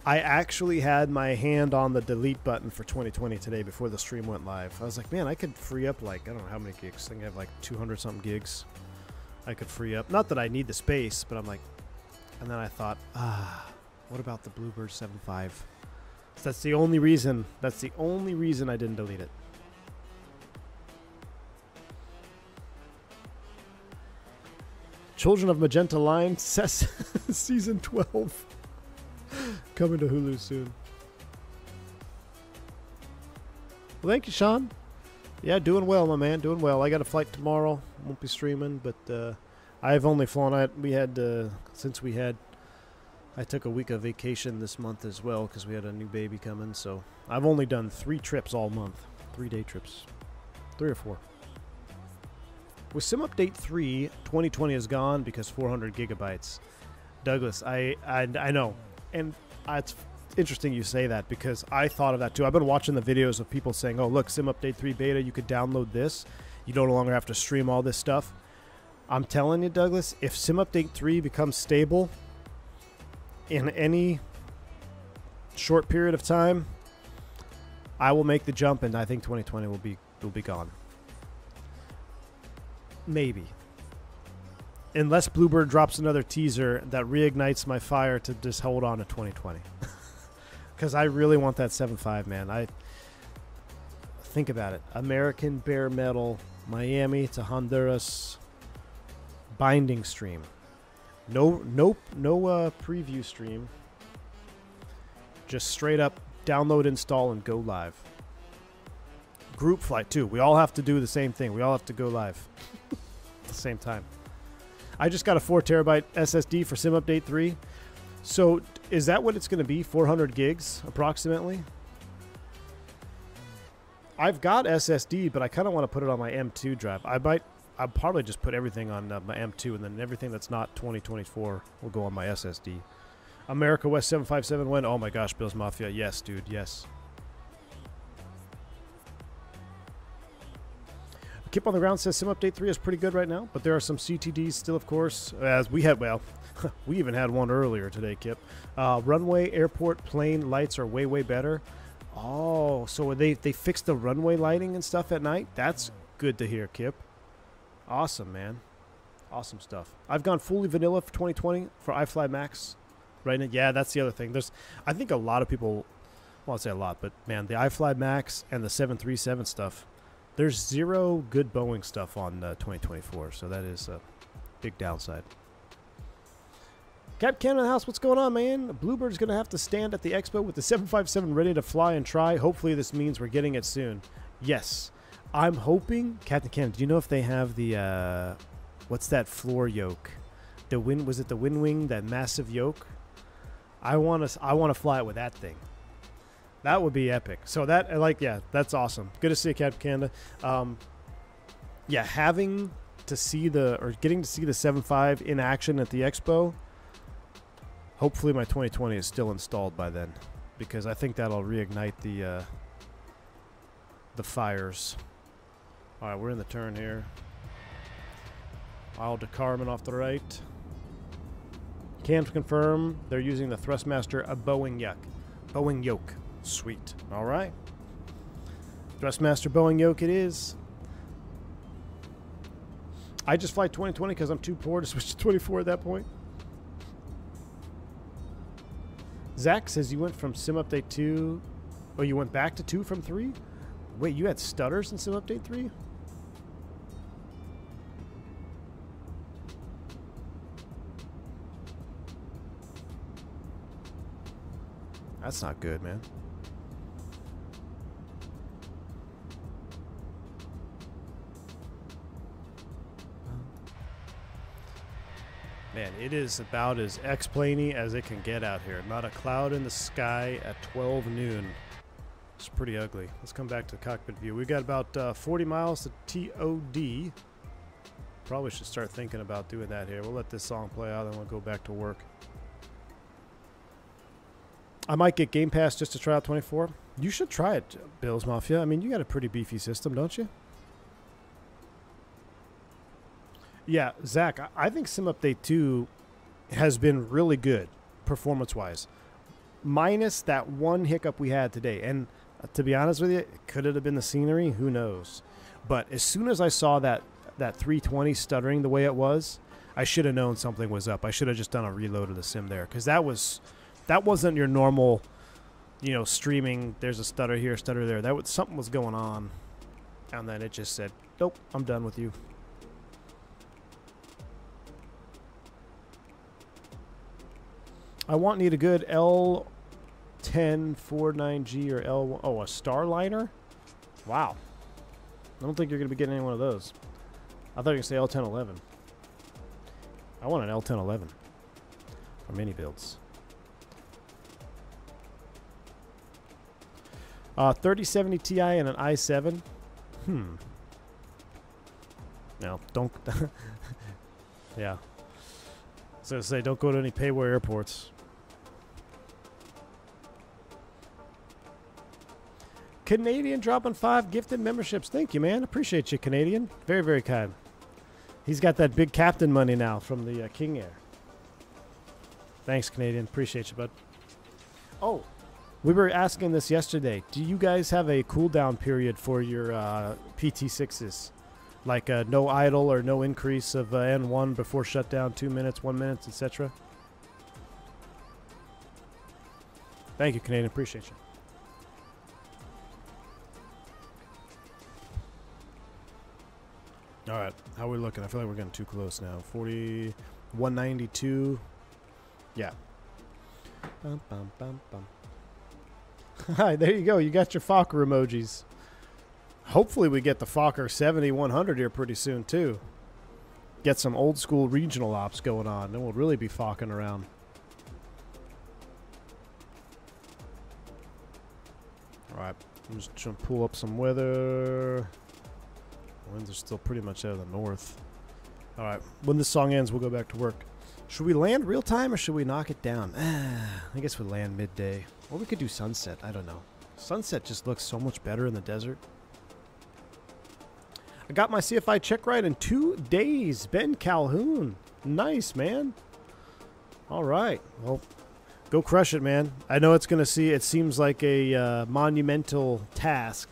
I actually had my hand on the delete button for 2020 today before the stream went live. I was like, man, I could free up like, I don't know how many gigs. I think I have like 200 something gigs I could free up. Not that I need the space, but I'm like, and then I thought, what about the Bluebird 7.5? So that's the only reason I didn't delete it. Children of Magenta Line, season 12. Coming to Hulu soon. Well, thank you, Sean. Yeah, doing well, my man. Doing well. I got a flight tomorrow. Won't be streaming, but I've only flown. I took a week of vacation this month as well because we had a new baby coming. So I've only done 3 trips all month. 3-day trips. 3 or 4. With Sim Update 3, 2020 is gone because 400 gigabytes. Douglas, I know. And it's interesting you say that because I thought of that too. I've been watching the videos of people saying, oh, look, Sim Update 3 beta, you could download this. You no longer have to stream all this stuff. I'm telling you, Douglas, if Sim Update 3 becomes stable in any short period of time, I will make the jump, and I think 2020 will be gone. Maybe. Unless Bluebird drops another teaser that reignites my fire to just hold on to 2020. Because I really want that 7.5, man. I think about it. American bare metal, Miami to Honduras, binding stream. No preview stream. Just straight up download, install, and go live. group flight too. We all have to do the same thing. We all have to go live at the same time. I just got a 4 terabyte SSD for Sim Update 3. So is that what it's going to be? 400 gigs approximately? I've got SSD, but I kind of want to put it on my M2 drive. I'll probably just put everything on my M2, and then everything that's not 2024 will go on my SSD. America West 757 win. Oh my gosh, Bill's Mafia. Yes, dude. Yes. Kip on the Ground says Sim Update 3 is pretty good right now, but there are some CTDs still, of course, as we had, well, we even had one earlier today, Kip. Runway, airport, plane lights are way, way better. Oh, so they fixed the runway lighting and stuff at night? That's good to hear, Kip. Awesome, man. Awesome stuff. I've gone fully vanilla for 2020 for iFly Max right now. Yeah, that's the other thing. I think a lot of people, well, I'd say a lot, but man, the iFly Max and the 737 stuff, there's zero good Boeing stuff on 2024, so that is a big downside. Cap Cannon in the house, what's going on, man? Bluebird's going to have to stand at the expo with the 757 ready to fly and try. Hopefully this means we're getting it soon. Yes. I'm hoping, Captain Cannon, do you know if they have the, what's that floor yoke? Was it the Wind Wing, that massive yoke? I want to fly it with that thing. That would be epic. So that, yeah, that's awesome. Good to see you, Captain Canada. Yeah, getting to see the 7.5 in action at the expo. Hopefully my 2020 is still installed by then, because I think that'll reignite the fires. All right, we're in the turn here. Isle de Carmen off the right. Can confirm they're using the Thrustmaster, a Boeing yoke. Sweet. All right. Thrustmaster Boeing yoke it is. I just fly 2020 because I'm too poor to switch to 24 at that point. Zach says you went from Sim Update 2. Oh, you went back to 2 from 3? Wait, you had stutters in Sim Update 3? That's not good, man. Man, it is about as X-planey as it can get out here. Not a cloud in the sky at 12 noon. It's pretty ugly. Let's come back to the cockpit view. We got about 40 miles to TOD. Probably should start thinking about doing that here. We'll let this song play out, then we'll go back to work. I might get Game Pass just to try out 24. You should try it, Bill's Mafia. I mean, you got a pretty beefy system, don't you? Yeah, Zach, I think Sim Update 2 has been really good performance-wise. Minus that one hiccup we had today. And to be honest with you, could it have been the scenery? Who knows? But as soon as I saw that 320 stuttering the way it was, I should have known something was up. I should have just done a reload of the sim there, because that wasn't your normal, you know, streaming. There's a stutter here, stutter there. Something was going on, and then it just said, "Nope, I'm done with you." I need a good L1049G or L1. Oh, a Starliner? Wow. I don't think you're going to be getting any one of those. I thought you were going to say L1011. I want an L1011 for mini builds. 3070 Ti and an i7. No, don't. Yeah. So say, don't go to any payware airports. Canadian dropping 5 gifted memberships. Thank you, man. Appreciate you, Canadian. Very, very kind. He's got that big captain money now from the King Air. Thanks, Canadian. Appreciate you, bud. Oh, we were asking this yesterday. Do you guys have a cooldown period for your PT6s? Like no idle or no increase of N1 before shutdown, 2 minutes, 1 minute, etc.? Thank you, Canadian. Appreciate you. All right, how are we looking? I feel like we're getting too close now. 40, 192. Yeah. Bum, bum, bum, bum. Hi, there you go. You got your Fokker emojis. Hopefully we get the Fokker 7100 here pretty soon too. Get some old school regional ops going on. Then we'll really be Fokking around. Alright, I'm just trying to pull up some weather. Winds are still pretty much out of the north. Alright, when this song ends, we'll go back to work. Should we land real time or should we knock it down? I guess we'll land midday. Or we could do sunset. I don't know. Sunset just looks so much better in the desert. I got my CFI check ride in 2 days. Ben Calhoun. Nice, man. All right. Well, go crush it, man. I know it's going to it seems like a monumental task.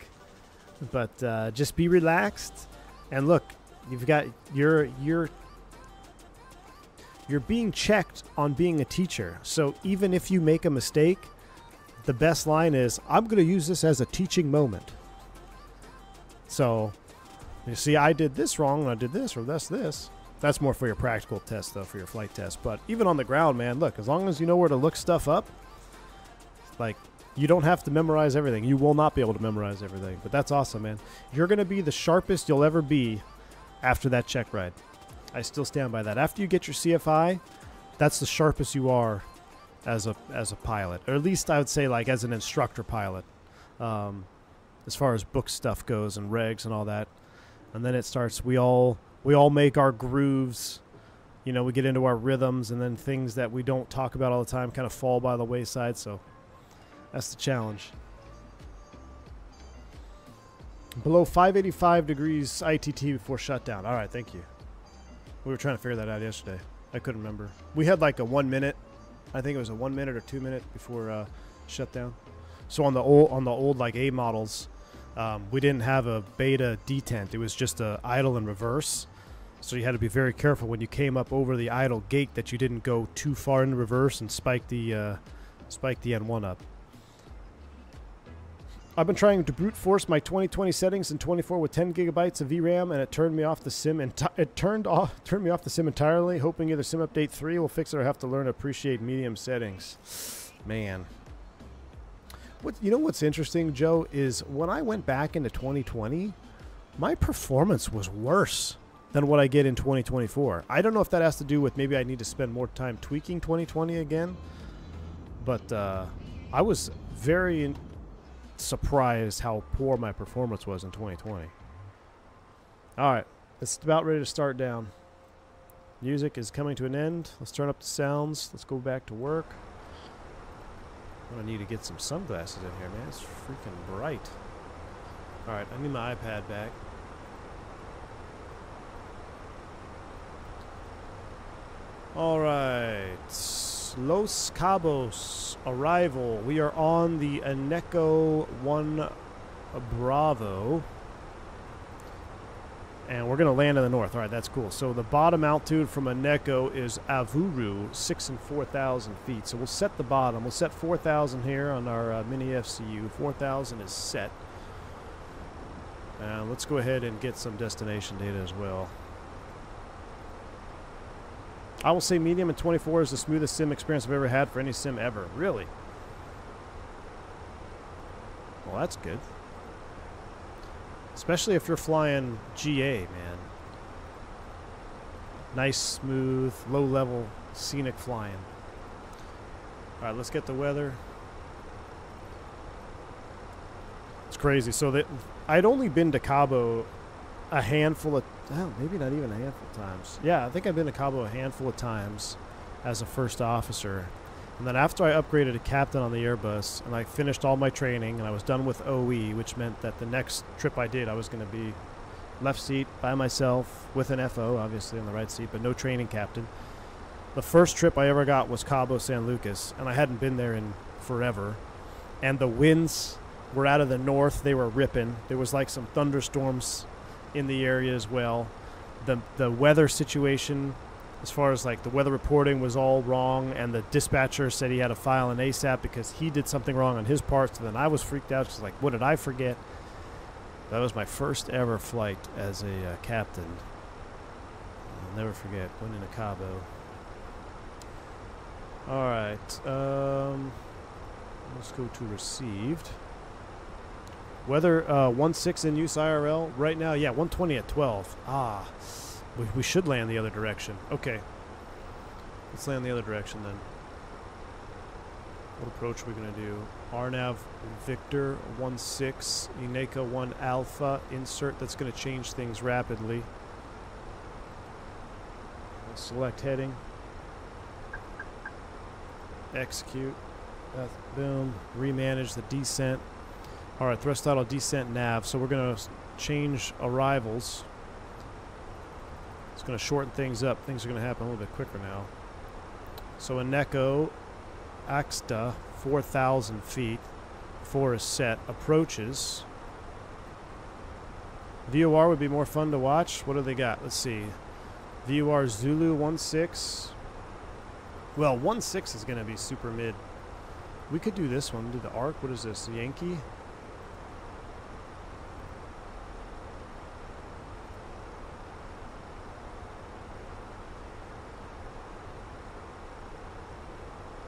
But just be relaxed. And look, you've got you're being checked on being a teacher. So even if you make a mistake, the best line is, I'm going to use this as a teaching moment. So, you see, I did this wrong, and I did this, or that's this. That's more for your practical test, though, for your flight test. But even on the ground, man, look, as long as you know where to look stuff up, like, you don't have to memorize everything. You will not be able to memorize everything. But that's awesome, man. You're going to be the sharpest you'll ever be after that check ride. I still stand by that. After you get your CFI, that's the sharpest you are as a pilot, or at least I would say like as an instructor pilot, as far as book stuff goes and regs and all that. And then it starts. We all make our grooves. You know, we get into our rhythms, and then things that we don't talk about all the time kind of fall by the wayside. So that's the challenge. Below 585 degrees ITT before shutdown. All right, thank you. We were trying to figure that out yesterday. I couldn't remember. We had like a 1 minute. I think it was a 1 minute or 2 minute before shutdown. So on the old like A models, we didn't have a beta detent. It was just a idle and reverse. So you had to be very careful when you came up over the idle gate that you didn't go too far in reverse and spike the N1 up. I've been trying to brute force my 2020 settings in 24 with 10 gigabytes of VRAM, and it turned me off the sim. Turned me off the sim entirely. Hoping either Sim Update 3 will fix it, or have to learn to appreciate medium settings. Man, you know what's interesting, Joe, is when I went back into 2020, my performance was worse than what I get in 2024. I don't know if that has to do with maybe I need to spend more time tweaking 2020 again, but I was very surprised how poor my performance was in 2020. All right, it's about ready to start down. Music is coming to an end. Let's turn up the sounds. Let's go back to work. I'm gonna need to get some sunglasses in here, man. It's freaking bright. All right, I need my iPad back. All right, Los Cabos arrival. We are on the Aneco 1 Bravo, and we're gonna land in the north. All right, that's cool. So the bottom altitude from Aneco is Avuru, 6 and 4,000 feet. So we'll set the bottom. We'll set 4,000 here on our mini FCU. 4,000 is set. And let's go ahead and get some destination data as well. I will say medium and 24 is the smoothest sim experience I've ever had for any sim ever. Really? Well, that's good. Especially if you're flying GA, man. Nice, smooth, low-level, scenic flying. All right, let's get the weather. It's crazy. So I'd only been to Cabo a handful of, oh, maybe not even a handful of times. Yeah, I think I've been to Cabo a handful of times as a first officer. And then after I upgraded to captain on the Airbus and I finished all my training and I was done with OE, which meant that the next trip I did, I was going to be left seat by myself with an FO, obviously on the right seat, but no training captain. The first trip I ever got was Cabo San Lucas, and I hadn't been there in forever. And the winds were out of the north. They were ripping. There was like some thunderstorms in the area as well. The weather situation, as far as like the weather reporting, was all wrong, and the dispatcher said he had to file an ASAP because he did something wrong on his part. So then I was freaked out. Just like, what did I forget? That was my first ever flight as a captain. I'll never forget. Went into Cabo. All right, let's go to received. Weather 1-6 in use IRL. Right now, yeah, 120 at 12. Ah, we should land the other direction. Okay. Let's land the other direction then. What approach are we going to do? RNAV Victor 1-6, Ineka 1 Alpha, insert. That's going to change things rapidly. Select heading. Execute. Boom. Remanage the descent. Alright, thrust throttle descent nav. So we're going to change arrivals. It's going to shorten things up. Things are going to happen a little bit quicker now. So Ineko Axta, 4,000 feet. 4 is set. Approaches. VOR would be more fun to watch. What do they got? Let's see. VOR Zulu 1-6. Well, 1-6 is going to be super mid. We could do this one. Do the arc. What is this? The Yankee?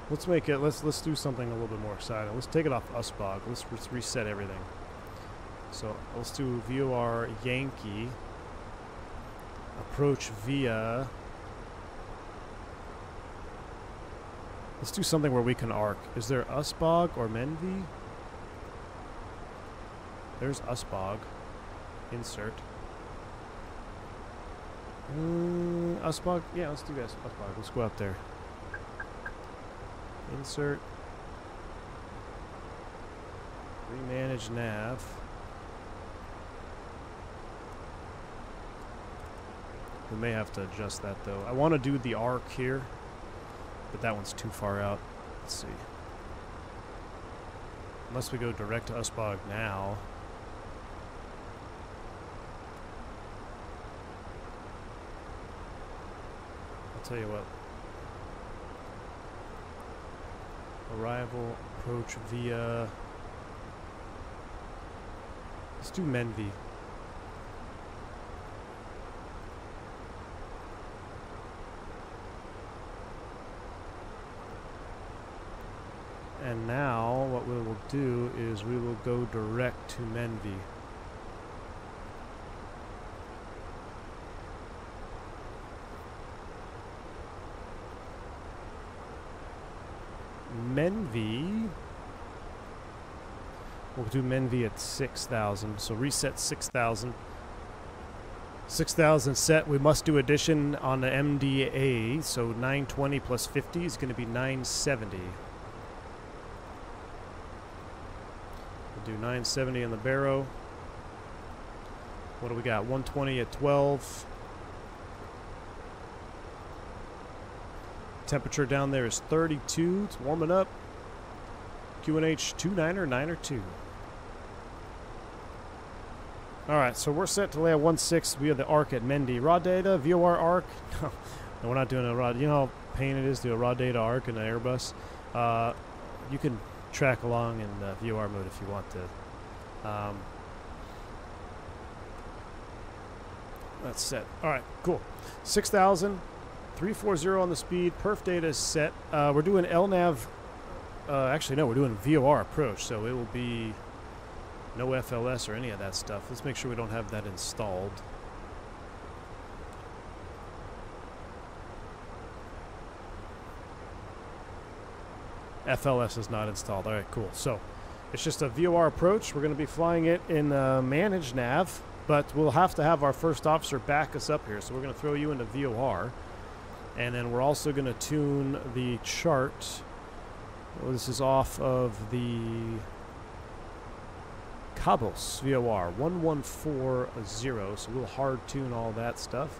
Let's make it. Let's do something a little bit more exciting. Let's take it off USBOG. Let's reset everything. So let's do VOR Yankee. Approach via. Let's do something where we can arc. Is there USBOG or Menvi? There's USBOG. Insert. USBOG. Yeah, let's do this. USBOG. Let's go out there. Insert. Remanage nav. We may have to adjust that though. I want to do the arc here, but that one's too far out. Let's see. Unless we go direct to USBOG now. I'll tell you what. Arrival, approach via. Let's do Menvi. And now what we will do is we will go direct to Menvi. Menvi. We'll do Menvi at 6,000. So reset 6,000. 6,000 set. We must do addition on the MDA. So 920 plus 50 is going to be 970. We'll do 970 in the barrow. What do we got? 120 at 12. Temperature down there is 32. It's warming up. QNH 29er 9er 2. Alright, so we're set to lay at 1-6. We have the arc at Mendy. Raw data, VOR arc. No, we're not doing a raw. You know how pain it is to do a raw data arc in an Airbus? You can track along in VOR mode if you want to. That's set. Alright, cool. 6,000. 340 on the speed. Perf data is set. We're doing LNAV. Actually, no, we're doing VOR approach, so it will be no FLS or any of that stuff. Let's make sure we don't have that installed. FLS is not installed. All right, cool. So it's just a VOR approach. We're going to be flying it in managed nav, but we'll have to have our first officer back us up here. So we're going to throw you into VOR. And then we're also going to tune the chart. Well, this is off of the Cabos VOR 1140. So we'll hard tune all that stuff.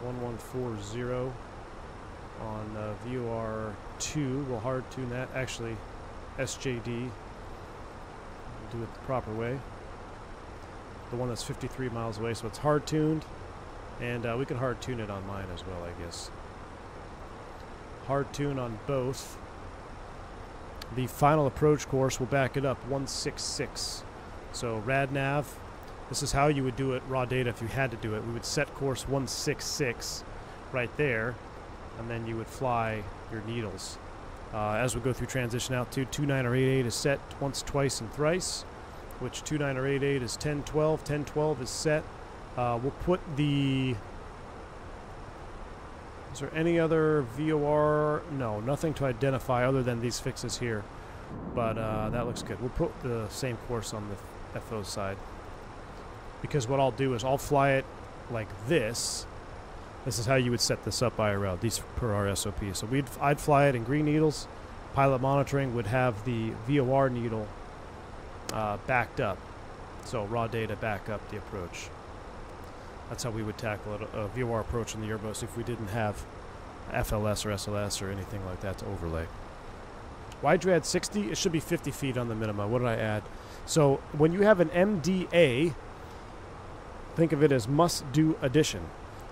1140 on VOR 2. We'll hard tune that. Actually, SJD. We'll do it the proper way. The one that's 53 miles away, so it's hard tuned. And we can hard tune it on mine as well, I guess. Hard tune on both. The final approach course will back it up, 166. So RadNav, this is how you would do it, raw data, if you had to do it. We would set course 166 right there, and then you would fly your needles. As we go through transition altitude, 29 or 88 is set once, twice, and thrice. which 2988 is 1012. 1012 is set. We'll put the... Is there any other VOR? No, nothing to identify other than these fixes here. But that looks good. We'll put the same course on the FO side. Because what I'll do is I'll fly it like this. This is how you would set this up IRL, these per our SOP. So I'd fly it in green needles. Pilot monitoring would have the VOR needle backed up. So raw data back up the approach. That's how we would tackle a VOR approach in the Airbus if we didn't have FLS or SLS or anything like that to overlay. Why'd you add 60? It should be 50 feet on the minima. What did I add? So when you have an MDA, think of it as must-do addition.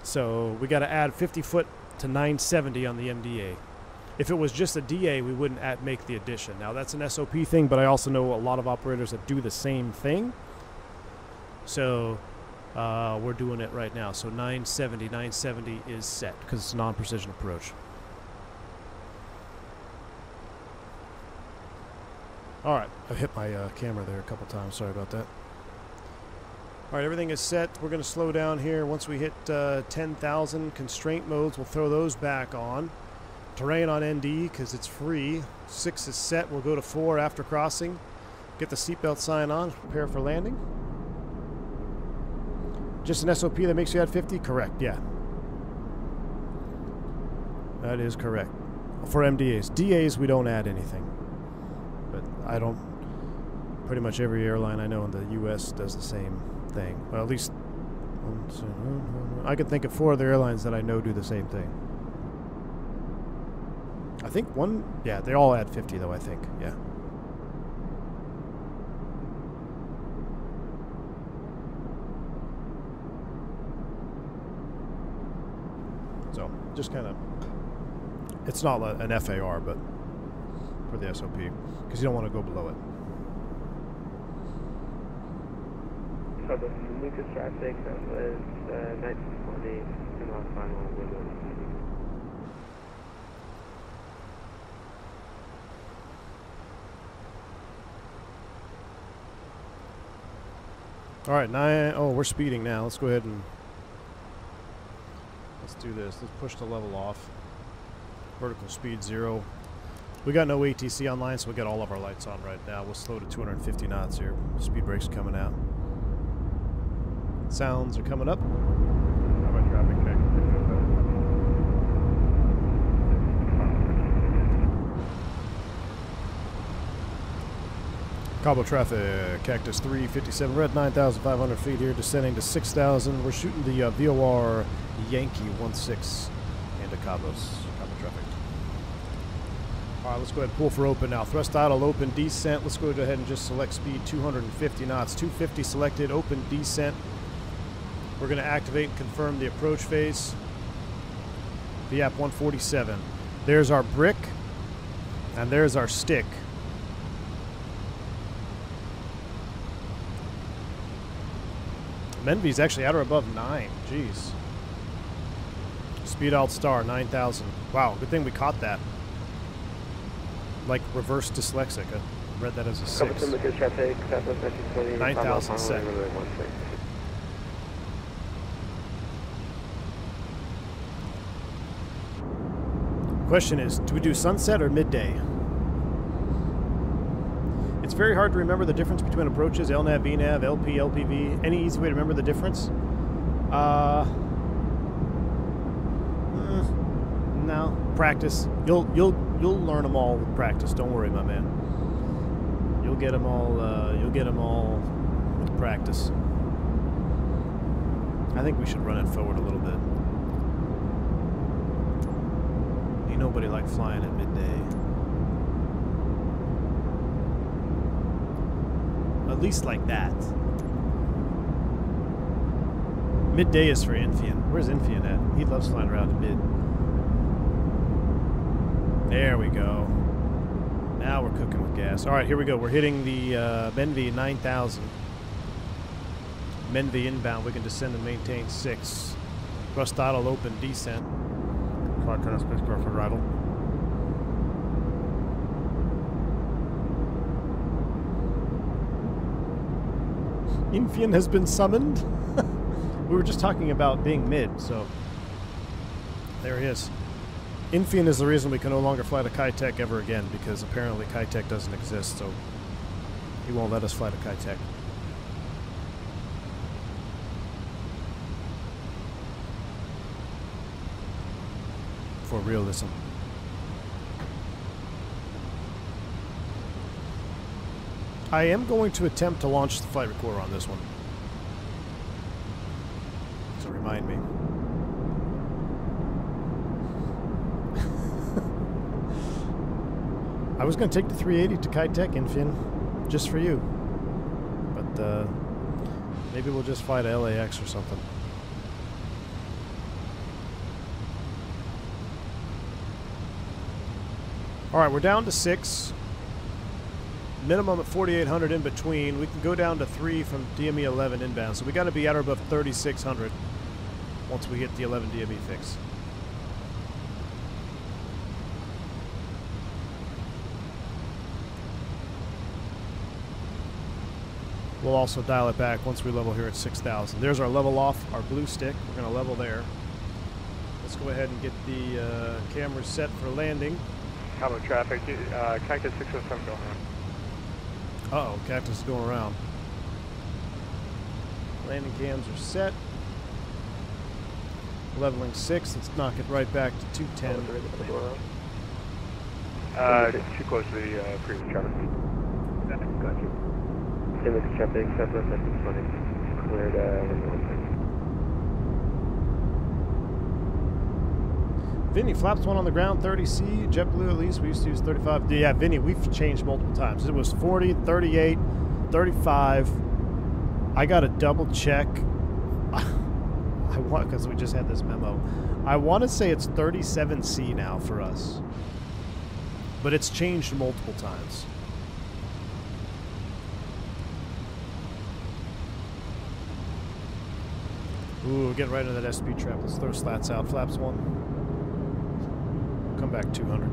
So we got to add 50 foot to 970 on the MDA. If it was just a DA, we wouldn't make the addition. Now that's an SOP thing, but I also know a lot of operators that do the same thing. So we're doing it right now. So 970 is set because it's a non-precision approach. All right, I hit my camera there a couple times. Sorry about that. All right, everything is set. We're going to slow down here. Once we hit 10,000 constraint modes, we'll throw those back on. Terrain on ND because it's free. 6 is set. We'll go to 4 after crossing. Get the seatbelt sign on. Prepare for landing. Just an SOP that makes you add 50? Correct, yeah. That is correct. For MDAs. DAs, we don't add anything. But I don't... Pretty much every airline I know in the U.S. does the same thing. Well, at least... I can think of 4 other airlines that I know do the same thing. I think one... Yeah, they all add 50, though, I think. Yeah. So, just kind of... It's not an FAR, but for the SOP. Because you don't want to go below it. So the Lucas traffic, that was 1920, and our final window. All right, 9... Oh, we're speeding now. Let's go ahead and... Let's do this. Let's push the level off. Vertical speed 0. We got no ATC online, so we got all of our lights on right now. We'll slow to 250 knots here. Speed brake's coming out. Sounds are coming up. How about traffic check? Cabo traffic, Cactus 357, we're at 9,500 feet here, descending to 6,000. We're shooting the VOR Yankee 16 into Cabos. Cabo traffic. All right, let's go ahead and pull for open now. Thrust idle, open descent. Let's go ahead and just select speed 250 knots. 250 selected, open descent. We're going to activate and confirm the approach phase. VAP 147. There's our brick, and there's our stick. Menvy's actually at or above 9. Jeez. Speed out star, 9,000. Wow, good thing we caught that. Like reverse dyslexic. I read that as a 6. 9,000 set. Question is, do we do sunset or midday? It's very hard to remember the difference between approaches, LNAV, VNAV, LP, LPV. Any easy way to remember the difference? No. Practice. You'll learn them all with practice. Don't worry, my man. You'll get them all. You'll get them all with practice. I think we should run it forward a little bit. Ain't nobody like flying at midday. At least like that. Midday is for Infian. Where's Infian at? He loves flying around in mid. There we go. Now we're cooking with gas. All right, here we go. We're hitting the Menvy 9,000. Menvy inbound. We can descend and maintain 6. Thrust idle, open descent. Flight turn spacecraft for idle. Infian has been summoned. We were just talking about being mid, so there he is. Infian is the reason we can no longer fly to Kitech ever again, because apparently Kitech doesn't exist, so he won't let us fly to Kitech. For realism. I am going to attempt to launch the flight recorder on this one. So remind me. I was going to take the 380 to Kitech, Infian, just for you. But maybe we'll just fly to LAX or something. Alright, we're down to 6. Minimum at 4,800 in between. We can go down to 3 from DME 11 inbound. So we got to be at or above 3,600 once we hit the 11 DME fix. We'll also dial it back once we level here at 6,000. There's our level off, our blue stick. We're going to level there. Let's go ahead and get the cameras set for landing. Cabo traffic, Cactus 607 going on. Uh-oh, Cactus is going around. Landing cams are set. Leveling 6, let's knock it right back to 210. Too close to the previous traffic. Got you. Fenix traffic, Southwest FSprojects cleared 116. Vinny, flaps 1 on the ground, 30C, JetBlue at least. We used to use 35. Yeah, Vinny, we've changed multiple times. It was 40, 38, 35. I got to double check. I want, because we just had this memo. I want to say it's 37C now for us. But it's changed multiple times. Ooh, we're getting right into that SP trap. Let's throw slats out. Flaps 1. Come back 200.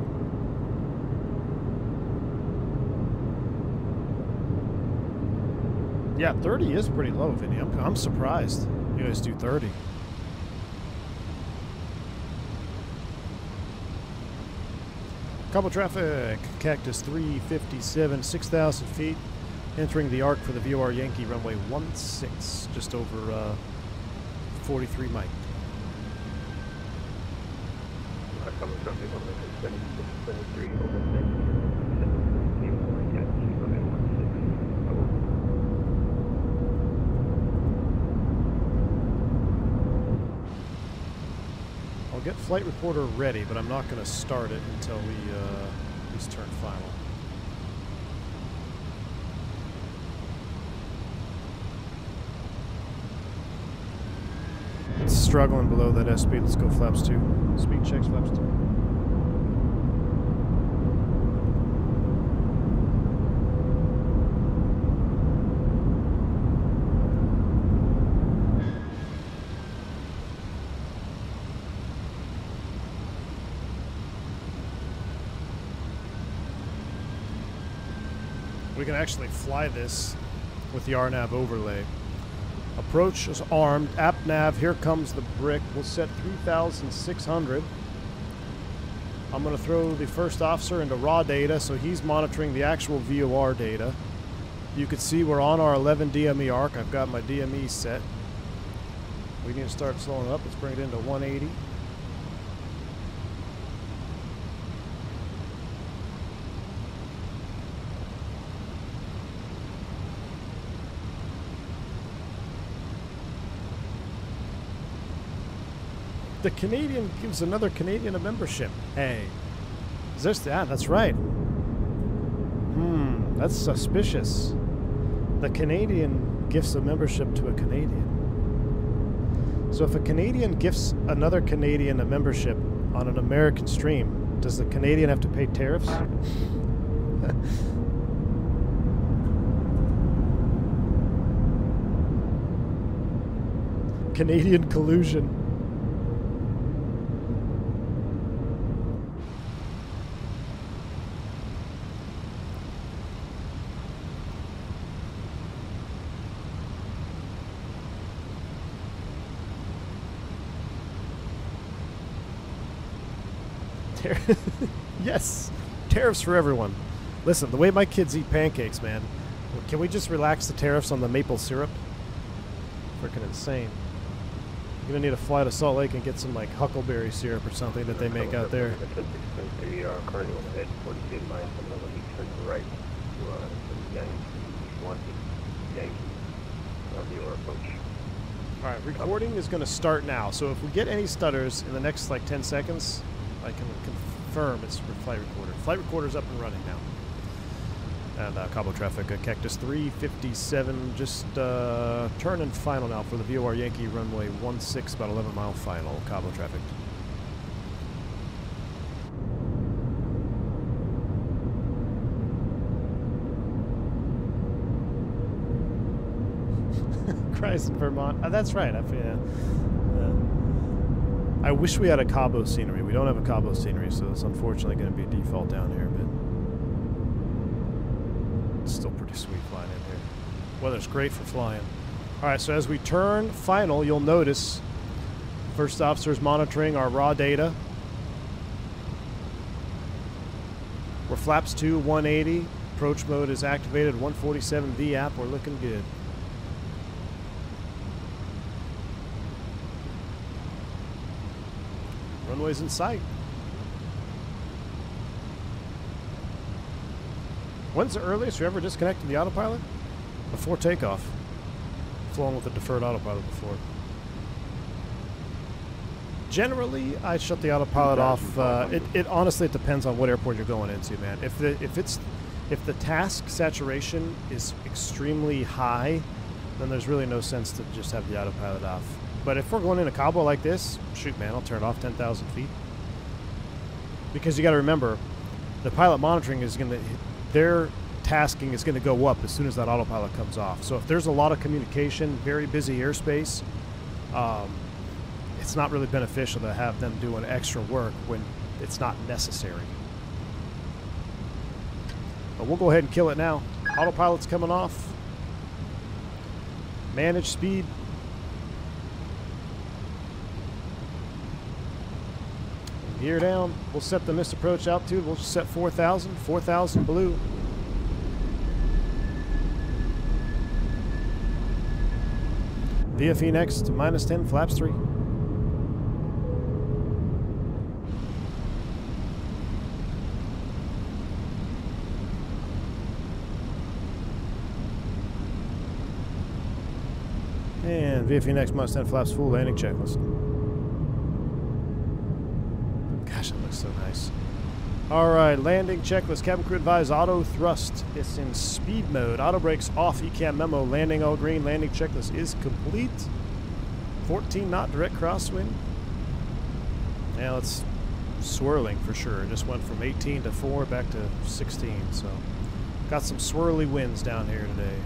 Yeah, 30 is pretty low, Vinny. I'm surprised you guys do 30. Couple traffic, Cactus 357, 6,000 feet, entering the arc for the VOR Yankee runway 16, just over 43 Mike. I'll get flight reporter ready, but I'm not going to start it until we at least turn final. It's struggling below that SP. Let's go flaps 2. Speed checks flaps 2. We can actually fly this with the RNAV overlay. Approach is armed. App nav, here comes the brick. We'll set 3,600. I'm going to throw the first officer into raw data, so he's monitoring the actual VOR data. You can see we're on our 11 DME arc. I've got my DME set. We need to start slowing up. Let's bring it into 180. The Canadian gives another Canadian a membership. Hey. Is this... Yeah, that's right. That's suspicious. The Canadian gifts a membership to a Canadian. So if a Canadian gifts another Canadian a membership on an American stream, does the Canadian have to pay tariffs? Canadian collusion. Yes, tariffs for everyone. Listen, the way my kids eat pancakes, man. Can we just relax the tariffs on the maple syrup? Freaking insane. You're gonna need to fly to Salt Lake and get some like huckleberry syrup or something that they make out there. Alright, recording is going to start now. So if we get any stutters in the next like 10 seconds, I can confirm it's for flight recorder. Flight recorder's up and running now. And Cabo traffic, Cactus 357, just turning final now for the VOR Yankee runway 16, about 11 mile final, Cabo traffic. Christ, Vermont. That's right. I wish we had a Cabo scenery. We don't have a Cabo scenery, so it's unfortunately going to be default down here, but it's still pretty sweet flying in here. Weather's great for flying. All right, so as we turn final, you'll notice first officer's monitoring our raw data. We're flaps 2, 180. Approach mode is activated. 147 VAP. We're looking good. Runway's in sight. When's the earliest you ever disconnected the autopilot? Before takeoff. Flown with a deferred autopilot before. Generally, I shut the autopilot off. It honestly, it depends on what airport you're going into, man. If the task saturation is extremely high, then there's really no sense to just have the autopilot off. But if we're going into Cabo like this, shoot, man, I'll turn it off 10,000 feet. Because you got to remember, the pilot monitoring is going to, their tasking is going to go up as soon as that autopilot comes off. So if there's a lot of communication, very busy airspace, it's not really beneficial to have them doing extra work when it's not necessary. But we'll go ahead and kill it now. Autopilot's coming off. Manage speed. Gear down. We'll set the missed approach altitude. We'll just set 4,000. 4,000 blue. VFE next, -10, flaps 3. And VFE next, -10, flaps full, landing checklist. Gosh, that looks so nice. All right, landing checklist. Cabin crew advise auto thrust. It's in speed mode. Auto brakes off. ECAM memo. Landing all green. Landing checklist is complete. 14 knot direct crosswind. Now it's swirling for sure. It just went from 18 to 4 back to 16. So got some swirly winds down here today.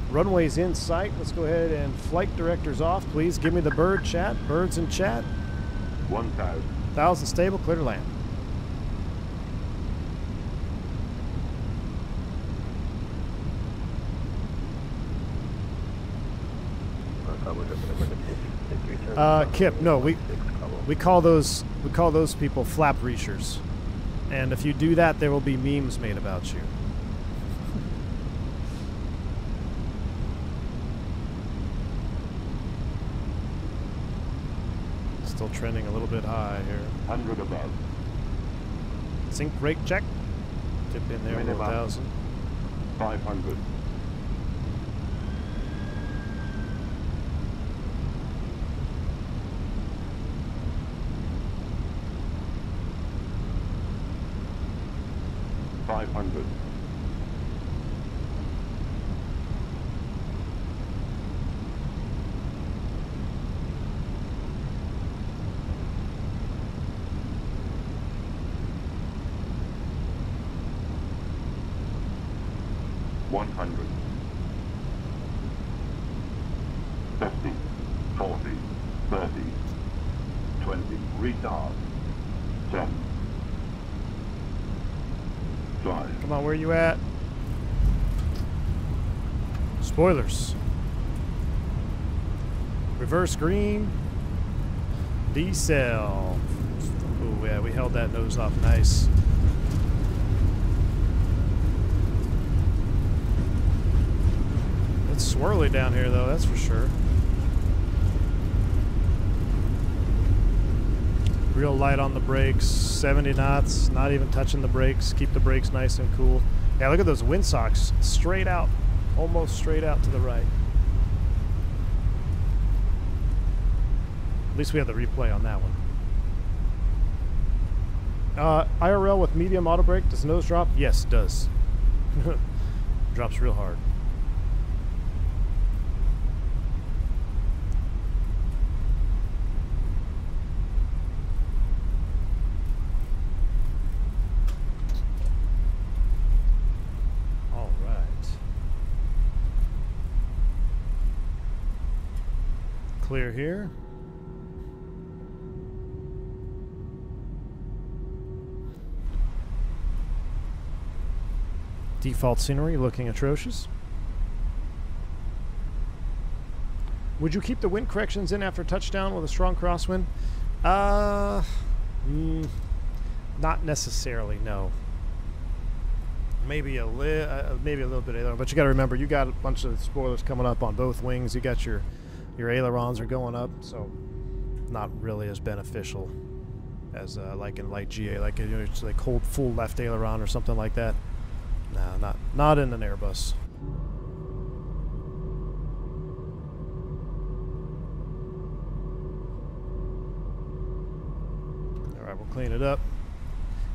Runway's in sight. Let's go ahead and flight directors off. Please give me the bird chat. Birds in chat. 1,000. 1,000 stable, clear to land. Kip, no, we call those people flap reachers, and if you do that, there will be memes made about you. Still trending a little bit high here. 100 above. Sync rate check. Tip in there, 1,000. 500. $500. 100. 50, 40, 30, 20, retard, 10, 5. Come on, where you at? Spoilers. Reverse green. Decel. yeah, we held that nose off nice. It's swirly down here, though, that's for sure. Real light on the brakes, 70 knots, not even touching the brakes. Keep the brakes nice and cool. Yeah, look at those windsocks, straight out, almost straight out to the right. At least we have the replay on that one. IRL with medium auto brake, does nose drop? Yes, it does. Drops real hard. All right. Clear here. Default scenery looking atrocious. Would you keep the wind corrections in after touchdown with a strong crosswind? Not necessarily, no. Maybe a little bit aileron, but you got to remember you got a bunch of spoilers coming up on both wings. You got your ailerons are going up, so not really as beneficial as like in light GA, like it's like hold full left aileron or something like that. No, not in an Airbus. All right, we'll clean it up.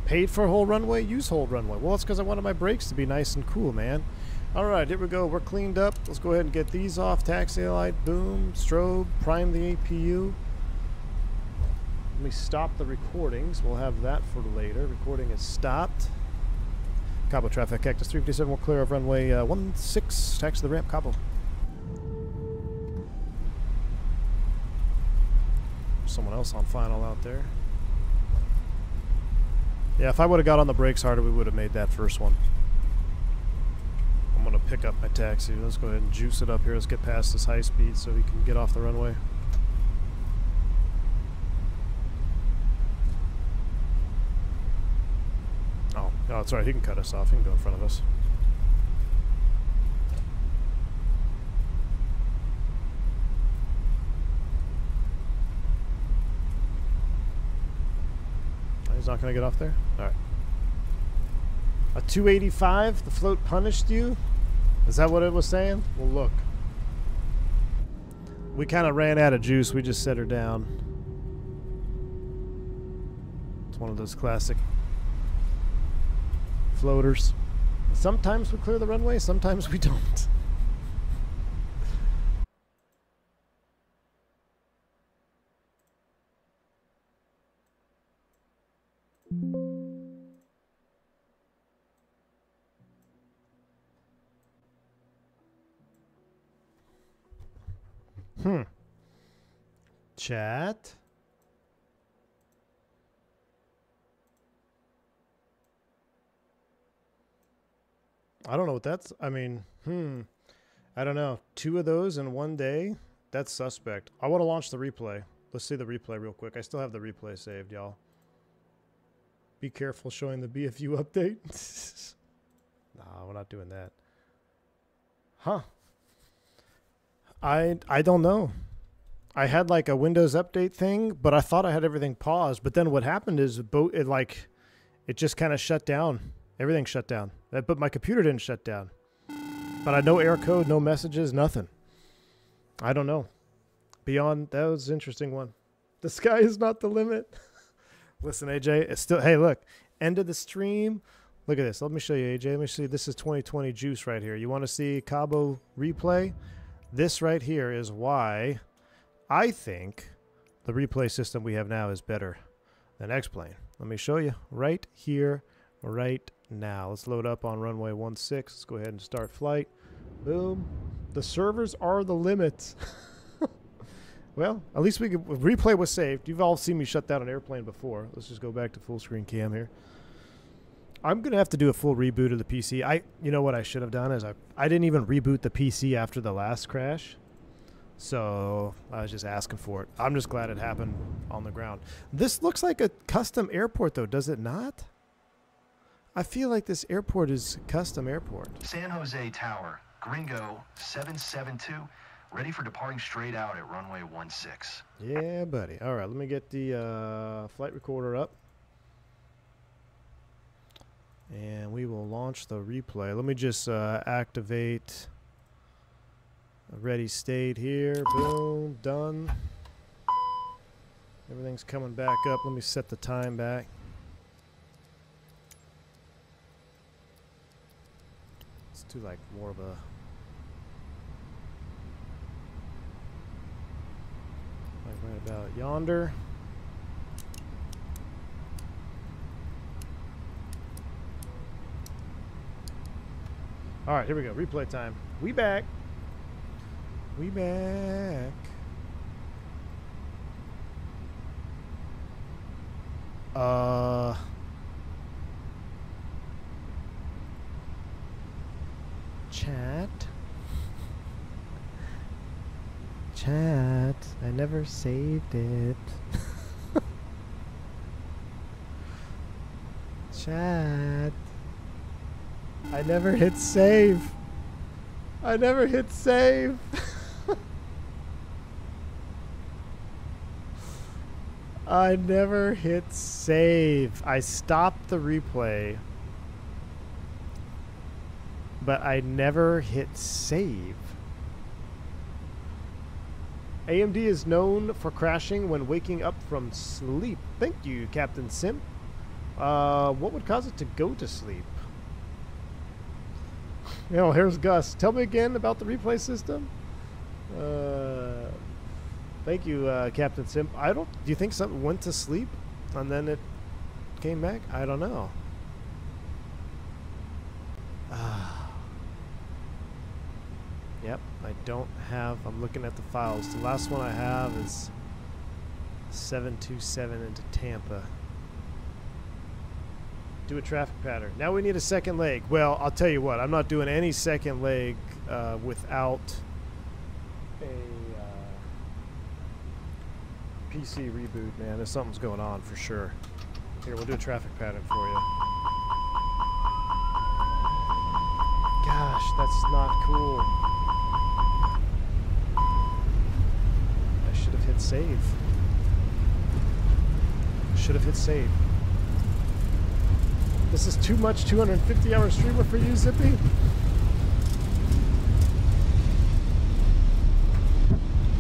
Paid for whole runway, use whole runway. Well, it's because I wanted my brakes to be nice and cool, man. All right, here we go. We're cleaned up. Let's go ahead and get these off. Taxi light, boom, strobe, prime the APU. Let me stop the recordings. We'll have that for later. Recording is stopped. Cabo traffic, Cactus 357 will clear of runway 16, taxi the ramp, Cabo. Someone else on final out there. Yeah, if I would have got on the brakes harder, we would have made that first one. I'm going to pick up my taxi. Let's go ahead and juice it up here. Let's get past this high speed so we can get off the runway. Oh, it's alright, he can cut us off. He can go in front of us. Oh, he's not going to get off there? Alright. A 285? The float punished you? Is that what it was saying? Well, look. We kind of ran out of juice. We just set her down. It's one of those classic floaters. Sometimes we clear the runway, sometimes we don't. Chat. I don't know what that's, I mean, I don't know. 2 of those in one day? That's suspect. I want to launch the replay. Let's see the replay real quick. I still have the replay saved, y'all. Be careful showing the BFU update. Nah, we're not doing that. Huh. I don't know. I had like a Windows update thing, but I thought I had everything paused. But then what happened is it just kind of shut down. Everything shut down. But my computer didn't shut down. But I had no error code, no messages, nothing. I don't know. Beyond, that was an interesting one. The sky is not the limit. Listen, AJ, it's still, hey, look, end of the stream. Look at this. Let me show you, AJ. Let me see. This is 2020 juice right here. You want to see Cabo replay? This right here is why I think the replay system we have now is better than X-Plane. Let me show you right here, right now. Let's load up on runway 16. Let's go ahead and start flight. Boom. The servers are the limit. Well, at least we could, replay was saved. You've all seen me shut down an airplane before. Let's just go back to full screen cam here. I'm going to have to do a full reboot of the PC. You know what I should have done is I didn't even reboot the PC after the last crash. So I was just asking for it. I'm just glad it happened on the ground. This looks like a custom airport, though, does it not? I feel like this airport is a custom airport. San Jose Tower, Gringo 772, ready for departing straight out at runway 16. Yeah, buddy. All right, let me get the flight recorder up. And we will launch the replay. Let me just activate a ready state here. Boom, done. Everything's coming back up. Let me set the time back. Let's do like more of a... like right about yonder. All right, here we go. Replay time. We back. We back. Chat. Chat. I never saved it. Chat. I never hit save. I never hit save. I never hit save. I stopped the replay, but I never hit save. AMD is known for crashing when waking up from sleep. Thank you, Captain Simp. What would cause it to go to sleep? You know, here's Gus. Tell me again about the replay system. Thank you, Captain Simp. Do you think something went to sleep and then it came back? I don't know. Yep, I don't have. I'm looking at the files. The last one I have is 727 into Tampa. Do a traffic pattern. Now we need a second leg. Well, I'll tell you what. I'm not doing any second leg without a PC reboot, man. There's something's going on for sure. Here, we'll do a traffic pattern for you. Gosh, that's not cool. I should have hit save. Should have hit save. This is too much 250-hour streamer for you, Zippy?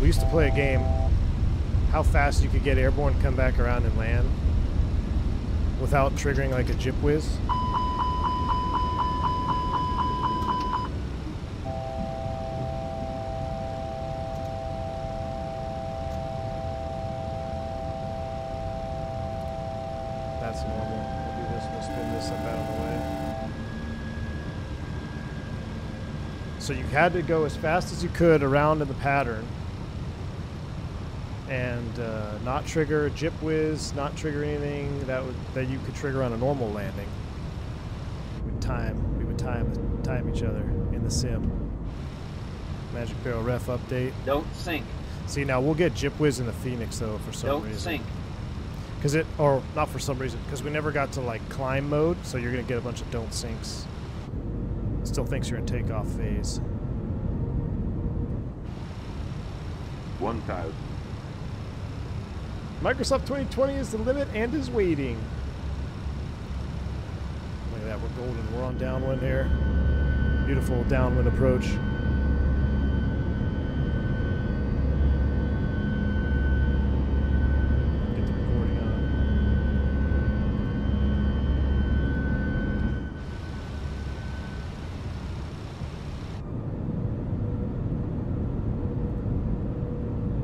We used to play a game, how fast you could get airborne, come back around and land without triggering like a jip whiz. That's normal. We'll do this, we'll spin this up out of the way. So you had to go as fast as you could around in the pattern and not trigger a jip whiz, not trigger anything that you could trigger on a normal landing. We would time each other in the sim. Magic Barrel ref update. Don't sink. See, now we'll get jip whiz in the Phoenix though for some reason. Don't sink. Because or not for some reason, because we never got to like climb mode, so you're gonna get a bunch of don't sinks. Still thinks you're in takeoff phase. 1,000. Microsoft 2020 is the limit and is waiting. Look at that, we're golden. We're on downwind here. Beautiful downwind approach. Get the recording on.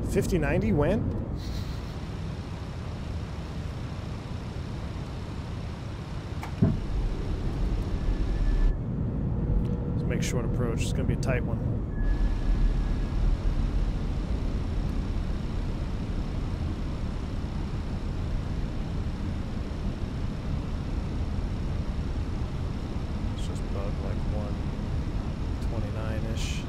$50.90 when? Make short approach. It's going to be a tight one. It's just bug like 129-ish.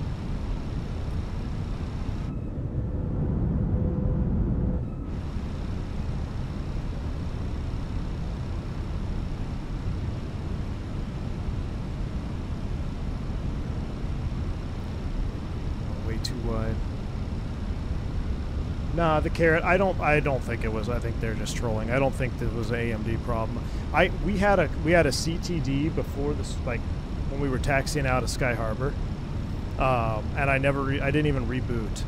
too wide. Nah, the Carrot. I don't think it was. I think they're just trolling. I don't think this was an AMD problem. We had a CTD before this, like when we were taxiing out of Sky Harbor, and I didn't even reboot.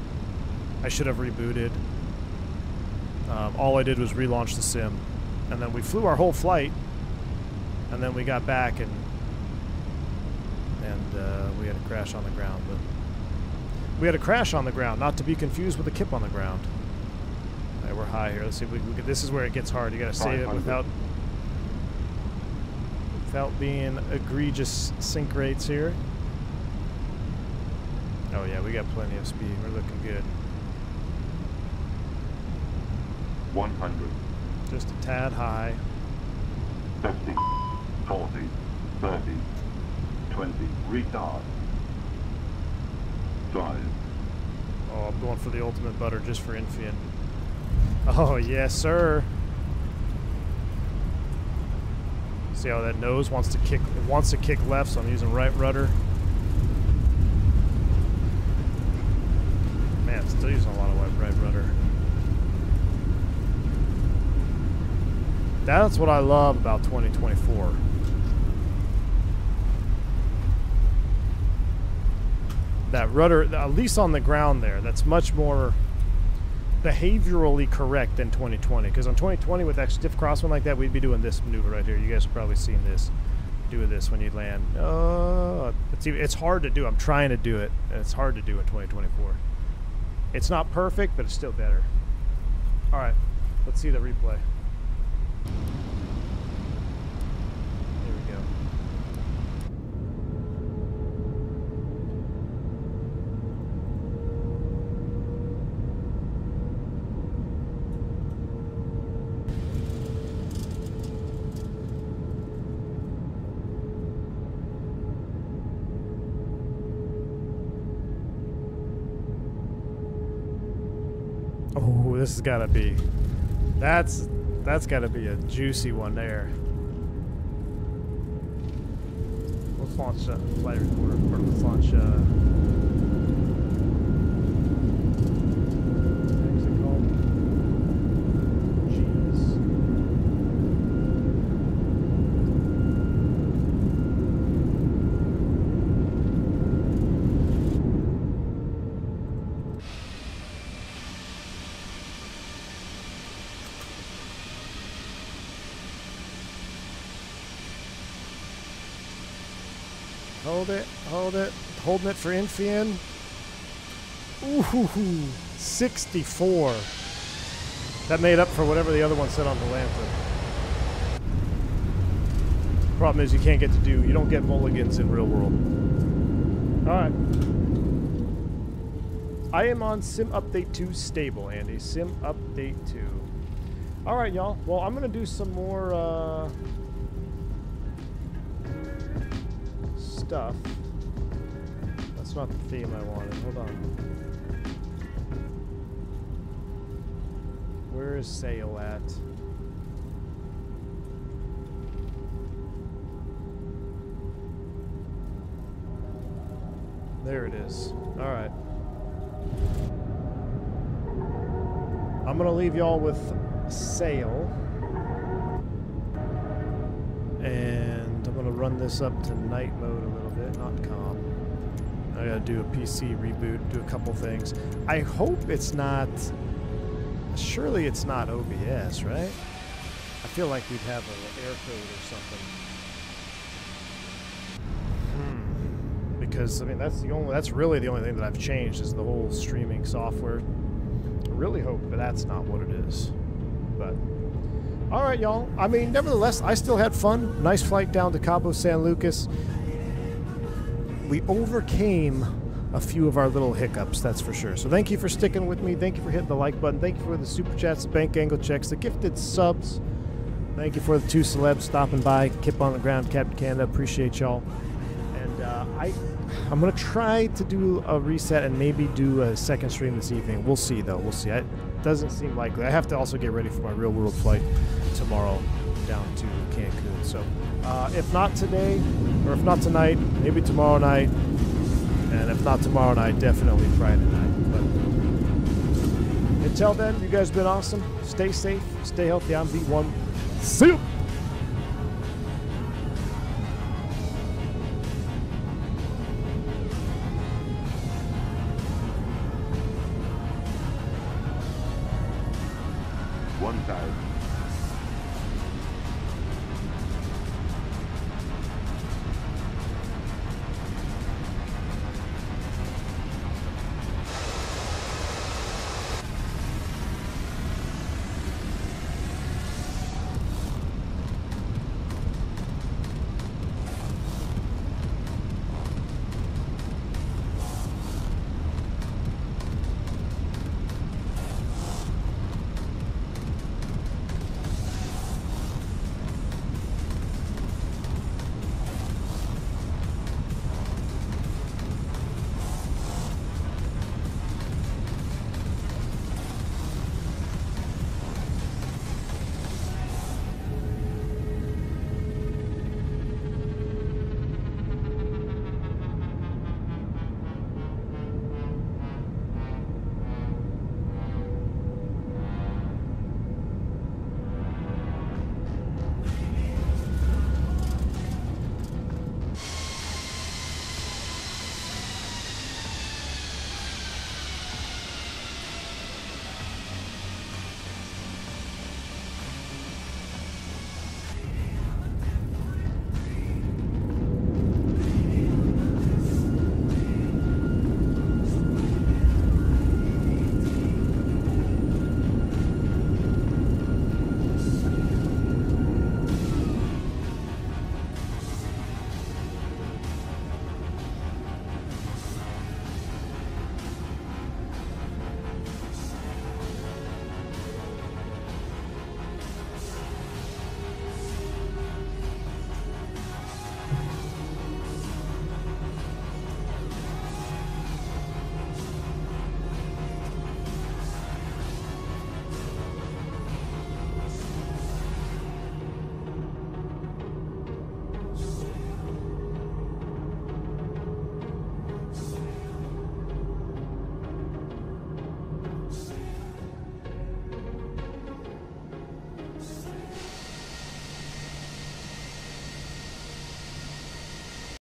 I should have rebooted. All I did was relaunch the sim, and then we flew our whole flight, and then we got back and we had a crash on the ground. But we had a crash on the ground, not to be confused with a kip on the ground. All right, we're high here. Let's see if we can. This is where it gets hard. You got to save it without being egregious sync rates here. Oh yeah, we got plenty of speed. We're looking good. 100. Just a tad high. 50, 40, 30, 20. Retard. 5. Oh, I'm going for the ultimate butter just for Infian. Oh yes, sir. See how that nose wants to kick? It wants to kick left, so I'm using right rudder. Man, still using a lot of right rudder. That's what I love about 2024. That rudder, at least on the ground there, that's much more behaviorally correct than 2020. Because on 2020 with that stiff crosswind like that, we'd be doing this maneuver right here. You guys have probably seen this. Doing this when you land. It's hard to do. I'm trying to do it. And it's hard to do in 2024. It's not perfect, but it's still better. All right, let's see the replay. Here we go. Oh, this has got to be. That's got to be a juicy one there. Let's launch flight recorder. Or let's launch. What's it called? Jeez. Hold it, holding it for Infian. Ooh, 64. That made up for whatever the other one said on the Lantern. Problem is you don't get mulligans in real world. Alright. I am on Sim Update 2 stable, Andy. Sim Update 2. Alright, y'all. Well, I'm going to do some more, stuff. That's not the theme I wanted. Hold on. Where is sail at? There it is. All right. I'm gonna leave y'all with sail, and I'm gonna run this up to night mode a little bit, not calm. I gotta do a PC reboot, do a couple things. I hope it's not. Surely it's not OBS, right? I feel like we'd have an air code or something. Because I mean that's really the only thing that I've changed is the whole streaming software. I really hope that that's not what it is. But all right, y'all. I mean, nevertheless, I still had fun. Nice flight down to Cabos, San Lucas. We overcame a few of our little hiccups, that's for sure. So thank you for sticking with me. Thank you for hitting the like button. Thank you for the super chats, the bank angle checks, the gifted subs. Thank you for the 2 celebs stopping by. Kip on the ground, Captain Canada. Appreciate y'all. And I'm going to try to do a reset and maybe do a second stream this evening. We'll see, though. We'll see. It doesn't seem likely. I have to also get ready for my real-world flight tomorrow down to Cancun. So if not today, or if not tonight, maybe tomorrow night. And if not tomorrow night, definitely Friday night. But until then, you guys have been awesome. Stay safe, stay healthy. I'm B1. See you! One thousand.